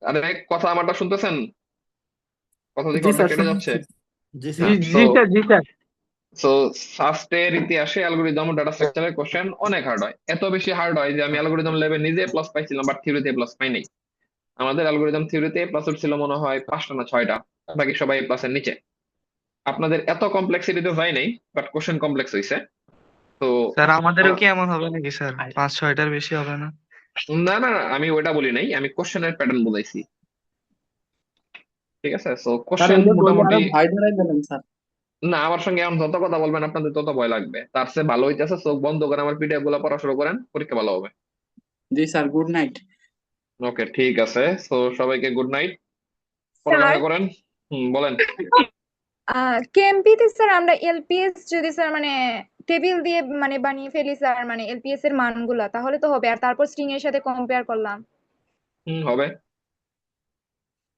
আরে কথা আমারটা শুনতেছেন? কথা দিকে জি অর্ধেক স্যার কেটে যাচ্ছে। শুনছি। জি জি স্যার সো জি স্যার জি স্যার সো ফার্স্টের ইতিহাসে অ্যালগোরিদম ডাটা স্ট্রাকচারের কোশ্চেন অনেক হার্ড হয়, এত বেশি হার্ড হয় যে আমি অ্যালগোরিদম লেভেল নিজে প্লাস পাইছিলাম বাট থিওরিতে প্লাস পাই নাই। আমাদের অ্যালগোরিদম থিওরিতে প্লাস ছিল মনে হয় 5টা না 6টা, বাকি সবাই প্লাসের নিচে। আপনাদের এত কমপ্লেক্সিটিতে যায় নাই, বাট কোশ্চেন কমপ্লেক্স হইছে। তো স্যার আমাদেরও আমার কি এমন হবে নাকি স্যার? 5-6টার বেশি হবে না? না না না, আমি ওটা বলি নাই, আমি কোশ্চেনের প্যাটার্ন বুঝাইছি, ঠিক আছে? সো স্যার কোশ্চেন এগুলো বললে মোটামুটি, আরো ভয় ধরাই দেবেন স্যার। না আমার সঙ্গে এখন যত কথা বলবেন আপনাদের তত ভয় লাগবে, তার চেয়ে ভালো হইতেছে চোখ বন্ধ করে আমার পিডিএফ গুলো পড়া শুরু করেন, পরীক্ষা ভালো হবে। জি স্যার, গুড নাইট। ওকে ঠিক আছে, সো সবাইকে গুড নাইট, স্যার পড়ালেখা করেন। বলেন। কেএমপি তে স্যার আমরা এলপিএস যদি স্যার মানে টেবিল দিয়ে মানে বানিয়ে ফেলি স্যার, মানে এলপিএস এর মানগুলা, তাহলে তো হবে। আর তারপর স্ট্রিং এর সাথে কম্পেয়ার করলাম। হবে।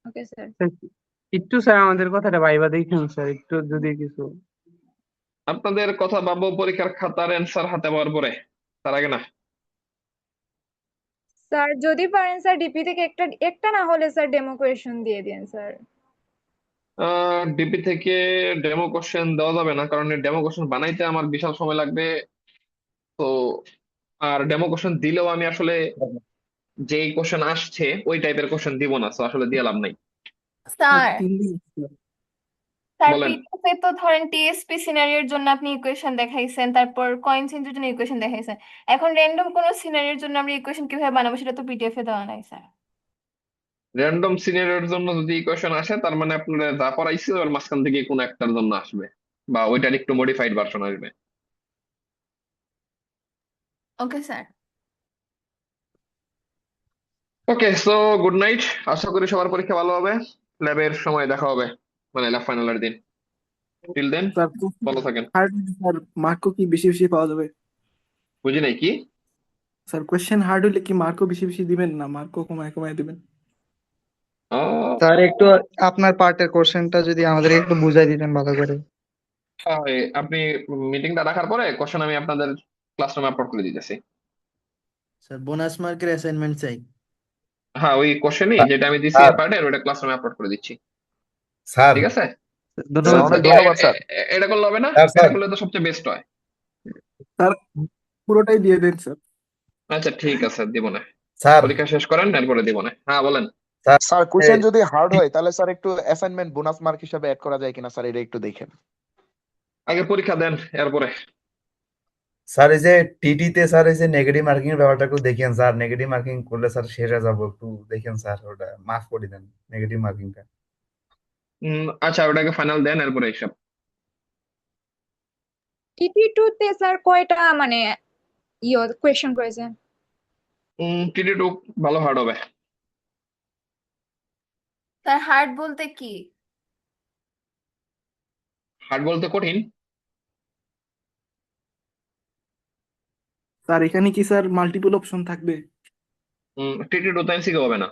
Okay sir. একটু স্যার আমাদের কথাটা ভাইবা দেখেন স্যার, একটু যদি কিছু। আপনাদের কথা ভাববো পরীক্ষার খাতার অ্যান্সার হাতে পাওয়ার পরে, তার আগে না। স্যার যদি পারেন স্যার ডিপি থেকে একটা একটা না হলে স্যার ডেমো কোয়েশন দিয়ে দিন স্যার। ডিপি থেকে ডেমো কোশ্চেন দেওয়া যাবে না, কারণ ডেমো কোশ্চেন বানাইতে আমার বিশাল সময় লাগবে। তো আর ডেমো কোশ্চেন দিলেও আমি আসলে যেই কোশ্চেন আসছে ওই টাইপের কোশ্চেন দিব না, তো আসলে দিয়ে লাভ নাই। স্যার স্যার 3 দিন। স্যার বলেন। পিডিএফ এ তো ধরেন টিএসপি সিনারিওর জন্য আপনি ইকুয়েশন দেখাইছেন, তারপর কয়েন চেঞ্জের জন্য ইকুয়েশন দেখাইছেন। এখন র্যান্ডম কোন সিনারিওর জন্য আমরা ইকুয়েশন কিভাবে বানাবো সেটা তো পিডিএফ এ দেওয়া নাই স্যার। র্যান্ডম সিনারিওর জন্য যদি ইকুয়েশন আসে, তার মানে আপনারা যা পড়াইছে ওর মাঝখান থেকে কোনো একটার জন্য আসবে, বা ওইটার একটু মডিফাইড ভার্সন আসবে। Okay sir. Okay so good night, আশা করি সবার পরীক্ষা ভালো হবে, ল্যাবের সময় দেখা হবে, মানে ল্যাব ফাইনালের দিন। টিল দেন স্যার ভালো থাকেন। হার্ড স্যার, মার্কও কি বেশি বেশি পাওয়া যাবে? বুঝি নাই কি? স্যার কোশ্চেন হার্ড হলে কি মার্কও বেশি বেশি দিবেন, না মার্কও কমায় কমায় দিবেন? স্যার একটু আপনার পার্টের কোশ্চেনটা যদি আমাদের একটু বুঝাই দিতেন ভালো করে। আপনি মিটিংটা রাখার পরে কোশ্চেন আমি আপনাদের ক্লাসরুমে আপলোড করে দিতেছি। স্যার বোনাস মার্কের অ্যাসাইনমেন্ট চাই। হ্যাঁ ওই কোশ্চেনই যেটা আমি দিছি স্যার এর পার্টের, ওটা ক্লাসরুমে আপলোড করে দিচ্ছি, স্যার ঠিক আছে? স্যার ধন্যবাদ অনেক স্যার। ধন্যবাদ স্যার। এটা করলে হবে না, স্যার এটা স্যার করলে তো সবচেয়ে বেস্ট হয়। স্যার পুরোটাই দিয়ে দেন স্যার। আচ্ছা ঠিক আছে, দিব না, স্যার পরীক্ষা শেষ করেন এরপরে দিব না। হ্যাঁ বলেন। স্যার স্যার কোশ্চেন যদি হার্ড হয় তাহলে স্যার একটু অ্যাসাইনমেন্ট বোনাস মার্ক হিসাবে অ্যাড করা যায় কিনা স্যার, এটা একটু দেখেন। আগে পরীক্ষা দেন এরপরে। স্যার এই যে টিটিতে স্যার এই যে নেগেটিভ মার্কিং এর ব্যাপারটা একটু দেখেন স্যার, নেগেটিভ মার্কিং করলে স্যার শেষ হয়ে যাবো, একটু দেখেন স্যার, ওটা মাফ করে দেন নেগেটিভ মার্কিংটা। আচ্ছা ওটাকে ফাইনাল দেন এরপরে এইসব। টিপি2 তে স্যার কয়টা মানে কোয়েশন করেছে? টিটি টু ভালো হার্ড হবে। স্যার হার্ড বলতে কি? হার্ড বলতে কঠিন। স্যার এখানে কি স্যার মাল্টিপল অপশন থাকবে? টিটি টু তো এমসিকিউ হবে না।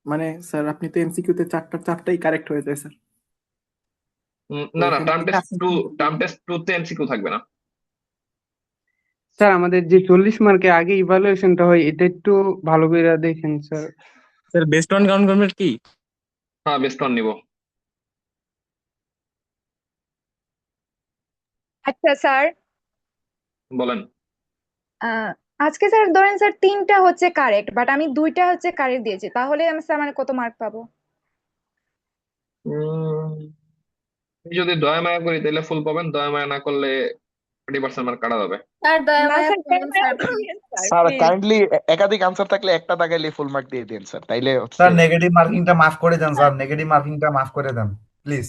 মানে স্যার আপনি তো এমসিকিউ তে চারটাই কারেক্ট হয়ে যায় স্যার। তো না না, এখানে টার্ম কি টেস্ট আছে? টু, টার্ম টেস্ট টু তে এমসিকিউ থাকবে না। স্যার আমাদের যে 40 মার্কের আগে ইভালুয়েশনটা হয়, এটা একটু ভালো করে দেখেন sir. Sir best on count convert কি? হ্যাঁ বেস্ট অন নিব। আচ্ছা স্যার, বলেন। আজকে স্যার ধরেন স্যার 3টা হচ্ছে কারেক্ট, বাট আমি 2টা হচ্ছে কারেক্ট দিয়েছি, তাহলে আমি স্যার মানে কত মার্ক পাবো? যদি দয়া মায়া করি তাহলে ফুল পাবেন, দয়া মায়া না করলে 20% মার্ক কাটা যাবে। স্যার দয়া না মায়া স্যার করবেন sir please. Sir please. Kindly একাধিক আনসার থাকলে একটা দাগাইলে ফুল মার্ক দিয়ে দিন স্যার, তাইলে হচ্ছে। স্যার নেগেটিভ মার্কিংটা মাফ করে দেন স্যার, নেগেটিভ মার্কিংটা মাফ করে দেন প্লিজ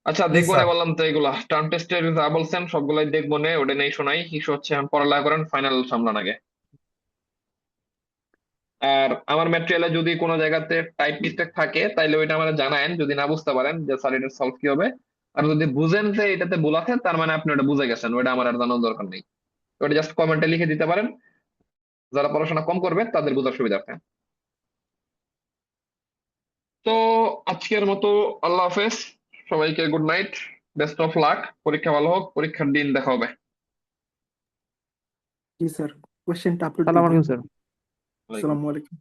আচ্ছা প্লিজ দেখবো না স্যার। বললাম তো, এগুলা টার্ম টেস্টের যা বলছেন সবগুলাই দেখবো না, ওটা নেই শোনাই। ইস্যু হচ্ছে এখন পড়ালেখা করেন, ফাইনাল সামলান আগে। আর আমার ম্যাটেরিয়ালে যদি কোনো জায়গাতে টাইপ মিস্টেক থাকে তাইলে ওইটা আমার জানায়েন, যদি না বুঝতে পারেন যে স্যার এটা সলভ কি হবে। আর যদি বুঝেন যে এটাতে ভুল আছে, তার মানে আপনি ওটা বুঝে গেছেন, ওটা আমার আর জানার দরকার নেই। ওটা জাস্ট কমেন্টে লিখে দিতে পারেন, যারা পড়াশোনা কম করবে তাদের বোঝার সুবিধার্থে। তো আজকের মতো আল্লাহ হাফেজ, সবাইকে good night, best of luck, পরীক্ষা ভালো হোক, পরীক্ষার দিন দেখা হবে। জি স্যার, কোশ্চেনটা আপলোড সালাম দিয়ে আলাইকুম দেন। স্যার। আসসালামু আলাইকুম।